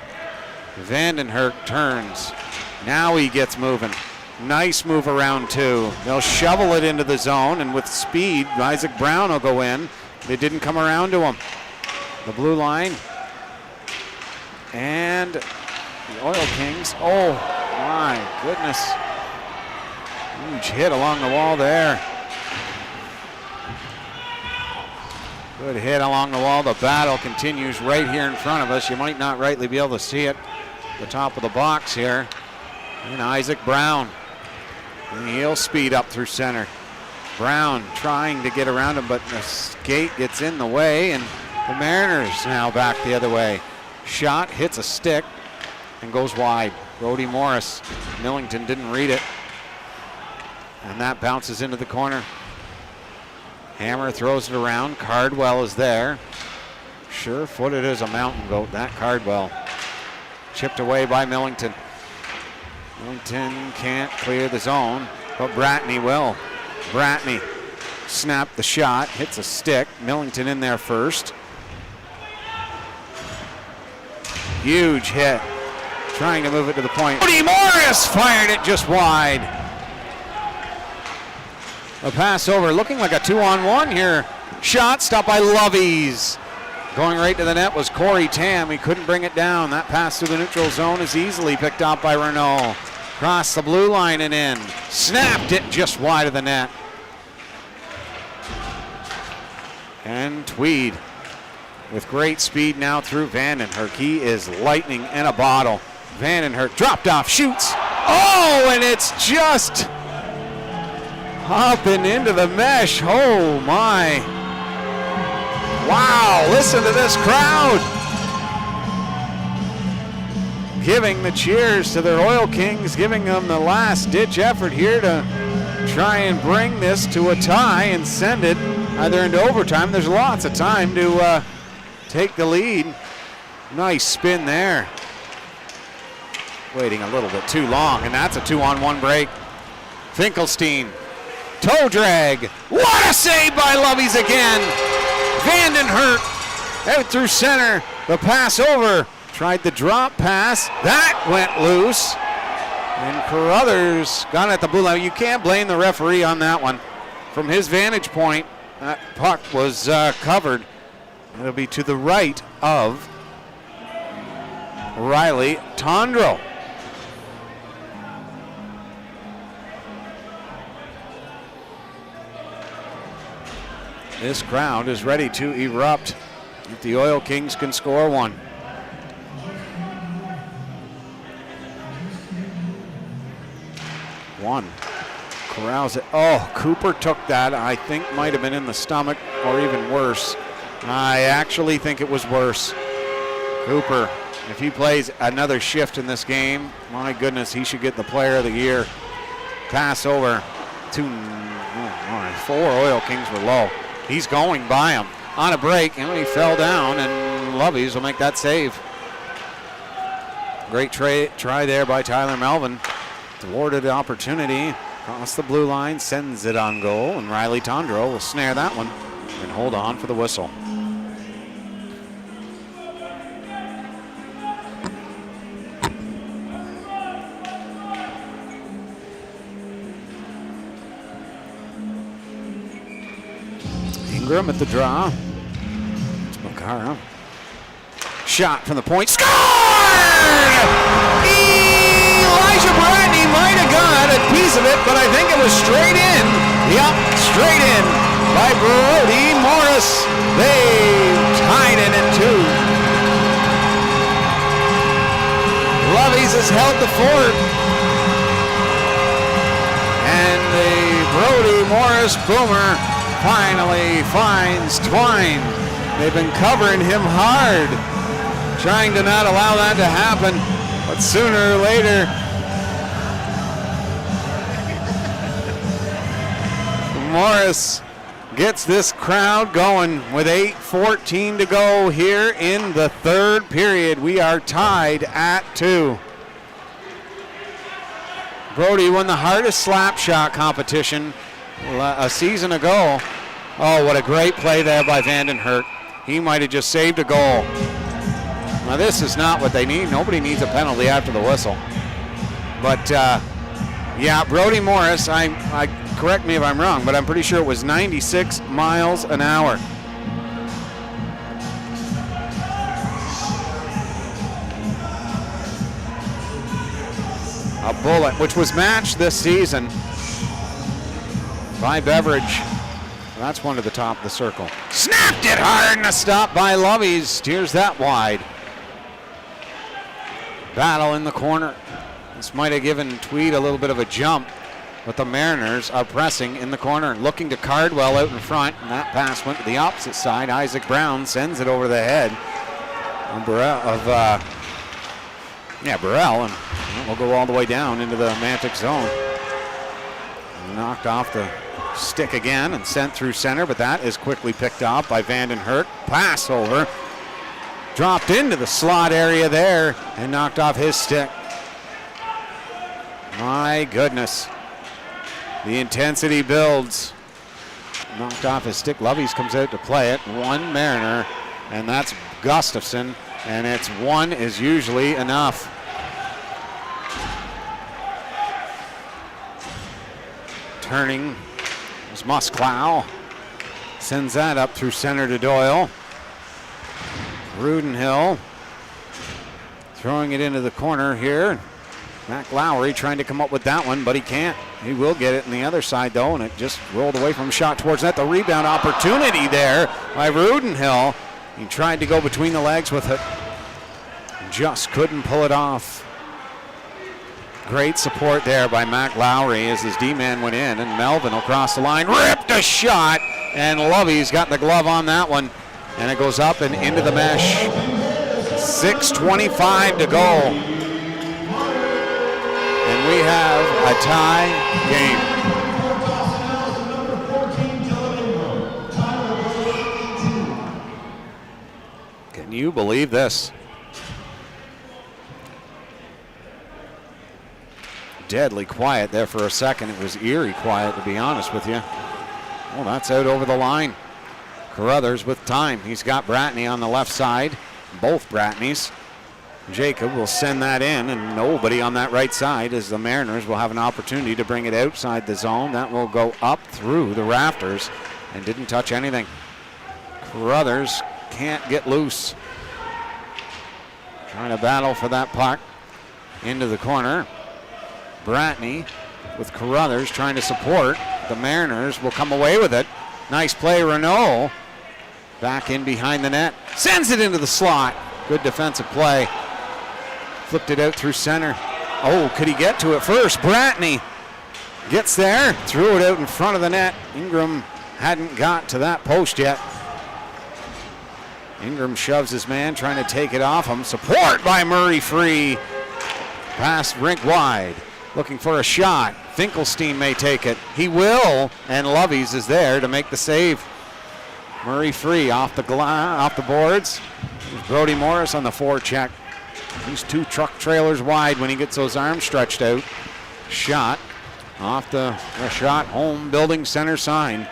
Vandenhert turns. Now he gets moving. Nice move around two. They'll shovel it into the zone, and with speed, Isaac Brown will go in. They didn't come around to him. The blue line. And the Oil Kings, oh my goodness. Huge hit along the wall there. Good hit along the wall. The battle continues right here in front of us. You might not rightly be able to see it. The top of the box here. And Isaac Brown. And he'll speed up through center. Brown trying to get around him, but the skate gets in the way, and the Mariners now back the other way. Shot hits a stick and goes wide. Brody Morris. Millington didn't read it. And that bounces into the corner. Hammer throws it around. Cardwell is there. Sure-footed as a mountain goat, that Cardwell. Chipped away by Millington. Millington can't clear the zone, but Bratney will. Bratney snapped the shot, hits a stick. Millington in there first. Huge hit. Trying to move it to the point. Brody Morris fired it just wide. A pass over, looking like a 2-on-1 here. Shot stopped by Loveys. Going right to the net was Corey Tam. He couldn't bring it down. That pass through the neutral zone is easily picked up by Renault. Cross the blue line and in. Snapped it just wide of the net. And Tweed with great speed now through Vandenherk. He is lightning in a bottle. Vandenherk dropped off, shoots. Oh, and it's just up and into the mesh. Oh my. Wow, listen to this crowd. Giving the cheers to their Oil Kings, giving them the last-ditch effort here to try and bring this to a tie and send it either into overtime. There's lots of time to take the lead. Nice spin there. Waiting a little bit too long, and that's a 2-on-1 break. Finkelstein, toe drag. What a save by Lovies again. Vandenherk out through center. The pass over. Tried the drop pass. That went loose. And Carruthers got at the blue line. You can't blame the referee on that one. From his vantage point, that puck was covered. It'll be to the right of Riley Tondreau. This crowd is ready to erupt if the Oil Kings can score one. One. Corrals it. Oh, Cooper took that. I think might have been in the stomach or even worse. I actually think it was worse. Cooper, if he plays another shift in this game, my goodness, he should get the player of the year. Pass over to 4 Oil Kings were low. He's going by him on a break, and he fell down, and Lovies will make that save. Great try there by Tyler Melvin. Thwarted opportunity, across the blue line, sends it on goal, and Riley Tondreau will snare that one and hold on for the whistle. Ingram at the draw. It's Makara. Shot from the point. Scored! Elijah Bratney might have got a piece of it, but I think it was straight in. Yep, straight in by Brody Morris. They tied it at 2. Lovies has held the fort. And the Brody Morris boomer finally finds Twine. They've been covering him hard, trying to not allow that to happen. But sooner or later, Morris gets this crowd going with 8:14 to go here in the third period. We are tied at 2. Brody won the hardest slap shot competition a season ago. Oh, what a great play there by Vandenherk. He might have just saved a goal. Now this is not what they need. Nobody needs a penalty after the whistle. But yeah, Brody Morris, I correct me if I'm wrong, but I'm pretty sure it was 96 miles an hour. A bullet, which was matched this season by Beveridge. That's one to the top of the circle. Snapped it hard, and a stop by Lovies. Steers that wide. Battle in the corner. This might have given Tweed a little bit of a jump, but the Mariners are pressing in the corner, looking to Cardwell out in front, and that pass went to the opposite side. Isaac Brown sends it over the head of Burrell, and we'll go all the way down into the Manotick zone. Knocked off the stick again and sent through center, but that is quickly picked off by Vandenherk. Pass over. Dropped into the slot area there and knocked off his stick. My goodness. The intensity builds. Knocked off his stick. Lovies comes out to play it. One Mariner, and that's Gustafson, and it's one is usually enough. Turning is Musklow. Sends that up through center to Doyle. Rudenhill throwing it into the corner here. Mac Lowry trying to come up with that one, but he can't. He will get it on the other side, though, and it just rolled away from a shot towards net. The rebound opportunity there by Rudenhill. He tried to go between the legs with it. Just couldn't pull it off. Great support there by Mac Lowry as his D-man went in, and Melvin will cross the line, ripped a shot, and Lovey's got the glove on that one, and it goes up and into the mesh. 6:25 to go, and we have a tie game. Can you believe this? Deadly quiet there for a second. It was eerie quiet, to be honest with you. Well, that's out over the line. Carruthers with time. He's got Bratney on the left side, both Bratneys. Jacob will send that in, and nobody on that right side as the Mariners will have an opportunity to bring it outside the zone. That will go up through the rafters and didn't touch anything. Carruthers can't get loose. Trying to battle for that puck into the corner. Bratney with Carruthers trying to support. The Mariners will come away with it. Nice play, Renault. Back in behind the net. Sends it into the slot. Good defensive play. Flipped it out through center. Oh, could he get to it first? Bratney gets there. Threw it out in front of the net. Ingram hadn't got to that post yet. Ingram shoves his man, trying to take it off him. Support by Murray Free. Pass rink wide. Looking for a shot. Finkelstein may take it. He will, and Lovey's is there to make the save. Murray Free off the boards. There's Brody Morris on the forecheck. He's 2 truck trailers wide when he gets those arms stretched out. Shot off the shot home building center sign,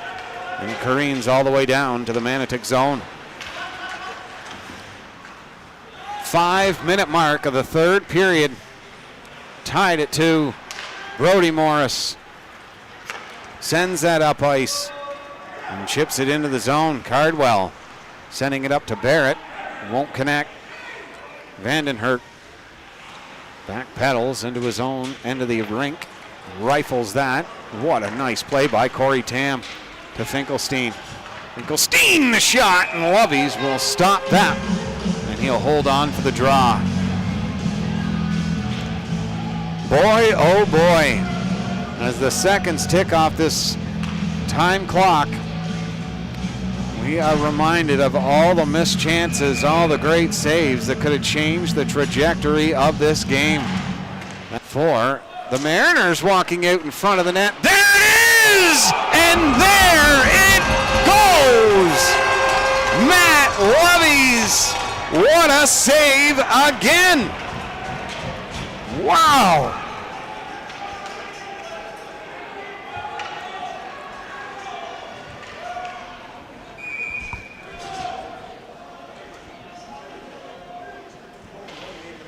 and careens all the way down to the Manotick zone. 5-minute mark of the third period. Tied at 2. Brody Morris sends that up ice and chips it into the zone. Cardwell sending it up to Barrett. Won't connect. Vandenhert back pedals into his own end of the rink. Rifles that. What a nice play by Corey Tam to Finkelstein. Finkelstein the shot, and Lovey's will stop that. And he'll hold on for the draw. Boy, oh boy, as the seconds tick off this time clock, we are reminded of all the missed chances, all the great saves that could have changed the trajectory of this game. For the Mariners walking out in front of the net. There it is! And there it goes! Matt Lovey's, what a save again! Wow!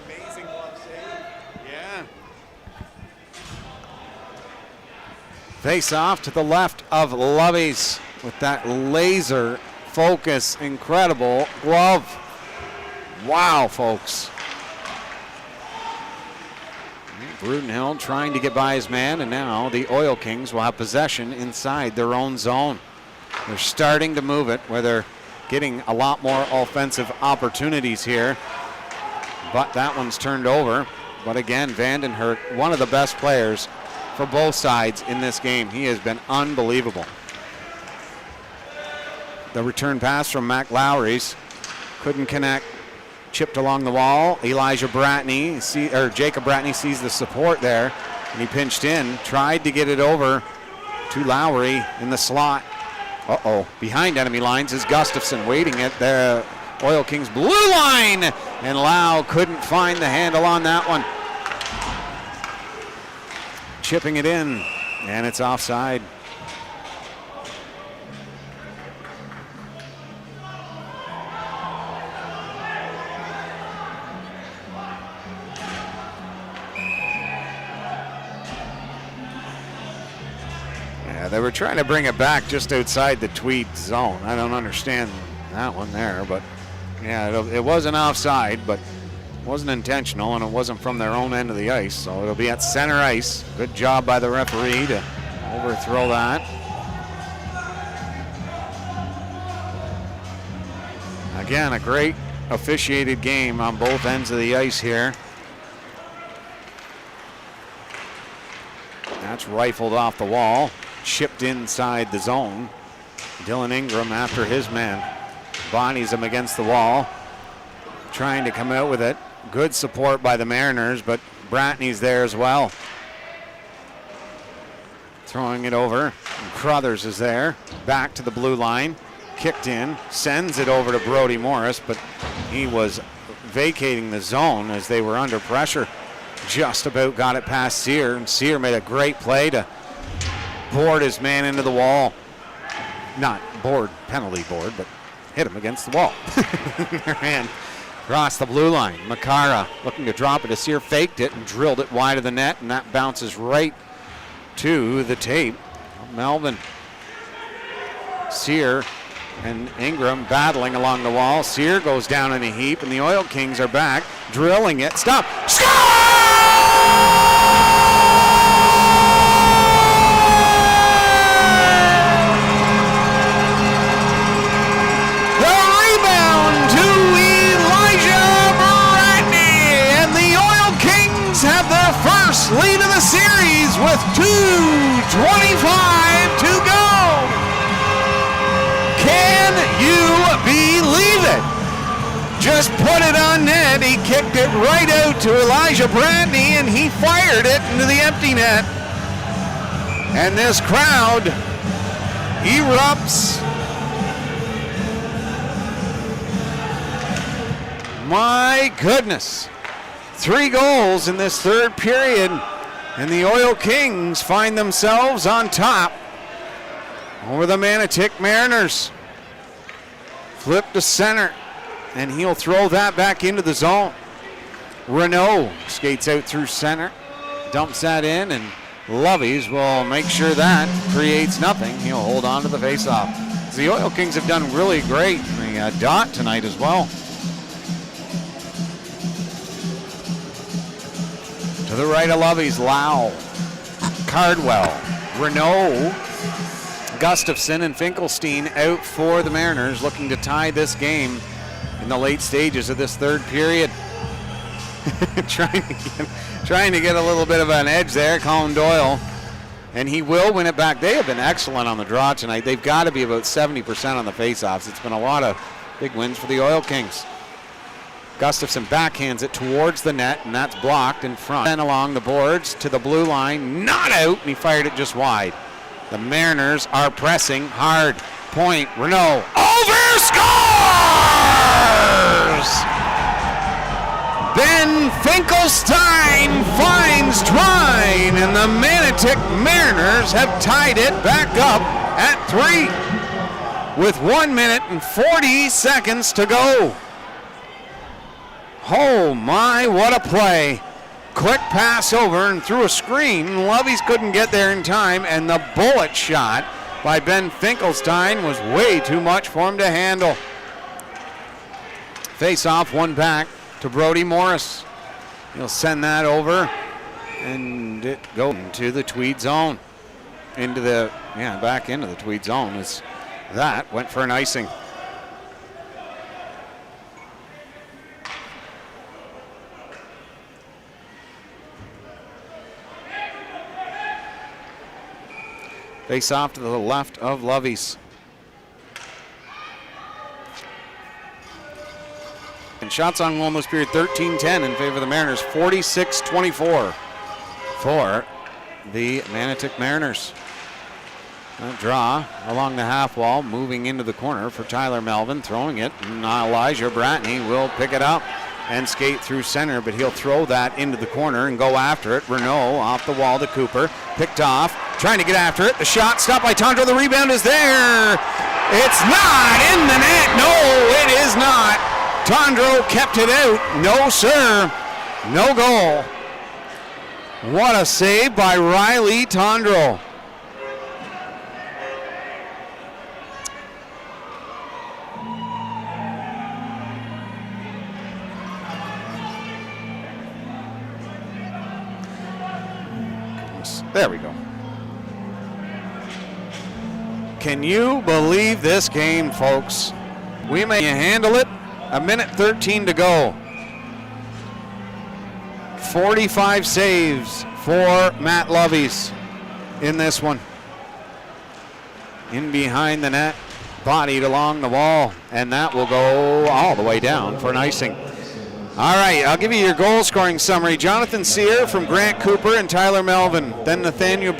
Amazing glove save. Yeah. Face off to the left of Lovey's with that laser focus, incredible glove. Wow, folks. Brudenhill trying to get by his man, and now the Oil Kings will have possession inside their own zone. They're starting to move it where they're getting a lot more offensive opportunities here, but that one's turned over. But again, Vandenhert, one of the best players for both sides in this game. He has been unbelievable. The return pass from Mac Lowry's couldn't connect. Chipped along the wall. Jacob Bratney sees the support there, and he pinched in. Tried to get it over to Lowry in the slot. Behind enemy lines is Gustafson waiting at the Oil Kings blue line, and Lau couldn't find the handle on that one. Chipping it in, and it's offside. They were trying to bring it back just outside the Tweed zone. I don't understand that one there, but yeah, it wasn't offside, but it wasn't intentional, and it wasn't from their own end of the ice, so it'll be at center ice. Good job by the referee to overthrow that. Again, a great officiated game on both ends of the ice here. That's rifled off the wall, chipped inside the zone. Dylan Ingram after his man. Bodies him against the wall, trying to come out with it. Good support by the Mariners, but Bratney's there as well. Throwing it over. Crothers is there. Back to the blue line. Kicked in. Sends it over to Brody Morris, but he was vacating the zone as they were under pressure. Just about got it past Sear, and Sear made a great play to board his man into the wall. Not board, penalty board, but hit him against the wall. And across the blue line. Makara looking to drop it to Sear, faked it and drilled it wide of the net, and that bounces right to the tape. Melvin. Sear and Ingram battling along the wall. Sear goes down in a heap, and the Oil Kings are back, drilling it. Stop! Score! The rebound to Elijah Bratney, and the Oil Kings have their first lead of the series with 2:25 to go. Can you believe it? Just put it on net. He kicked it right out to Elijah Bratney, and he fired it into the empty net. And this crowd erupts. My goodness. 3 goals in this third period, and the Oil Kings find themselves on top over the Manotick Mariners. Flip to center, and he'll throw that back into the zone. Renault skates out through center, dumps that in, and Lovies will make sure that creates nothing. He'll hold on to the faceoff. The Oil Kings have done really great in the dot tonight as well. To the right of Lovies, Lau, Cardwell, Renault, Gustafson, and Finkelstein out for the Mariners, looking to tie this game in the late stages of this third period. trying to get a little bit of an edge there, Colin Doyle, and he will win it back. They have been excellent on the draw tonight. They've got to be about 70% on the faceoffs. It's been a lot of big wins for the Oil Kings. Gustafson backhands it towards the net, and that's blocked in front. Then along the boards to the blue line, not out, and he fired it just wide. The Mariners are pressing hard. Point, Renault, over, scores! Ben Finkelstein finds Twine, and the Manotick Mariners have tied it back up at 3 with 1 minute and 40 seconds to go. Oh my, what a play. Quick pass over and through a screen. Lovies couldn't get there in time, and the bullet shot by Ben Finkelstein was way too much for him to handle. Face off, one back to Brody Morris. He'll send that over, and it goes into the Tweed zone. Back into the Tweed zone as that went for an icing. Face off to the left of Lovies. And shots on goal in this period, 13-10 in favor of the Mariners, 46-24 for the Manotick Mariners. A draw along the half wall, moving into the corner for Tyler Melvin, throwing it. And Elijah Bratney will pick it up and skate through center, but he'll throw that into the corner and go after it. Renault off the wall to Cooper, picked off, trying to get after it. The shot stopped by Tondro. The rebound is there. It's not in the net. No, it is not. Tondro kept it out. No, sir. No goal. What a save by Riley Tondro. There we go. Can you believe this game, folks? We may handle it. A minute 13 to go. 45 saves for Matt Loveys in this one. In behind the net, bodied along the wall, and that will go all the way down for an icing. All right, I'll give you your goal scoring summary. Jonathan Sear from Grant Cooper and Tyler Melvin. Then Nathaniel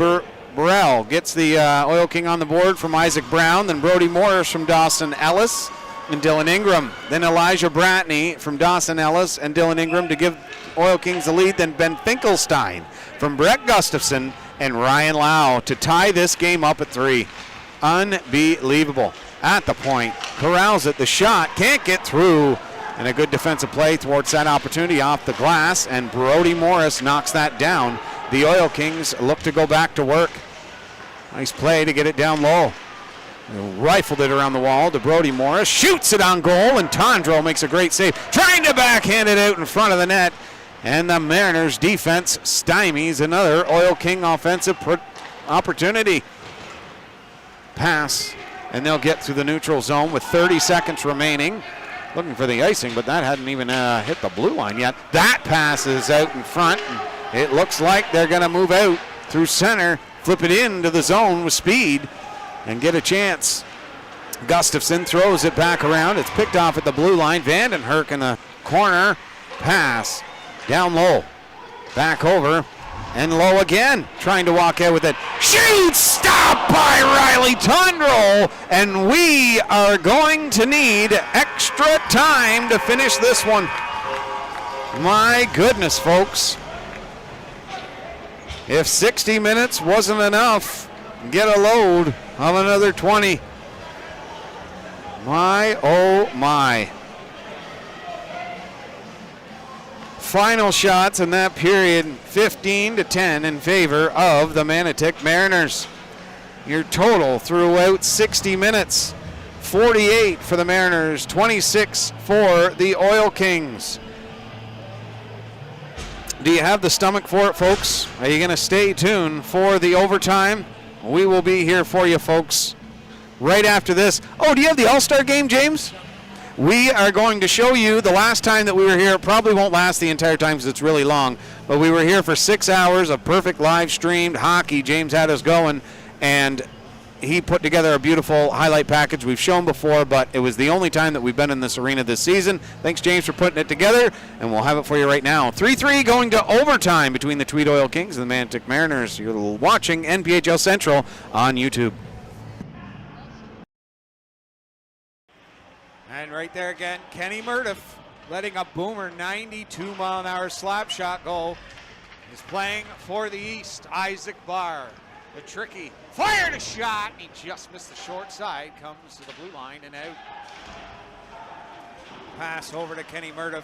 Burrell gets the Oil King on the board from Isaac Brown. Then Brody Morris from Dawson Ellis and Dylan Ingram. Then Elijah Bratney from Dawson Ellis and Dylan Ingram to give Oil Kings the lead. Then Ben Finkelstein from Brett Gustafson and Ryan Lau to tie this game up at 3. Unbelievable. At the point, corrals it, the shot, can't get through. And a good defensive play towards that opportunity off the glass, and Brody Morris knocks that down. The Oil Kings look to go back to work. Nice play to get it down low. Rifled it around the wall to Brody Morris, shoots it on goal, and Tondro makes a great save, trying to backhand it out in front of the net. And the Mariners defense stymies another Oil King offensive opportunity. Pass, and they'll get through the neutral zone with 30 seconds remaining. Looking for the icing, but that hadn't even hit the blue line yet. That pass is out in front. It looks like they're going to move out through center, flip it into the zone with speed, and get a chance. Gustafson throws it back around. It's picked off at the blue line. Vandenherk in the corner. Pass down low. Back over. And low again, trying to walk out with it. Shoot! Stopped by Riley Tondro! And we are going to need extra time to finish this one. My goodness, folks. If 60 minutes wasn't enough, get a load of another 20. My, oh my. Final shots in that period, 15-10 in favor of the Manotick Mariners. Your total throughout 60 minutes, 48 for the Mariners, 26 for the Oil Kings. Do you have the stomach for it, folks? Are you going to stay tuned for the overtime? We will be here for you, folks, right after this. Oh, do you have the All-Star game, James? We are going to show you the last time that we were here. It probably won't last the entire time because it's really long, but we were here for 6 hours of perfect live streamed hockey. James had us going, and he put together a beautiful highlight package we've shown before, but it was the only time that we've been in this arena this season. Thanks, James, for putting it together, and we'll have it for you right now. 3-3 going to overtime between the Tweed Oil Kings and the Manotick Mariners. You're watching NPHL Central on YouTube. And right there again, Kenny Murdiff letting a boomer 92-mile-an-hour slap shot go. Is playing for the East. Isaac Barr, the tricky, fired a shot, and he just missed the short side. Comes to the blue line and out. Pass over to Kenny Murdiff.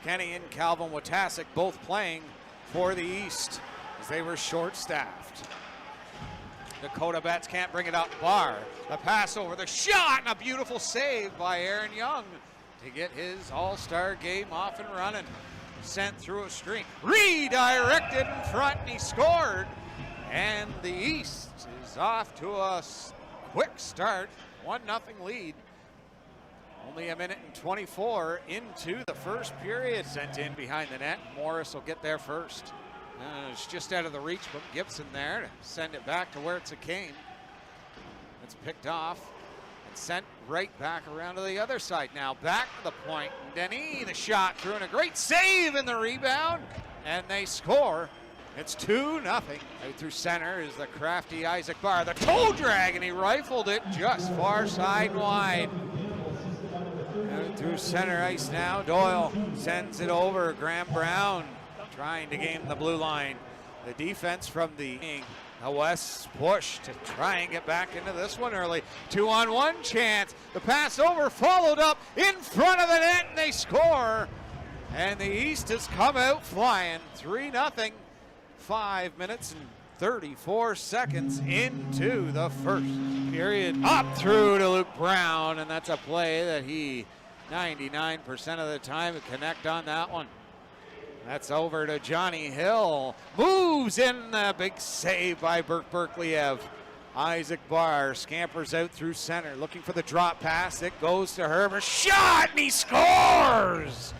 Kenny and Calvin Watasek both playing for the East as they were short-staffed. Dakota Betts can't bring it up. Barr, the pass over, the shot, and a beautiful save by Aaron Young to get his all-star game off and running. Sent through a streak, redirected in front, and he scored. And the East is off to a quick start, 1-0 lead. Only a minute and 24 into the first period. Sent in behind the net. Morris will get there first. It's just out of the reach, but Gibson there to send it back to where it came. It's picked off and sent right back around to the other side now. Back to the point. Denis, the shot through, and a great save in the rebound. And they score. It's 2-0. Out through center is the crafty Isaac Barr. The toe drag, and he rifled it just far side wide. Out through center ice now. Doyle sends it over. Graham Brown trying to game the blue line. The defense from the West push to try and get back into this one early. 2-on-1 chance. The pass over, followed up in front of the net, and they score. And the East has come out flying. 3-0. 5 minutes and 34 seconds into the first period. Up through to Luke Brown, and that's a play that he 99% of the time would connect on that one. That's over to Johnny Hill. Moves in, a big save by Burke Berkliev. Isaac Barr scampers out through center, looking for the drop pass. It goes to Herbert. Shot, and he scores!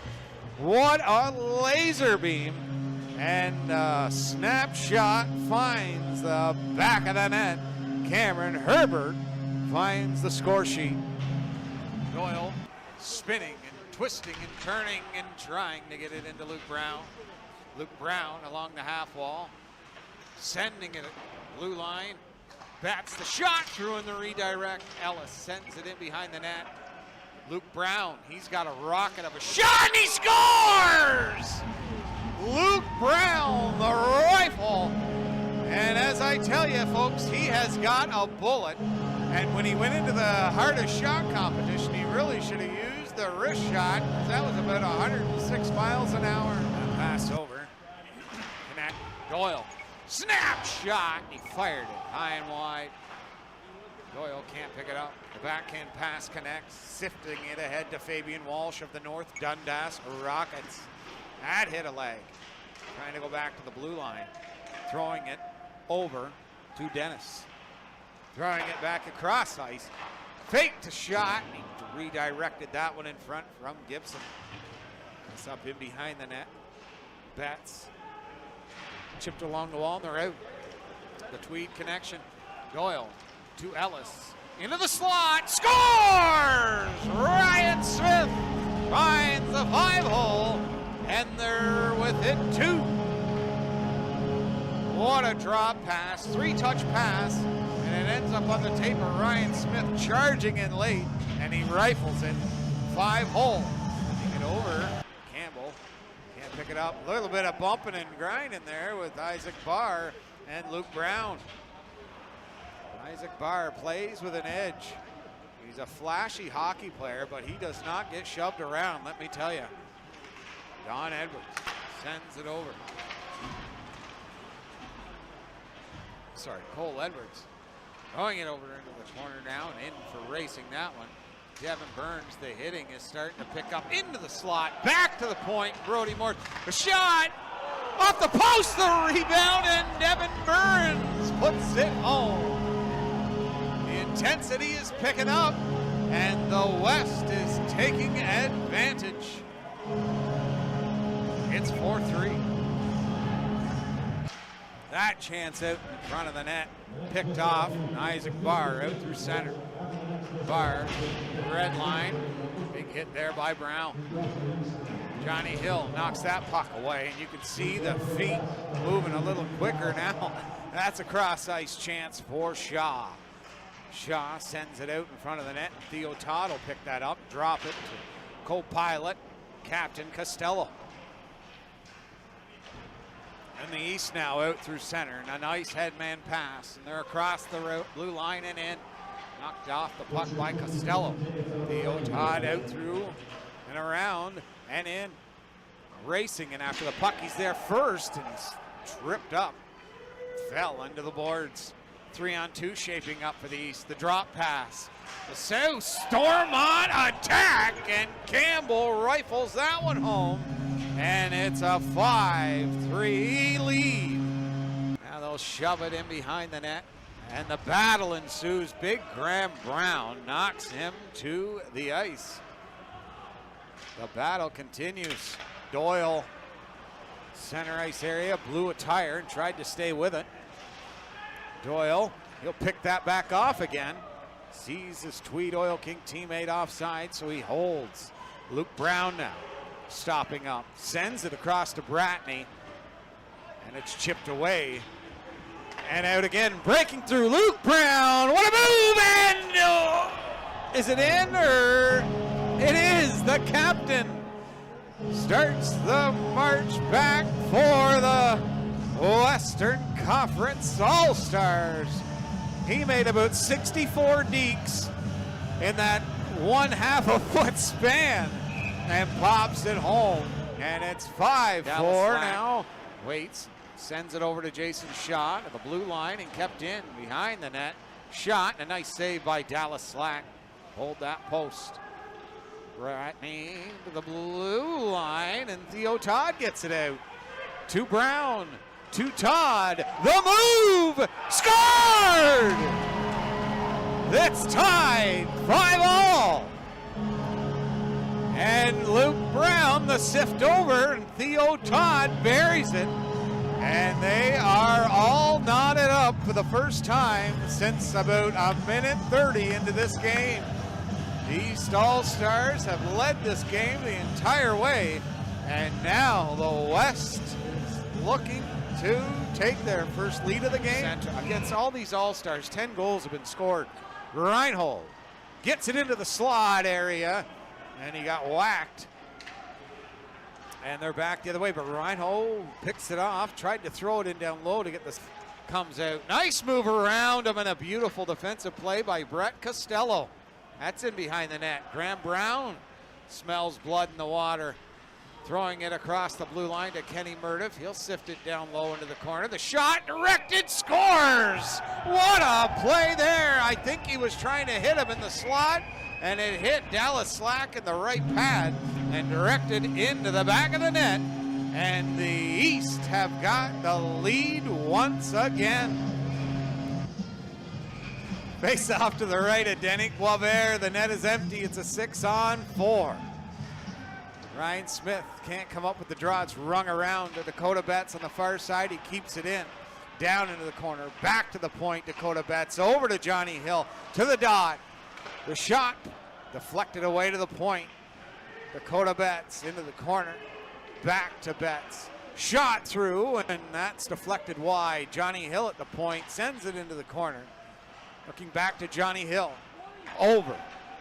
What a laser beam. And snapshot finds the back of the net. Cameron Herbert finds the score sheet. Doyle spinning and twisting and turning and trying to get it into Luke Brown. Luke Brown along the half wall, sending it at blue line. Bats the shot through in the redirect. Ellis sends it in behind the net. Luke Brown, he's got a rocket of a shot, and he scores! Luke Brown, the rifle. And as I tell you, folks, he has got a bullet. And when he went into the hardest shot competition, he really should have used the wrist shot, because that was about 106 miles an hour. Pass over. Connect. Doyle. Snap shot. He fired it high and wide. Doyle can't pick it up. The backhand pass connects, sifting it ahead to Fabian Walsh of the North Dundas Rockets. That hit a leg. Trying to go back to the blue line. Throwing it over to Dennis. Throwing it back across ice. Faked a shot. And he redirected that one in front from Gibson. It's up in behind the net. Betts. Chipped along the wall and they're out. The Tweed connection. Doyle to Ellis. Into the slot. Scores! Ryan Smith finds the 5-hole. And they're within 2. What a drop pass. 3-touch pass. And it ends up on the tape of Ryan Smith charging in late. And he rifles it. 5-hole. Take it over. Campbell can't pick it up. A little bit of bumping and grinding there with Isaac Barr and Luke Brown. Isaac Barr plays with an edge. He's a flashy hockey player, but he does not get shoved around, let me tell you. Don Edwards sends it over. Sorry, Cole Edwards throwing it over into the corner now and in for racing that one. Devin Burns, the hitting is starting to pick up into the slot. Back to the point, Brody Moore. The shot off the post, the rebound, and Devin Burns puts it home. The intensity is picking up, and the West is taking advantage. It's 4-3. That chance out in front of the net, picked off. Isaac Barr out through center. Barr, red line, big hit there by Brown. Johnny Hill knocks that puck away, and you can see the feet moving a little quicker now. That's a cross-ice chance for Shaw. Shaw sends it out in front of the net. Theo Todd will pick that up, drop it to co-pilot, Captain Costello. And the East now out through center, and a nice headman pass, and they're across the blue line and in. Knocked off the puck by Costello. Theo Todd out through and around and in. Racing, and after the puck, he's there first, and he's tripped up. Fell under the boards. 3-on-2 shaping up for the East. The drop pass. The South storm on attack, and Campbell rifles that one home. And it's a 5-3 lead. Now they'll shove it in behind the net. And the battle ensues. Big Graham Brown knocks him to the ice. The battle continues. Doyle, center ice area, blew a tire and tried to stay with it. Doyle, he'll pick that back off again. Sees his Tweed Oil King teammate offside, so he holds. Luke Brown now stopping up. Sends it across to Bratney. And it's chipped away. And out again, breaking through Luke Brown. What a move! And is it in, or it is? The captain starts the march back for the Western Conference All-Stars. He made about 64 dekes in that 1/2 a foot span and pops it home. And it's 5-4 now. Waits. Sends it over to Jason Shaw to the blue line and kept in behind the net. Shot, and a nice save by Dallas Slack. Hold that post. Bratney to the blue line, and Theo Todd gets it out. To Brown. to Todd. The move! Scored! It's tied 5-all. And Luke Brown, the sift over, and Theo Todd buries it. And they are all knotted up for the first time since about a minute 30 into this game. The East All-Stars have led this game the entire way, and now the West is looking to take their first lead of the game. Against all these All-Stars, 10 goals have been scored. Reinhold gets it into the slot area, and he got whacked. And they're back the other way, but Reinhold picks it off, tried to throw it in down low to get this, comes out. Nice move around him and a beautiful defensive play by Brett Costello. That's in behind the net. Graham Brown smells blood in the water. Throwing it across the blue line to Kenny Murdiff. He'll sift it down low into the corner. The shot directed, scores! What a play there. I think he was trying to hit him in the slot, and it hit Dallas Slack in the right pad and directed into the back of the net. And the East have got the lead once again. Face off to the right of Denis Boisvert. The net is empty. It's a 6-on-4. Ryan Smith can't come up with the draw. It's rung around to Dakota Betts on the far side. He keeps it in. Down into the corner. Back to the point. Dakota Betts over to Johnny Hill. To the dot. The shot deflected away to the point. Dakota Betts into the corner. Back to Betts. Shot through, and that's deflected wide. Johnny Hill at the point. Sends it into the corner. Looking back to Johnny Hill. Over.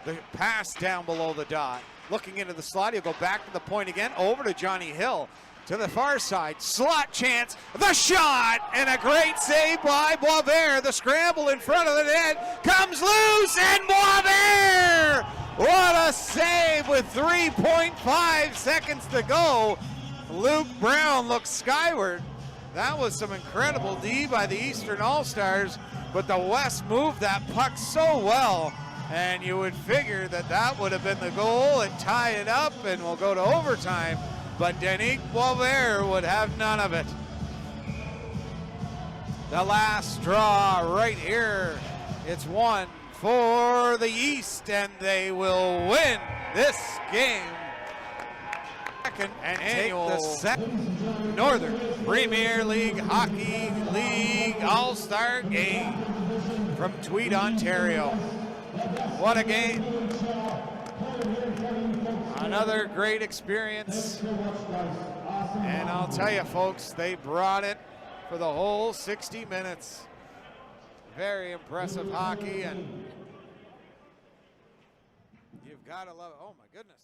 The pass down below the dot. Looking into the slot. He'll go back to the point again. Over to Johnny Hill. To the far side. Slot chance. The shot! And a great save by Boisvert. The scramble in front of the net. Comes loose, and Boisvert! What a save with 3.5 seconds to go. Luke Brown looks skyward. That was some incredible D by the Eastern All-Stars, but the West moved that puck so well, and you would figure that that would have been the goal and tie it up, and we'll go to overtime, but Denis Boisvert would have none of it. The last draw right here. It's one for the East, and they will win this game. Second and annual the second Northern Premier League Hockey League All-Star game from Tweed, Ontario. What a game. Another great experience. And I'll tell you folks, they brought it for the whole 60 minutes. Very impressive hockey, and you've got to love it. Oh my goodness.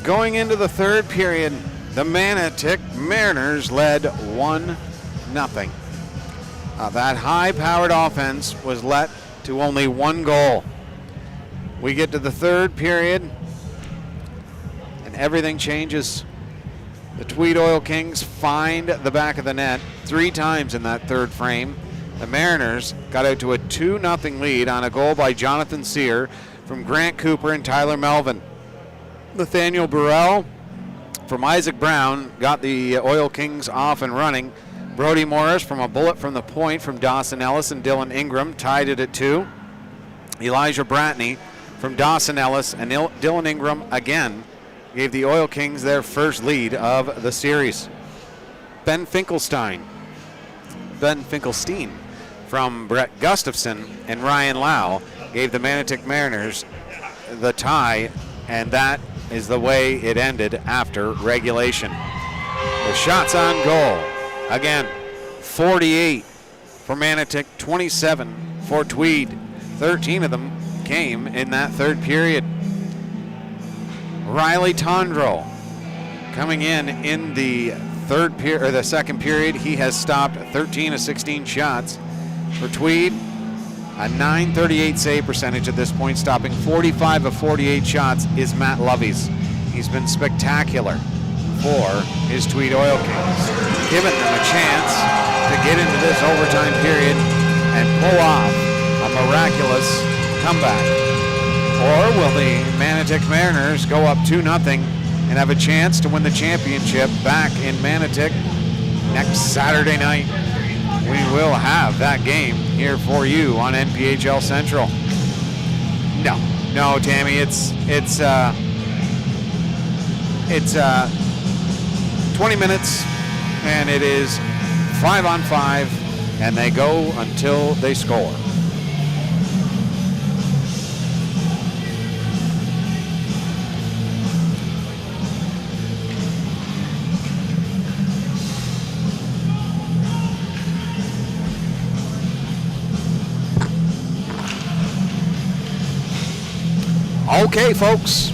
Going into the third period, the Manotick Mariners led 1-0. That high-powered offense was let to only one goal. We get to the third period, and everything changes. The Tweed Oil Kings find the back of the net 3 times in that third frame. The Mariners got out to a 2-0 lead on a goal by Jonathan Sear from Grant Cooper and Tyler Melvin. Nathaniel Burrell from Isaac Brown got the Oil Kings off and running. Brody Morris from a bullet from the point from Dawson Ellis and Dylan Ingram tied it at 2. Elijah Bratney from Dawson Ellis and Dylan Ingram again gave the Oil Kings their first lead of the series. Ben Finkelstein from Brett Gustafson and Ryan Lau gave the Manotick Mariners the tie, and that is the way it ended after regulation. The shots on goal, again, 48 for Manotick, 27 for Tweed. 13 of them came in that third period. Riley Tondro coming in the the second period. He has stopped 13 of 16 shots for Tweed. A .938 save percentage at this point, stopping 45 of 48 shots is Matt Lovey's. He's been spectacular for his Tweed Oil Kings, giving them a chance to get into this overtime period and pull off a miraculous comeback. Or will the Manotick Mariners go up 2-0 and have a chance to win the championship back in Manotick next Saturday night? We will have that game here for you on NPHL Central. No, Tammy, it's 20 minutes, and it is 5-on-5, and they go until they score. Okay, folks,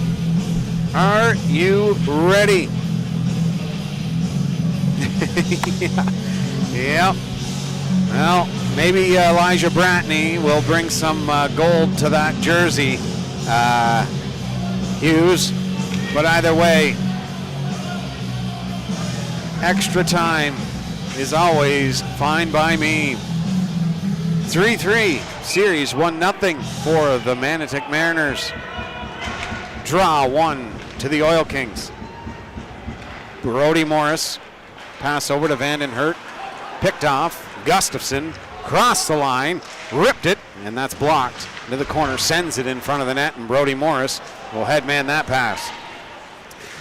are you ready? Yeah. Well, maybe Elijah Bratney will bring some gold to that jersey, Hughes. But either way, extra time is always fine by me. 3-3, series 1-0 for the Manotick Mariners. Draw 1 to the Oil Kings. Brody Morris, pass over to Vanden Hurt, picked off. Gustafson crossed the line, ripped it, and that's blocked into the corner, sends it in front of the net, and Brody Morris will headman that pass.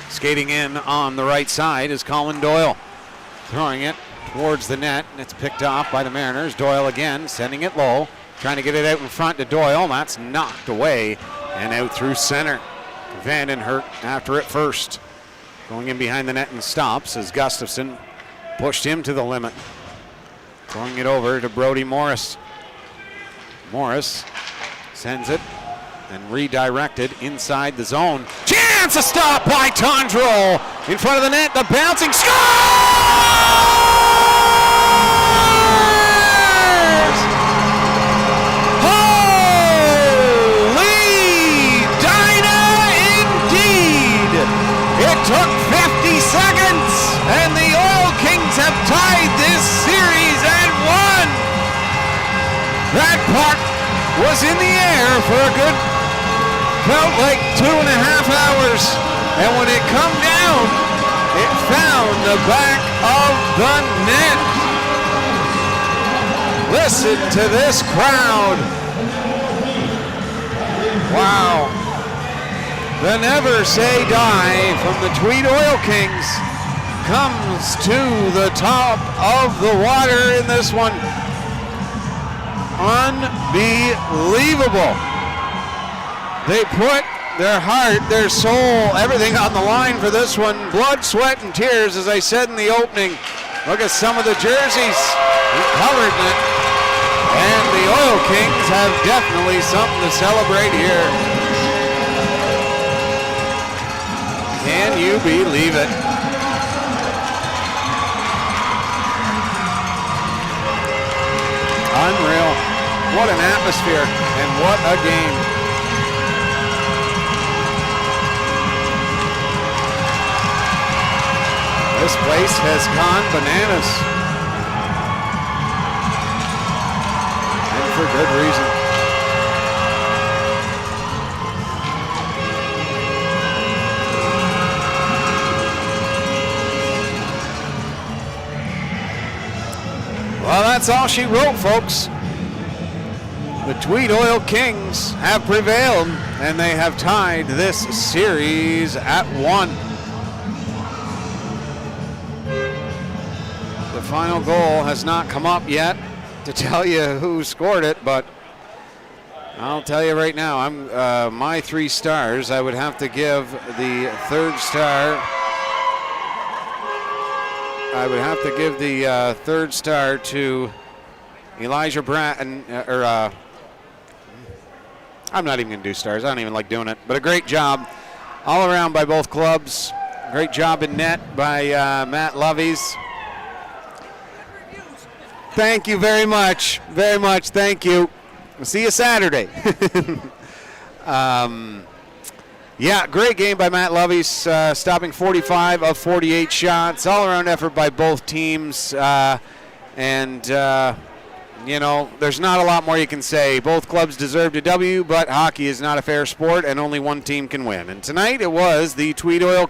Skating in on the right side is Colin Doyle, throwing it towards the net, and it's picked off by the Mariners. Doyle again, sending it low, trying to get it out in front to Doyle. That's knocked away and out through center. Vanden Hurt after it first. Going in behind the net and stops as Gustafson pushed him to the limit. Throwing it over to Brody Morris. Morris sends it and redirected inside the zone. Chance, a stop by Tondro in front of the net. The bouncing scores! It took 50 seconds, and the Oil Kings have tied this series at 1. That puck was in the air for a good, felt like 2.5 hours, and when it come down, it found the back of the net. Listen to this crowd. Wow. The never say die from the Tweed Oil Kings comes to the top of the water in this one. Unbelievable. They put their heart, their soul, everything on the line for this one. Blood, sweat, and tears, as I said in the opening. Look at some of the jerseys colored in it. And the Oil Kings have definitely something to celebrate here. Can you believe it? Unreal. What an atmosphere and what a game. This place has gone bananas. And for good reason. Well, that's all she wrote, folks. The Tweed Oil Kings have prevailed, and they have tied this series at 1. The final goal has not come up yet to tell you who scored it, but I'll tell you right now, my 3 stars, I would have to give the third star. I would have to give the third star to Elijah Bratton, I'm not even going to do stars. I don't even like doing it. But a great job all around by both clubs. Great job in net by Matt Loveys. Thank you very much. Very much. Thank you. We'll see you Saturday. Yeah, great game by Matt Loveys, stopping 45 of 48 shots. All-around effort by both teams. You know, there's not a lot more you can say. Both clubs deserved a W, but hockey is not a fair sport, and only one team can win. And tonight it was the Tweed Oil